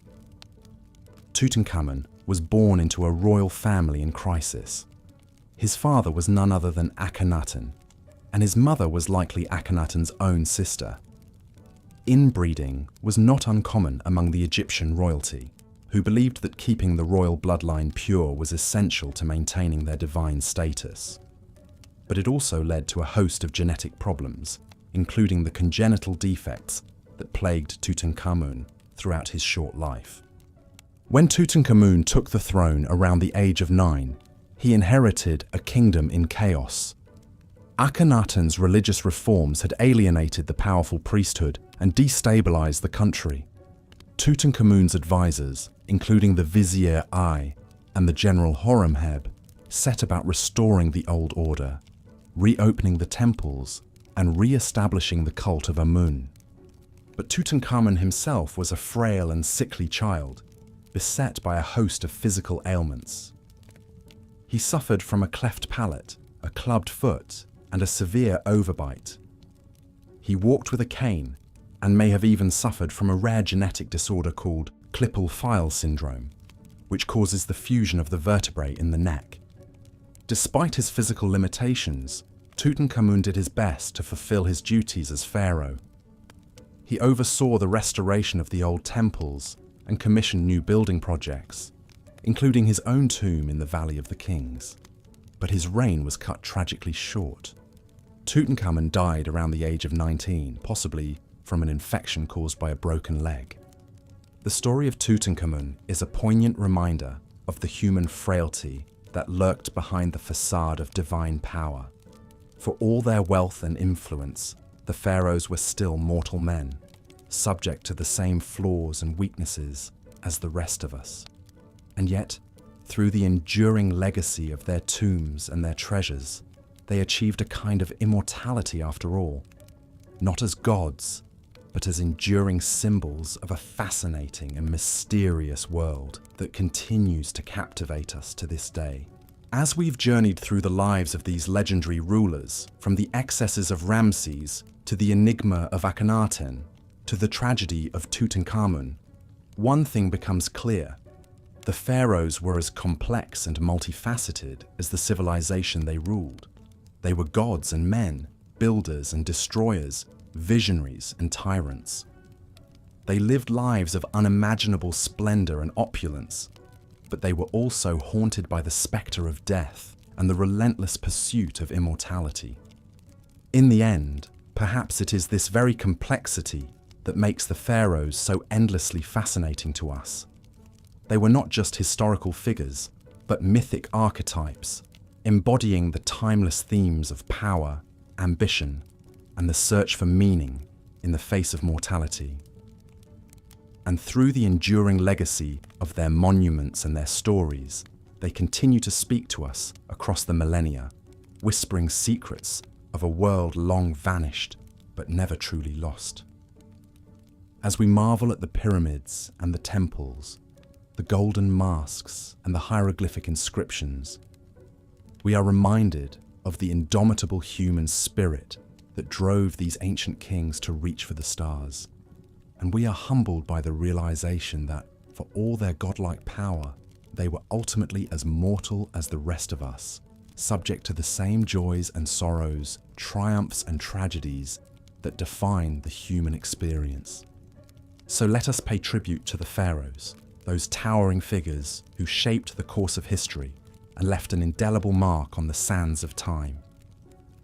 Tutankhamun was born into a royal family in crisis. His father was none other than Akhenaten, and his mother was likely Akhenaten's own sister. Inbreeding was not uncommon among the Egyptian royalty, who believed that keeping the royal bloodline pure was essential to maintaining their divine status. But it also led to a host of genetic problems, including the congenital defects that plagued Tutankhamun throughout his short life. When Tutankhamun took the throne around the age of 9, he inherited a kingdom in chaos. Akhenaten's religious reforms had alienated the powerful priesthood and destabilized the country. Tutankhamun's advisors, including the Vizier Ai and the General Horemheb, set about restoring the old order, reopening the temples, and re-establishing the cult of Amun. But Tutankhamun himself was a frail and sickly child, beset by a host of physical ailments. He suffered from a cleft palate, a clubbed foot, and a severe overbite. He walked with a cane and may have even suffered from a rare genetic disorder called Klippel-Feil syndrome, which causes the fusion of the vertebrae in the neck. Despite his physical limitations, Tutankhamun did his best to fulfill his duties as pharaoh. He oversaw the restoration of the old temples and commissioned new building projects, including his own tomb in the Valley of the Kings. But his reign was cut tragically short. Tutankhamun died around the age of 19, possibly from an infection caused by a broken leg. The story of Tutankhamun is a poignant reminder of the human frailty that lurked behind the facade of divine power. For all their wealth and influence, the pharaohs were still mortal men, subject to the same flaws and weaknesses as the rest of us. And yet, through the enduring legacy of their tombs and their treasures, they achieved a kind of immortality after all, not as gods, but as enduring symbols of a fascinating and mysterious world that continues to captivate us to this day. As we've journeyed through the lives of these legendary rulers, from the excesses of Ramses to the enigma of Akhenaten to the tragedy of Tutankhamun, one thing becomes clear. The pharaohs were as complex and multifaceted as the civilization they ruled. They were gods and men, builders and destroyers, visionaries and tyrants. They lived lives of unimaginable splendor and opulence, but they were also haunted by the specter of death and the relentless pursuit of immortality. In the end, perhaps it is this very complexity that makes the pharaohs so endlessly fascinating to us. They were not just historical figures, but mythic archetypes, embodying the timeless themes of power, ambition, and the search for meaning in the face of mortality. And through the enduring legacy of their monuments and their stories, they continue to speak to us across the millennia, whispering secrets of a world long vanished but never truly lost. As we marvel at the pyramids and the temples, the golden masks and the hieroglyphic inscriptions, we are reminded of the indomitable human spirit that drove these ancient kings to reach for the stars. And we are humbled by the realization that, for all their godlike power, they were ultimately as mortal as the rest of us, subject to the same joys and sorrows, triumphs and tragedies that define the human experience. So let us pay tribute to the pharaohs, those towering figures who shaped the course of history and left an indelible mark on the sands of time.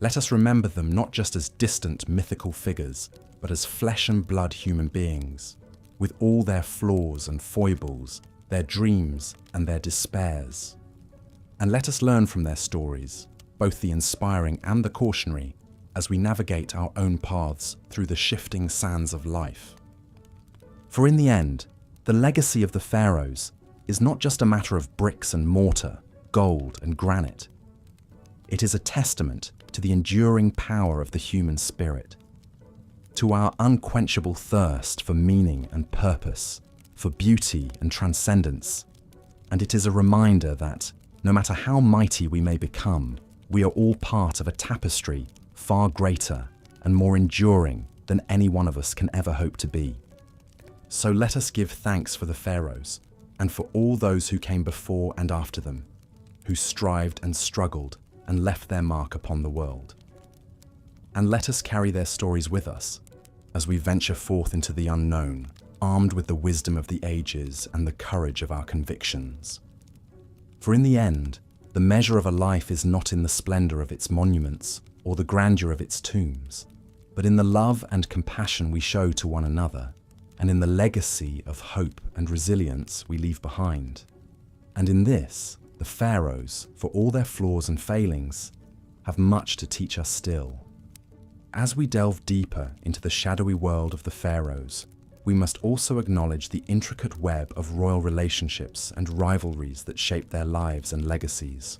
Let us remember them not just as distant mythical figures, but as flesh and blood human beings, with all their flaws and foibles, their dreams and their despairs. And let us learn from their stories, both the inspiring and the cautionary, as we navigate our own paths through the shifting sands of life. For in the end, the legacy of the pharaohs is not just a matter of bricks and mortar, gold and granite. It is a testament to the enduring power of the human spirit, to our unquenchable thirst for meaning and purpose, for beauty and transcendence. And it is a reminder that, no matter how mighty we may become, we are all part of a tapestry far greater and more enduring than any one of us can ever hope to be. So let us give thanks for the pharaohs and for all those who came before and after them, who strived and struggled and left their mark upon the world. And let us carry their stories with us as we venture forth into the unknown, armed with the wisdom of the ages and the courage of our convictions. For in the end, the measure of a life is not in the splendor of its monuments or the grandeur of its tombs, but in the love and compassion we show to one another, and in the legacy of hope and resilience we leave behind. And in this, the pharaohs, for all their flaws and failings, have much to teach us still. As we delve deeper into the shadowy world of the pharaohs, we must also acknowledge the intricate web of royal relationships and rivalries that shape their lives and legacies.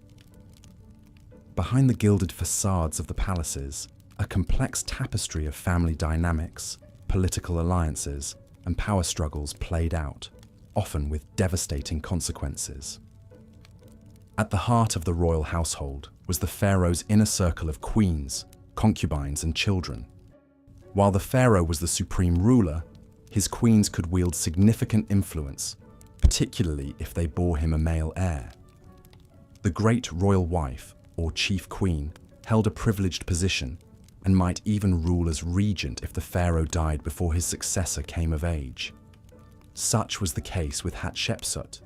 Behind the gilded facades of the palaces, a complex tapestry of family dynamics, political alliances, and power struggles played out, often with devastating consequences. At the heart of the royal household was the pharaoh's inner circle of queens, concubines, and children. While the pharaoh was the supreme ruler, his queens could wield significant influence, particularly if they bore him a male heir. The great royal wife, or chief queen, held a privileged position and might even rule as regent if the pharaoh died before his successor came of age. Such was the case with Hatshepsut,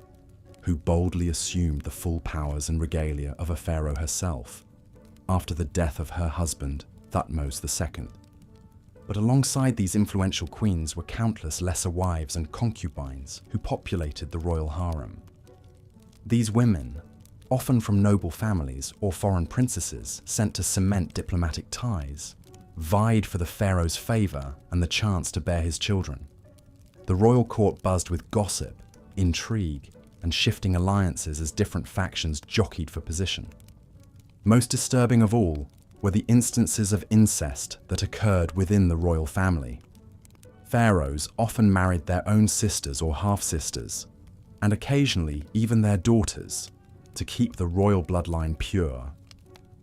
who boldly assumed the full powers and regalia of a pharaoh herself, after the death of her husband, Thutmose II. But alongside these influential queens were countless lesser wives and concubines who populated the royal harem. These women, often from noble families or foreign princesses sent to cement diplomatic ties, vied for the pharaoh's favor and the chance to bear his children. The royal court buzzed with gossip, intrigue, and shifting alliances as different factions jockeyed for position. Most disturbing of all were the instances of incest that occurred within the royal family. Pharaohs often married their own sisters or half-sisters, and occasionally even their daughters, to keep the royal bloodline pure.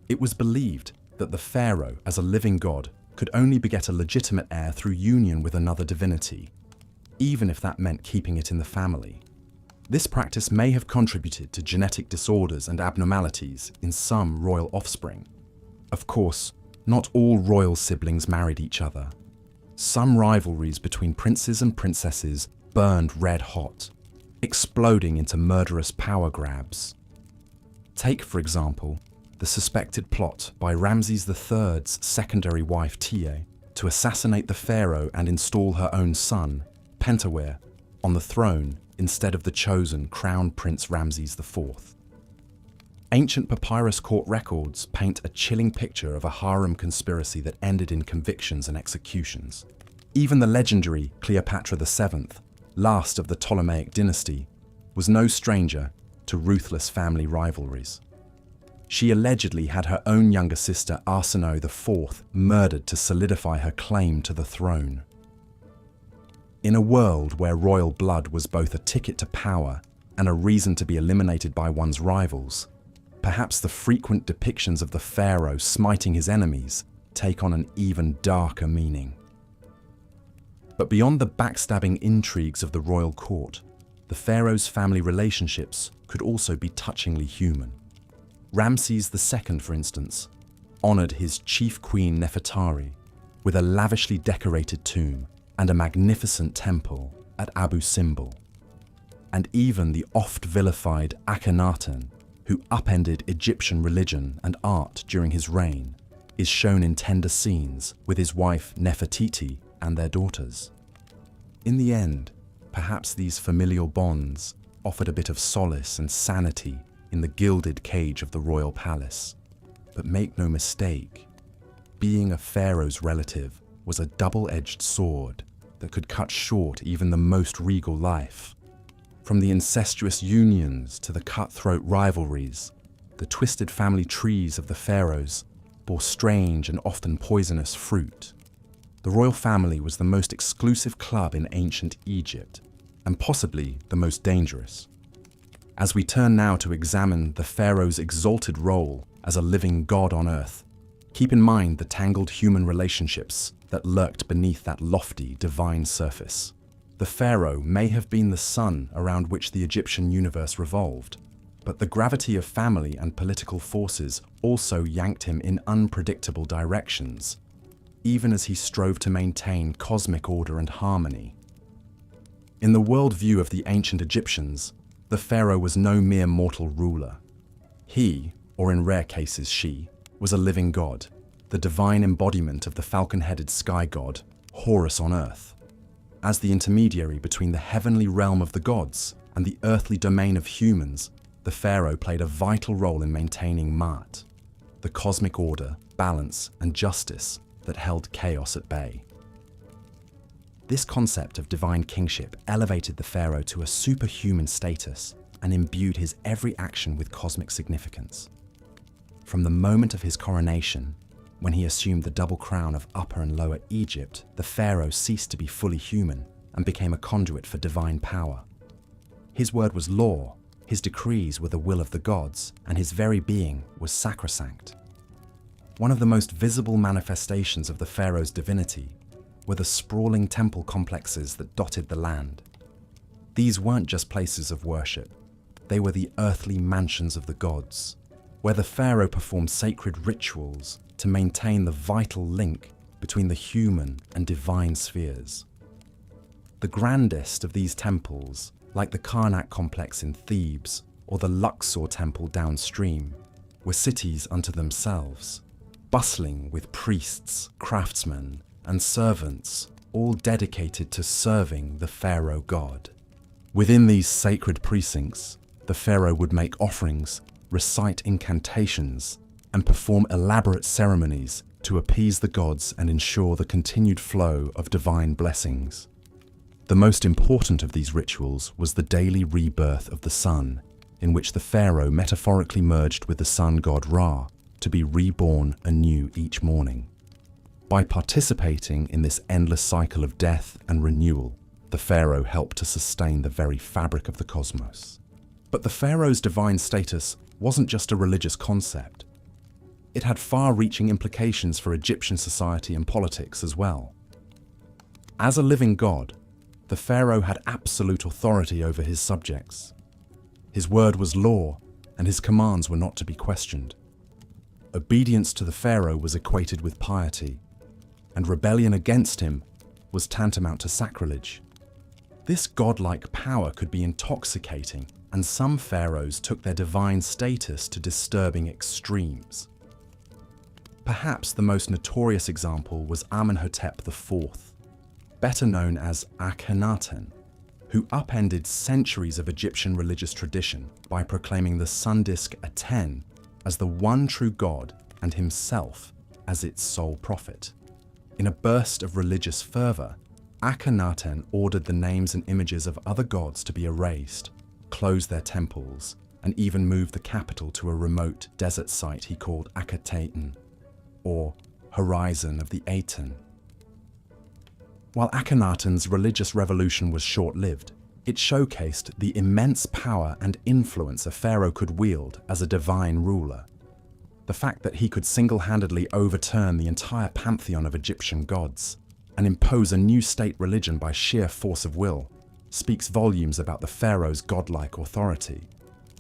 It was believed that the pharaoh, as a living god, could only beget a legitimate heir through union with another divinity, even if that meant keeping it in the family. This practice may have contributed to genetic disorders and abnormalities in some royal offspring. Of course, not all royal siblings married each other. Some rivalries between princes and princesses burned red hot, exploding into murderous power grabs. Take, for example, the suspected plot by Ramses III's secondary wife Tiye to assassinate the pharaoh and install her own son, Pentawere, on the throne instead of the chosen Crown Prince Ramses IV. Ancient papyrus court records paint a chilling picture of a harem conspiracy that ended in convictions and executions. Even the legendary Cleopatra VII, last of the Ptolemaic dynasty, was no stranger to ruthless family rivalries. She allegedly had her own younger sister Arsinoe IV murdered to solidify her claim to the throne. In a world where royal blood was both a ticket to power and a reason to be eliminated by one's rivals, perhaps the frequent depictions of the pharaoh smiting his enemies take on an even darker meaning. But beyond the backstabbing intrigues of the royal court, the pharaoh's family relationships could also be touchingly human. Ramses II, for instance, honored his chief queen Nefertari with a lavishly decorated tomb and a magnificent temple at Abu Simbel. And even the oft-vilified Akhenaten, who upended Egyptian religion and art during his reign, is shown in tender scenes with his wife Nefertiti and their daughters. In the end, perhaps these familial bonds offered a bit of solace and sanity in the gilded cage of the royal palace. But make no mistake, being a pharaoh's relative was a double-edged sword that could cut short even the most regal life. From the incestuous unions to the cutthroat rivalries, the twisted family trees of the pharaohs bore strange and often poisonous fruit. The royal family was the most exclusive club in ancient Egypt, and possibly the most dangerous. As we turn now to examine the pharaoh's exalted role as a living god on earth, keep in mind the tangled human relationships that lurked beneath that lofty, divine surface. The pharaoh may have been the sun around which the Egyptian universe revolved, but the gravity of family and political forces also yanked him in unpredictable directions, even as he strove to maintain cosmic order and harmony. In the worldview of the ancient Egyptians, the pharaoh was no mere mortal ruler. He, or in rare cases she, was a living god, the divine embodiment of the falcon-headed sky god, Horus on earth. As the intermediary between the heavenly realm of the gods and the earthly domain of humans, the pharaoh played a vital role in maintaining Ma'at, the cosmic order, balance, and justice that held chaos at bay. This concept of divine kingship elevated the pharaoh to a superhuman status and imbued his every action with cosmic significance. From the moment of his coronation, when he assumed the double crown of Upper and Lower Egypt, the pharaoh ceased to be fully human and became a conduit for divine power. His word was law, his decrees were the will of the gods, and his very being was sacrosanct. One of the most visible manifestations of the pharaoh's divinity were the sprawling temple complexes that dotted the land. These weren't just places of worship, they were the earthly mansions of the gods, where the pharaoh performed sacred rituals to maintain the vital link between the human and divine spheres. The grandest of these temples, like the Karnak complex in Thebes or the Luxor temple downstream, were cities unto themselves, bustling with priests, craftsmen, and servants, all dedicated to serving the pharaoh god. Within these sacred precincts, the pharaoh would make offerings, recite incantations, and perform elaborate ceremonies to appease the gods and ensure the continued flow of divine blessings. The most important of these rituals was the daily rebirth of the sun, in which the pharaoh metaphorically merged with the sun god Ra to be reborn anew each morning. By participating in this endless cycle of death and renewal, the pharaoh helped to sustain the very fabric of the cosmos. But the pharaoh's divine status wasn't just a religious concept. It had far-reaching implications for Egyptian society and politics as well. As a living god, the pharaoh had absolute authority over his subjects. His word was law, and his commands were not to be questioned. Obedience to the pharaoh was equated with piety, and rebellion against him was tantamount to sacrilege. This godlike power could be intoxicating, and some pharaohs took their divine status to disturbing extremes. Perhaps the most notorious example was Amenhotep IV, better known as Akhenaten, who upended centuries of Egyptian religious tradition by proclaiming the sun disk Aten as the one true god and himself as its sole prophet. In a burst of religious fervor, Akhenaten ordered the names and images of other gods to be erased, closed their temples, and even moved the capital to a remote desert site he called Akhenaten, or Horizon of the Aten. While Akhenaten's religious revolution was short-lived, it showcased the immense power and influence a pharaoh could wield as a divine ruler. The fact that he could single-handedly overturn the entire pantheon of Egyptian gods and impose a new state religion by sheer force of will speaks volumes about the pharaoh's godlike authority.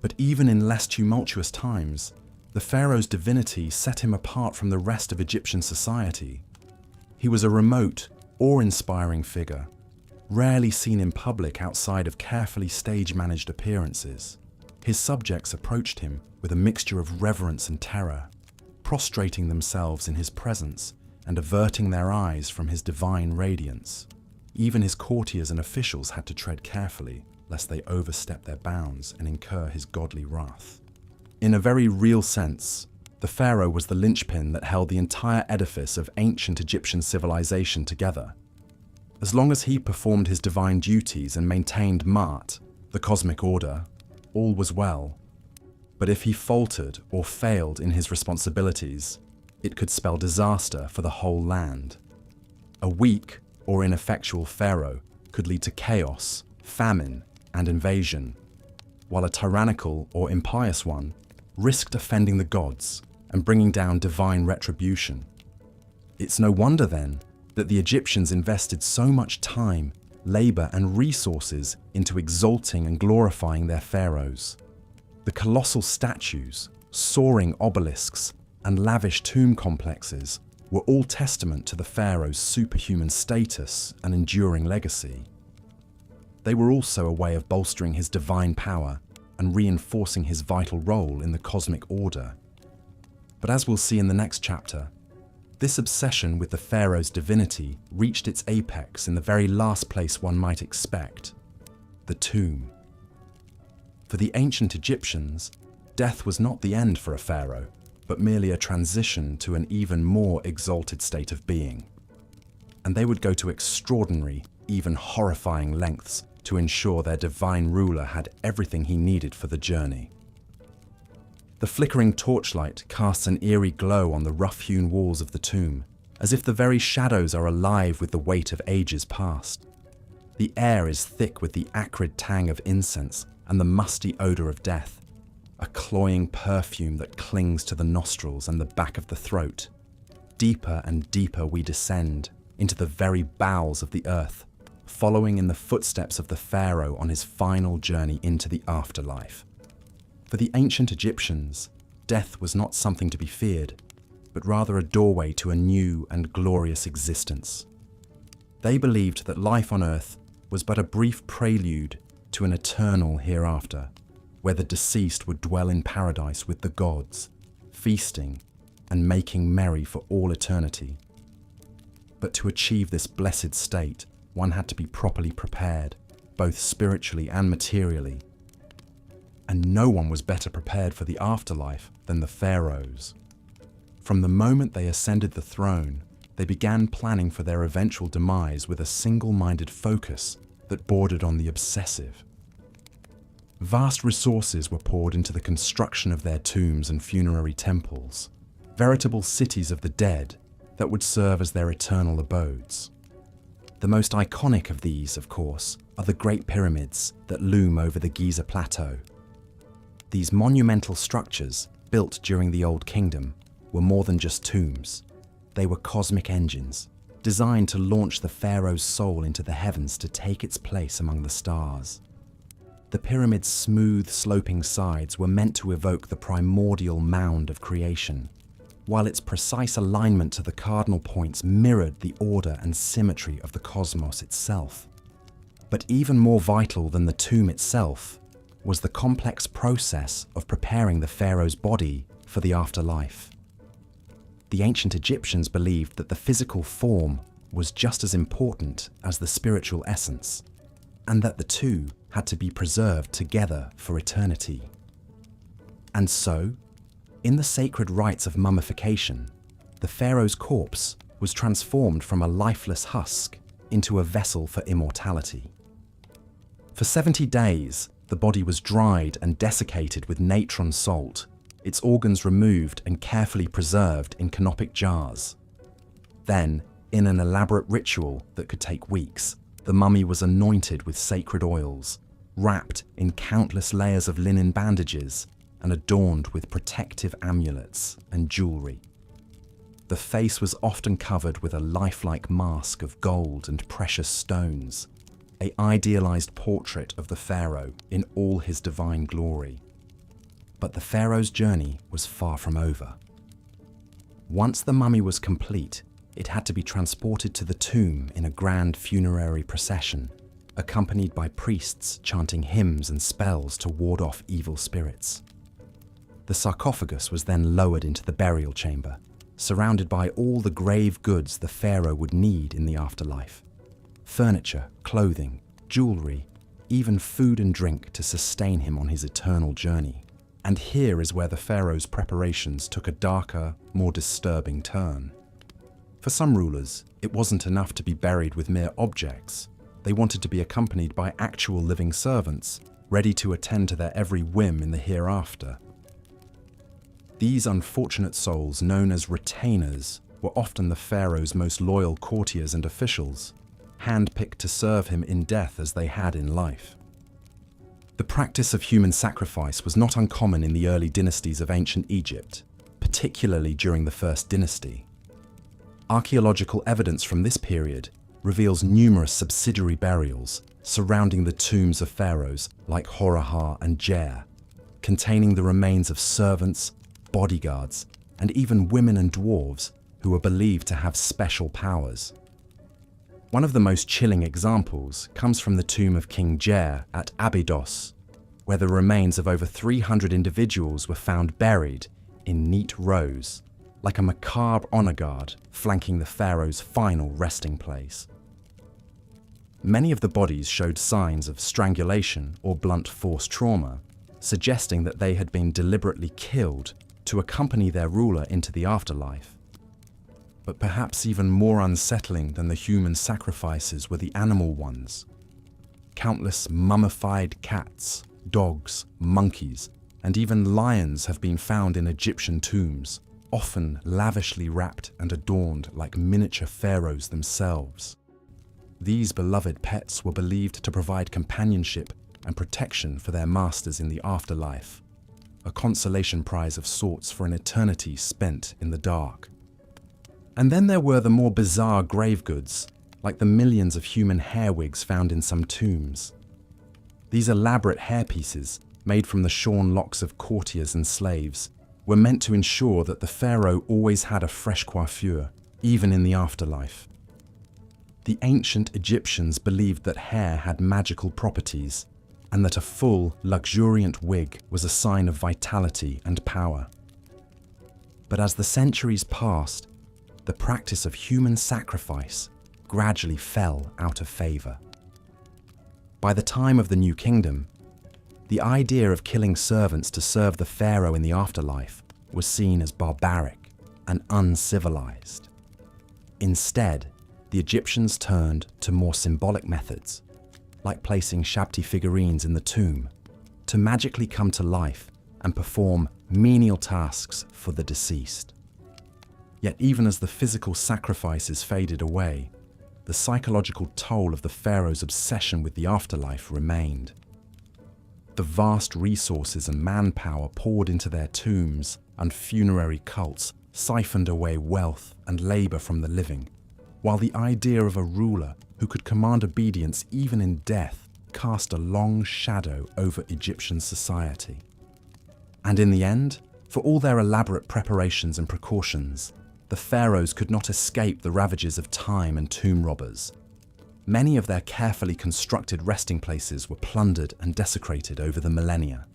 But even in less tumultuous times, the pharaoh's divinity set him apart from the rest of Egyptian society. He was a remote, awe-inspiring figure, rarely seen in public outside of carefully stage-managed appearances. His subjects approached him with a mixture of reverence and terror, prostrating themselves in his presence and averting their eyes from his divine radiance. Even his courtiers and officials had to tread carefully, lest they overstep their bounds and incur his godly wrath. In a very real sense, the pharaoh was the linchpin that held the entire edifice of ancient Egyptian civilization together. As long as he performed his divine duties and maintained Ma'at, the cosmic order, all was well. But if he faltered or failed in his responsibilities, it could spell disaster for the whole land. A weak or ineffectual pharaoh could lead to chaos, famine, and invasion, while a tyrannical or impious one risked offending the gods and bringing down divine retribution. It's no wonder then that the Egyptians invested so much time, labor, and resources into exalting and glorifying their pharaohs. The colossal statues, soaring obelisks, and lavish tomb complexes were all testament to the pharaoh's superhuman status and enduring legacy. They were also a way of bolstering his divine power and reinforcing his vital role in the cosmic order. But as we'll see in the next chapter, this obsession with the pharaoh's divinity reached its apex in the very last place one might expect, the tomb. For the ancient Egyptians, death was not the end for a pharaoh, but merely a transition to an even more exalted state of being. And they would go to extraordinary, even horrifying lengths to ensure their divine ruler had everything he needed for the journey. The flickering torchlight casts an eerie glow on the rough-hewn walls of the tomb, as if the very shadows are alive with the weight of ages past. The air is thick with the acrid tang of incense and the musty odor of death, a cloying perfume that clings to the nostrils and the back of the throat. Deeper and deeper we descend into the very bowels of the earth, following in the footsteps of the pharaoh on his final journey into the afterlife. For the ancient Egyptians, death was not something to be feared, but rather a doorway to a new and glorious existence. They believed that life on earth was but a brief prelude to an eternal hereafter, where the deceased would dwell in paradise with the gods, feasting and making merry for all eternity. But to achieve this blessed state, one had to be properly prepared, both spiritually and materially. And no one was better prepared for the afterlife than the pharaohs. From the moment they ascended the throne, they began planning for their eventual demise with a single-minded focus that bordered on the obsessive. Vast resources were poured into the construction of their tombs and funerary temples, veritable cities of the dead that would serve as their eternal abodes. The most iconic of these, of course, are the Great Pyramids that loom over the Giza Plateau. These monumental structures, built during the Old Kingdom, were more than just tombs. They were cosmic engines, designed to launch the pharaoh's soul into the heavens to take its place among the stars. The pyramid's smooth, sloping sides were meant to evoke the primordial mound of creation, while its precise alignment to the cardinal points mirrored the order and symmetry of the cosmos itself. But even more vital than the tomb itself was the complex process of preparing the pharaoh's body for the afterlife. The ancient Egyptians believed that the physical form was just as important as the spiritual essence, and that the two had to be preserved together for eternity. And so, in the sacred rites of mummification, the pharaoh's corpse was transformed from a lifeless husk into a vessel for immortality. For 70 days, the body was dried and desiccated with natron salt, its organs removed and carefully preserved in canopic jars. Then, in an elaborate ritual that could take weeks, the mummy was anointed with sacred oils, wrapped in countless layers of linen bandages, and adorned with protective amulets and jewelry. The face was often covered with a lifelike mask of gold and precious stones, an idealized portrait of the pharaoh in all his divine glory. But the pharaoh's journey was far from over. Once the mummy was complete, it had to be transported to the tomb in a grand funerary procession, accompanied by priests chanting hymns and spells to ward off evil spirits. The sarcophagus was then lowered into the burial chamber, surrounded by all the grave goods the pharaoh would need in the afterlife: furniture, clothing, jewelry, even food and drink to sustain him on his eternal journey. And here is where the pharaoh's preparations took a darker, more disturbing turn. For some rulers, it wasn't enough to be buried with mere objects. They wanted to be accompanied by actual living servants, ready to attend to their every whim in the hereafter. These unfortunate souls, known as retainers, were often the pharaoh's most loyal courtiers and officials, handpicked to serve him in death as they had in life. The practice of human sacrifice was not uncommon in the early dynasties of ancient Egypt, particularly during the First Dynasty. Archaeological evidence from this period reveals numerous subsidiary burials surrounding the tombs of pharaohs like Horahar and Djer, containing the remains of servants, bodyguards, and even women and dwarves who were believed to have special powers. One of the most chilling examples comes from the tomb of King Djer at Abydos, where the remains of over 300 individuals were found buried in neat rows, like a macabre honor guard flanking the pharaoh's final resting place. Many of the bodies showed signs of strangulation or blunt force trauma, suggesting that they had been deliberately killed to accompany their ruler into the afterlife. But perhaps even more unsettling than the human sacrifices were the animal ones. Countless mummified cats, dogs, monkeys, and even lions have been found in Egyptian tombs, often lavishly wrapped and adorned like miniature pharaohs themselves. These beloved pets were believed to provide companionship and protection for their masters in the afterlife, a consolation prize of sorts for an eternity spent in the dark. And then there were the more bizarre grave goods, like the millions of human hair wigs found in some tombs. These elaborate hairpieces, made from the shorn locks of courtiers and slaves, were meant to ensure that the pharaoh always had a fresh coiffure, even in the afterlife. The ancient Egyptians believed that hair had magical properties, and that a full, luxuriant wig was a sign of vitality and power. But as the centuries passed, the practice of human sacrifice gradually fell out of favor. By the time of the New Kingdom, the idea of killing servants to serve the pharaoh in the afterlife was seen as barbaric and uncivilized. Instead, the Egyptians turned to more symbolic methods, like placing Shabti figurines in the tomb, to magically come to life and perform menial tasks for the deceased. Yet even as the physical sacrifices faded away, the psychological toll of the pharaoh's obsession with the afterlife remained. The vast resources and manpower poured into their tombs and funerary cults siphoned away wealth and labor from the living, while the idea of a ruler who could command obedience even in death cast a long shadow over Egyptian society. And in the end, For all their elaborate preparations and precautions, the pharaohs could not escape the ravages of time and tomb robbers. Many of their carefully constructed resting places were plundered and desecrated over the millennia,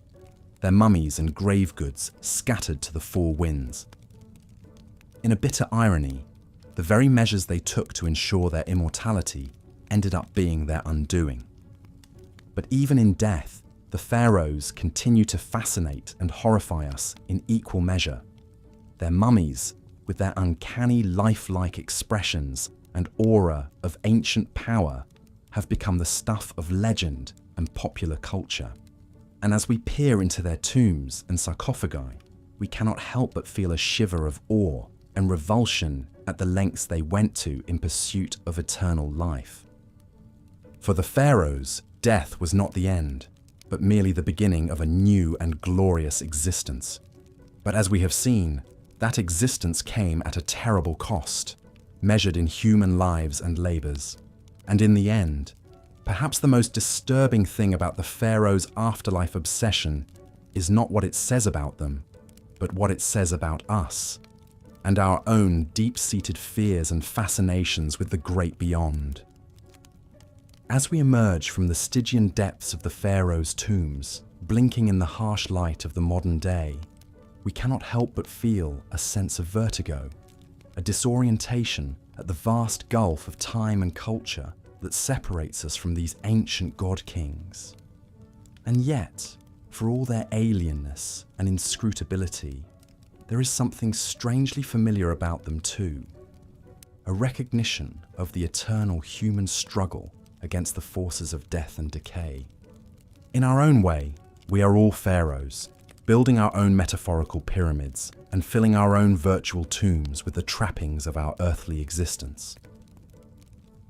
their mummies and grave goods scattered to the four winds. In a bitter irony, the very measures they took to ensure their immortality ended up being their undoing. But even in death, the pharaohs continue to fascinate and horrify us in equal measure. Their mummies, with their uncanny lifelike expressions and aura of ancient power, have become the stuff of legend and popular culture. And as we peer into their tombs and sarcophagi, we cannot help but feel a shiver of awe and revulsion at the lengths they went to in pursuit of eternal life. For the pharaohs, death was not the end, but merely the beginning of a new and glorious existence. But as we have seen, that existence came at a terrible cost, measured in human lives and labors. And in the end, perhaps the most disturbing thing about the pharaohs' afterlife obsession is not what it says about them, but what it says about us, and our own deep-seated fears and fascinations with the great beyond. As we emerge from the Stygian depths of the pharaohs' tombs, blinking in the harsh light of the modern day, we cannot help but feel a sense of vertigo, a disorientation at the vast gulf of time and culture that separates us from these ancient god-kings. And yet, for all their alienness and inscrutability, there is something strangely familiar about them too, a recognition of the eternal human struggle against the forces of death and decay. In our own way, we are all pharaohs, building our own metaphorical pyramids and filling our own virtual tombs with the trappings of our earthly existence.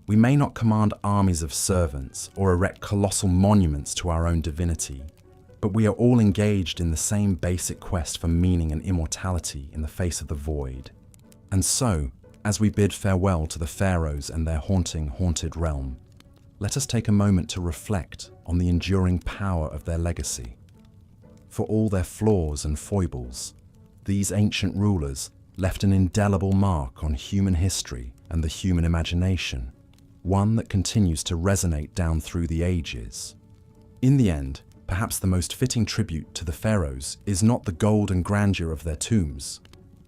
We may not command armies of servants or erect colossal monuments to our own divinity, but we are all engaged in the same basic quest for meaning and immortality in the face of the void. And so, as we bid farewell to the pharaohs and their haunted realm, let us take a moment to reflect on the enduring power of their legacy. For all their flaws and foibles, these ancient rulers left an indelible mark on human history and the human imagination, one that continues to resonate down through the ages. In the end, perhaps the most fitting tribute to the pharaohs is not the gold and grandeur of their tombs,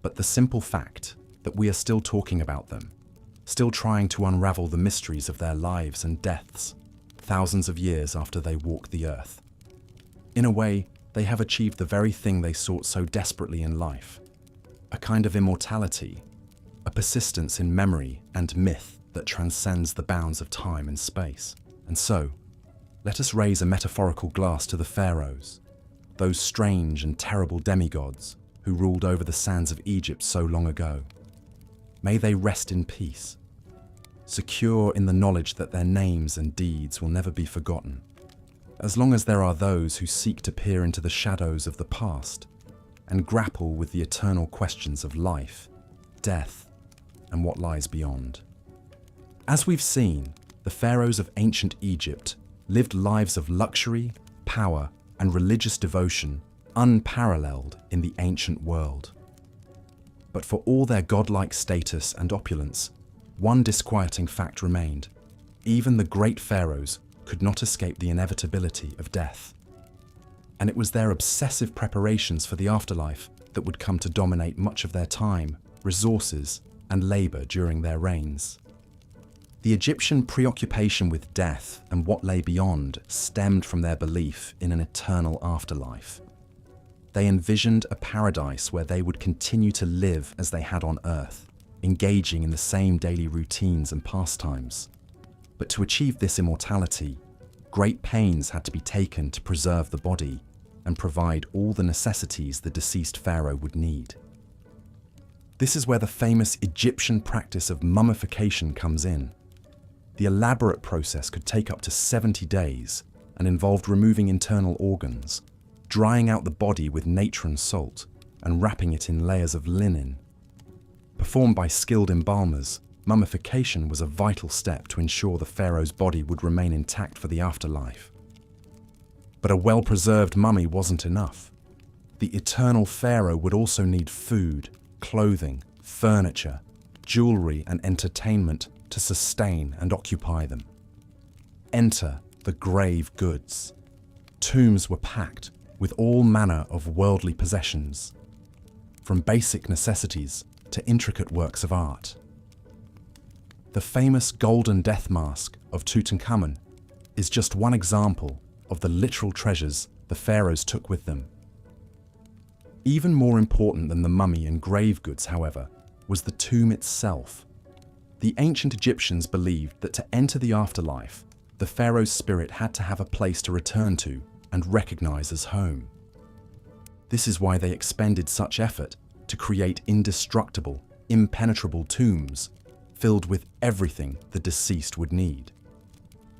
but the simple fact that we are still talking about them, still trying to unravel the mysteries of their lives and deaths, thousands of years after they walked the earth. In a way, they have achieved the very thing they sought so desperately in life, a kind of immortality, a persistence in memory and myth that transcends the bounds of time and space. And so, let us raise a metaphorical glass to the pharaohs, those strange and terrible demigods who ruled over the sands of Egypt so long ago. May they rest in peace, secure in the knowledge that their names and deeds will never be forgotten, as long as there are those who seek to peer into the shadows of the past and grapple with the eternal questions of life, death, and what lies beyond. As we've seen, the pharaohs of ancient Egypt lived lives of luxury, power, and religious devotion unparalleled in the ancient world. But for all their godlike status and opulence, one disquieting fact remained. Even the great pharaohs could not escape the inevitability of death. And it was their obsessive preparations for the afterlife that would come to dominate much of their time, resources, and labor during their reigns. The Egyptian preoccupation with death and what lay beyond stemmed from their belief in an eternal afterlife. They envisioned a paradise where they would continue to live as they had on Earth, engaging in the same daily routines and pastimes. But to achieve this immortality, great pains had to be taken to preserve the body and provide all the necessities the deceased pharaoh would need. This is where the famous Egyptian practice of mummification comes in. The elaborate process could take up to 70 days and involved removing internal organs, drying out the body with natron salt, and wrapping it in layers of linen. Performed by skilled embalmers, mummification was a vital step to ensure the pharaoh's body would remain intact for the afterlife. But a well-preserved mummy wasn't enough. the eternal pharaoh would also need food, clothing, furniture, jewelry, and entertainment to sustain and occupy them. Enter the grave goods. Tombs were packed with all manner of worldly possessions, from basic necessities to intricate works of art. The famous golden death mask of Tutankhamun is just one example of the literal treasures the pharaohs took with them. Even more important than the mummy and grave goods, however, was the tomb itself. The ancient Egyptians believed that to enter the afterlife, the pharaoh's spirit had to have a place to return to and recognize as home. This is why they expended such effort to create indestructible, impenetrable tombs filled with everything the deceased would need.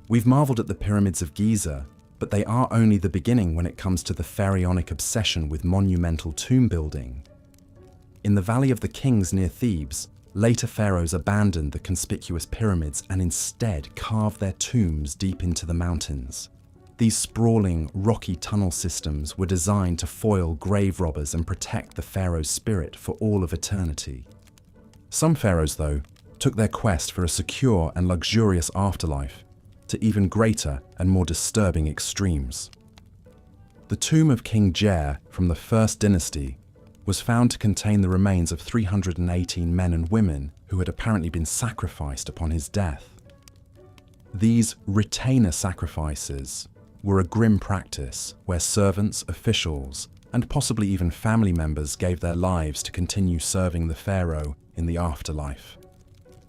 We've marveled at the pyramids of Giza, but they are only the beginning when it comes to the pharaonic obsession with monumental tomb building. In the Valley of the Kings near Thebes, later pharaohs abandoned the conspicuous pyramids and instead carved their tombs deep into the mountains. These sprawling, rocky tunnel systems were designed to foil grave robbers and protect the pharaoh's spirit for all of eternity. Some pharaohs, though, took their quest for a secure and luxurious afterlife to even greater and more disturbing extremes. The tomb of King Jer from the First Dynasty was found to contain the remains of 318 men and women who had apparently been sacrificed upon his death. These retainer sacrifices were a grim practice where servants, officials, and possibly even family members gave their lives to continue serving the pharaoh in the afterlife.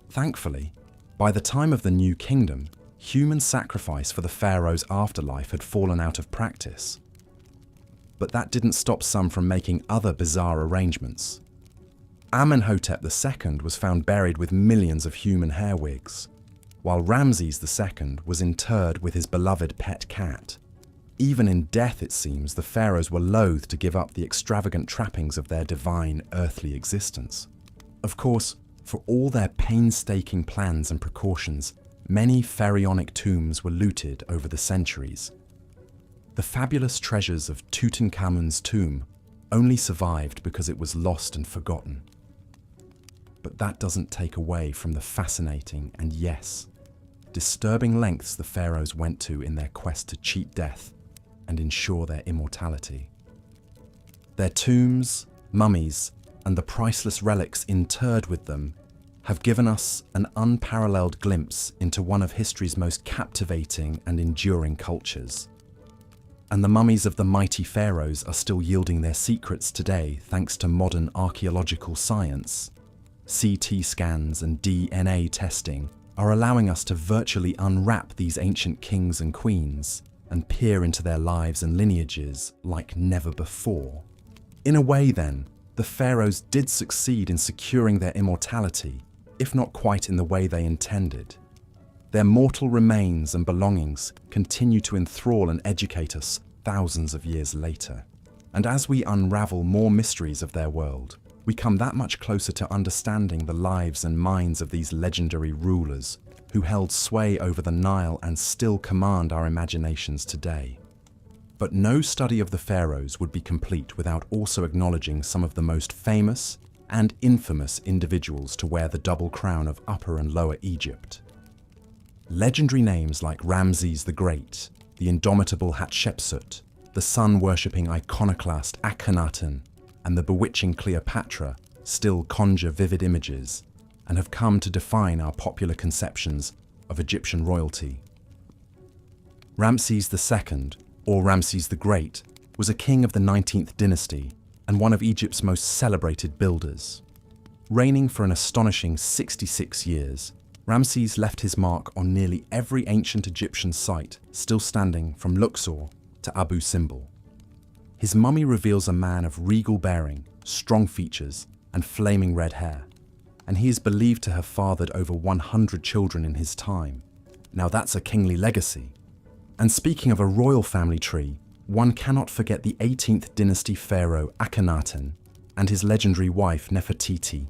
Thankfully, by the time of the New Kingdom, human sacrifice for the pharaoh's afterlife had fallen out of practice. But that didn't stop some from making other bizarre arrangements. Amenhotep II was found buried with millions of human hair wigs, while Ramses II was interred with his beloved pet cat. Even in death, it seems, the pharaohs were loath to give up the extravagant trappings of their divine earthly existence. Of course, for all their painstaking plans and precautions, many pharaonic tombs were looted over the centuries. The fabulous treasures of Tutankhamun's tomb only survived because it was lost and forgotten. But that doesn't take away from the fascinating and, yes, disturbing lengths the pharaohs went to in their quest to cheat death and ensure their immortality. Their tombs, mummies, and the priceless relics interred with them have given us an unparalleled glimpse into one of history's most captivating and enduring cultures. And the mummies of the mighty pharaohs are still yielding their secrets today thanks to modern archaeological science. CT scans and DNA testing are allowing us to virtually unwrap these ancient kings and queens and peer into their lives and lineages like never before. In a way, then, the pharaohs did succeed in securing their immortality, if not quite in the way they intended. Their mortal remains and belongings continue to enthrall and educate us thousands of years later. And as we unravel more mysteries of their world, we come that much closer to understanding the lives and minds of these legendary rulers who held sway over the Nile and still command our imaginations today. But no study of the pharaohs would be complete without also acknowledging some of the most famous and infamous individuals to wear the double crown of Upper and Lower Egypt. Legendary names like Ramses the Great, the indomitable Hatshepsut, the sun-worshipping iconoclast Akhenaten, and the bewitching Cleopatra still conjure vivid images and have come to define our popular conceptions of Egyptian royalty. Ramses II, or Ramses the Great, was a king of the 19th dynasty and one of Egypt's most celebrated builders. Reigning for an astonishing 66 years, Ramses left his mark on nearly every ancient Egyptian site still standing from Luxor to Abu Simbel. His mummy reveals a man of regal bearing, strong features, and flaming red hair, and he is believed to have fathered over 100 children in his time. Now that's a kingly legacy. And speaking of a royal family tree, one cannot forget the 18th dynasty pharaoh Akhenaten and his legendary wife Nefertiti.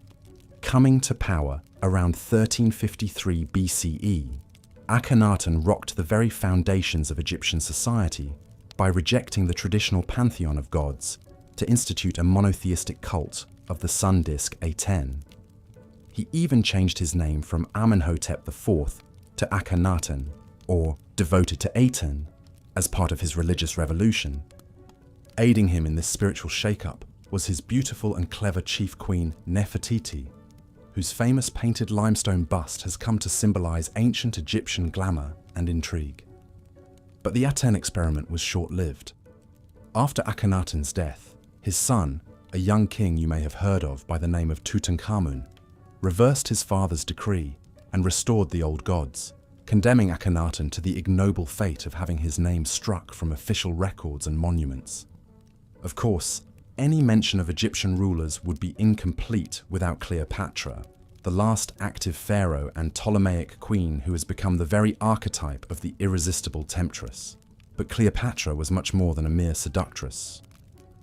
Coming to power around 1353 BCE, Akhenaten rocked the very foundations of Egyptian society by rejecting the traditional pantheon of gods to institute a monotheistic cult of the sun disk Aten. He even changed his name from Amenhotep IV to Akhenaten, or devoted to Aten, as part of his religious revolution. Aiding him in this spiritual shake-up was his beautiful and clever chief queen Nefertiti, whose famous painted limestone bust has come to symbolize ancient Egyptian glamour and intrigue. But the Aten experiment was short-lived. After Akhenaten's death, his son, a young king you may have heard of by the name of Tutankhamun, reversed his father's decree and restored the old gods, condemning Akhenaten to the ignoble fate of having his name struck from official records and monuments. Of course, any mention of Egyptian rulers would be incomplete without Cleopatra, the last active pharaoh and Ptolemaic queen who has become the very archetype of the irresistible temptress. But Cleopatra was much more than a mere seductress.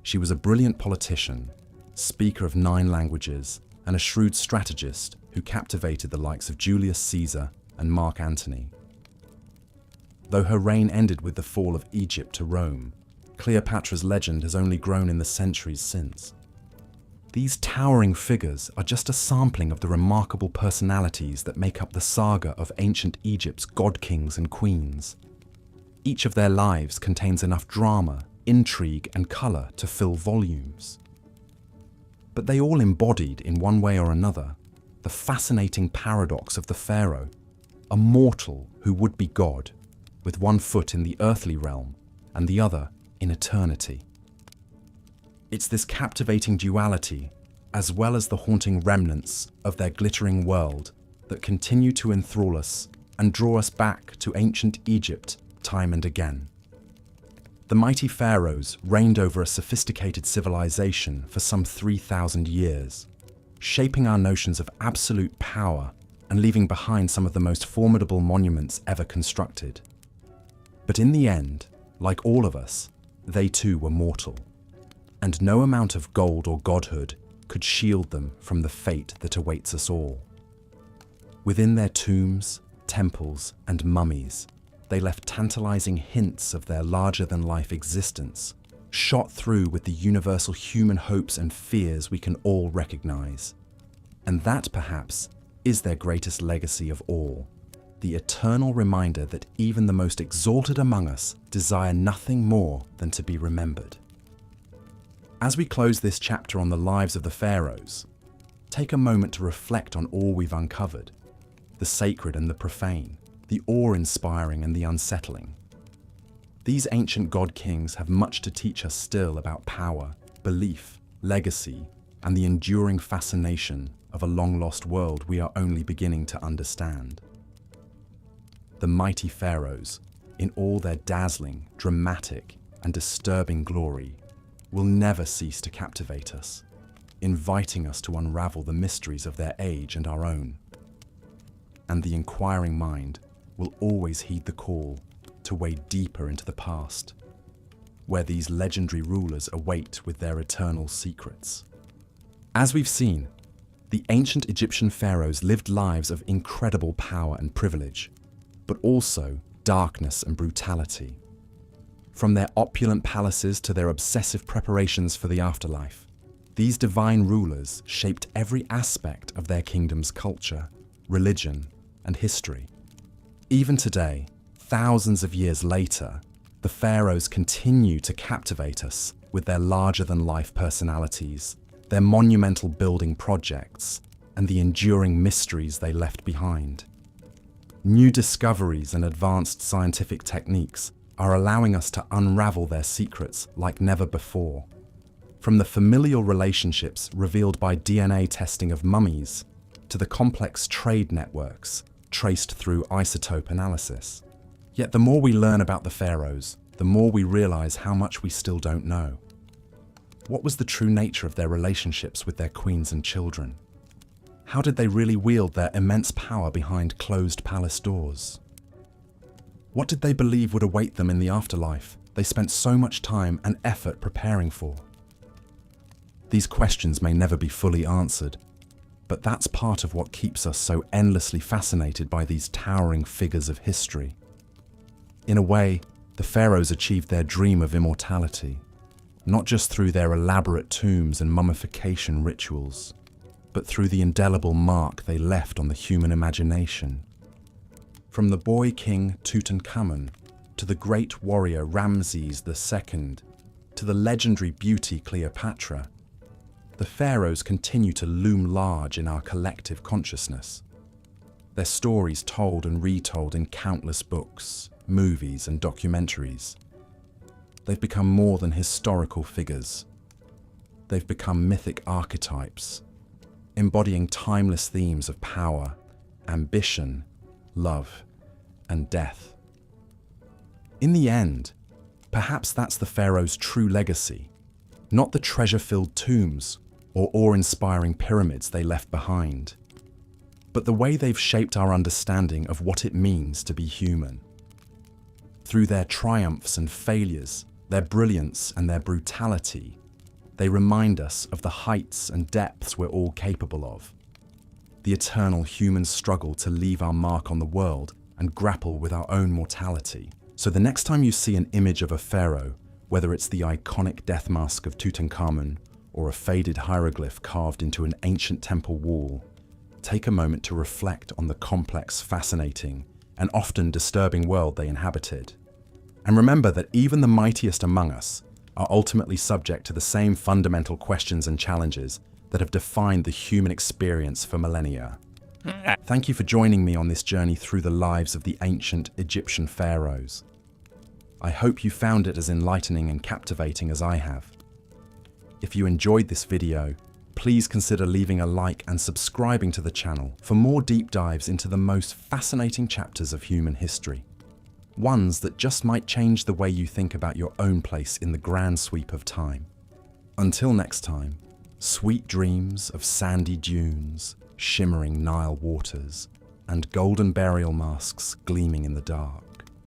She was a brilliant politician, speaker of 9 languages, and a shrewd strategist who captivated the likes of Julius Caesar and Mark Antony. Though her reign ended with the fall of Egypt to Rome, Cleopatra's legend has only grown in the centuries since. These towering figures are just a sampling of the remarkable personalities that make up the saga of ancient Egypt's god-kings and queens. Each of their lives contains enough drama, intrigue, and colour to fill volumes. But they all embodied, in one way or another, the fascinating paradox of the pharaoh, a mortal who would be God, with one foot in the earthly realm and the other in eternity. It's this captivating duality, as well as the haunting remnants of their glittering world, that continue to enthrall us and draw us back to ancient Egypt time and again. The mighty pharaohs reigned over a sophisticated civilization for some 3,000 years, shaping our notions of absolute power and leaving behind some of the most formidable monuments ever constructed. But in the end, like all of us, they too were mortal, and no amount of gold or godhood could shield them from the fate that awaits us all. Within their tombs, temples, and mummies, they left tantalizing hints of their larger-than-life existence, shot through with the universal human hopes and fears we can all recognize. And that, perhaps, is their greatest legacy of all, the eternal reminder that even the most exalted among us desire nothing more than to be remembered. As we close this chapter on the lives of the pharaohs, take a moment to reflect on all we've uncovered, the sacred and the profane, the awe-inspiring and the unsettling. These ancient god-kings have much to teach us still about power, belief, legacy, and the enduring fascination of a long-lost world we are only beginning to understand. The mighty pharaohs, in all their dazzling, dramatic, and disturbing glory, will never cease to captivate us, inviting us to unravel the mysteries of their age and our own. And the inquiring mind will always heed the call to wade deeper into the past, where these legendary rulers await with their eternal secrets. As we've seen, the ancient Egyptian pharaohs lived lives of incredible power and privilege, but also darkness and brutality. From their opulent palaces to their obsessive preparations for the afterlife, these divine rulers shaped every aspect of their kingdom's culture, religion, and history. Even today, thousands of years later, the pharaohs continue to captivate us with their larger-than-life personalities, their monumental building projects, and the enduring mysteries they left behind. New discoveries and advanced scientific techniques are allowing us to unravel their secrets like never before. From the familial relationships revealed by DNA testing of mummies, to the complex trade networks traced through isotope analysis. Yet the more we learn about the pharaohs, the more we realize how much we still don't know. What was the true nature of their relationships with their queens and children? How did they really wield their immense power behind closed palace doors? What did they believe would await them in the afterlife they spent so much time and effort preparing for? These questions may never be fully answered, but that's part of what keeps us so endlessly fascinated by these towering figures of history. In a way, the pharaohs achieved their dream of immortality, not just through their elaborate tombs and mummification rituals, but through the indelible mark they left on the human imagination. From the boy king Tutankhamun, to the great warrior Ramses II, to the legendary beauty Cleopatra, the pharaohs continue to loom large in our collective consciousness. Their stories told and retold in countless books, movies, and documentaries. They've become more than historical figures. They've become mythic archetypes, embodying timeless themes of power, ambition, love, and death. In the end, perhaps that's the pharaoh's true legacy, not the treasure-filled tombs or awe-inspiring pyramids they left behind, but the way they've shaped our understanding of what it means to be human. Through their triumphs and failures, their brilliance and their brutality, they remind us of the heights and depths we're all capable of. The eternal human struggle to leave our mark on the world and grapple with our own mortality. So the next time you see an image of a pharaoh, whether it's the iconic death mask of Tutankhamun or a faded hieroglyph carved into an ancient temple wall, take a moment to reflect on the complex, fascinating, and often disturbing world they inhabited. And remember that even the mightiest among us are ultimately subject to the same fundamental questions and challenges that have defined the human experience for millennia. Thank you for joining me on this journey through the lives of the ancient Egyptian pharaohs. I hope you found it as enlightening and captivating as I have. If you enjoyed this video, please consider leaving a like and subscribing to the channel for more deep dives into the most fascinating chapters of human history. Ones that just might change the way you think about your own place in the grand sweep of time. Until next time, sweet dreams of sandy dunes, shimmering Nile waters, and golden burial masks gleaming in the dark.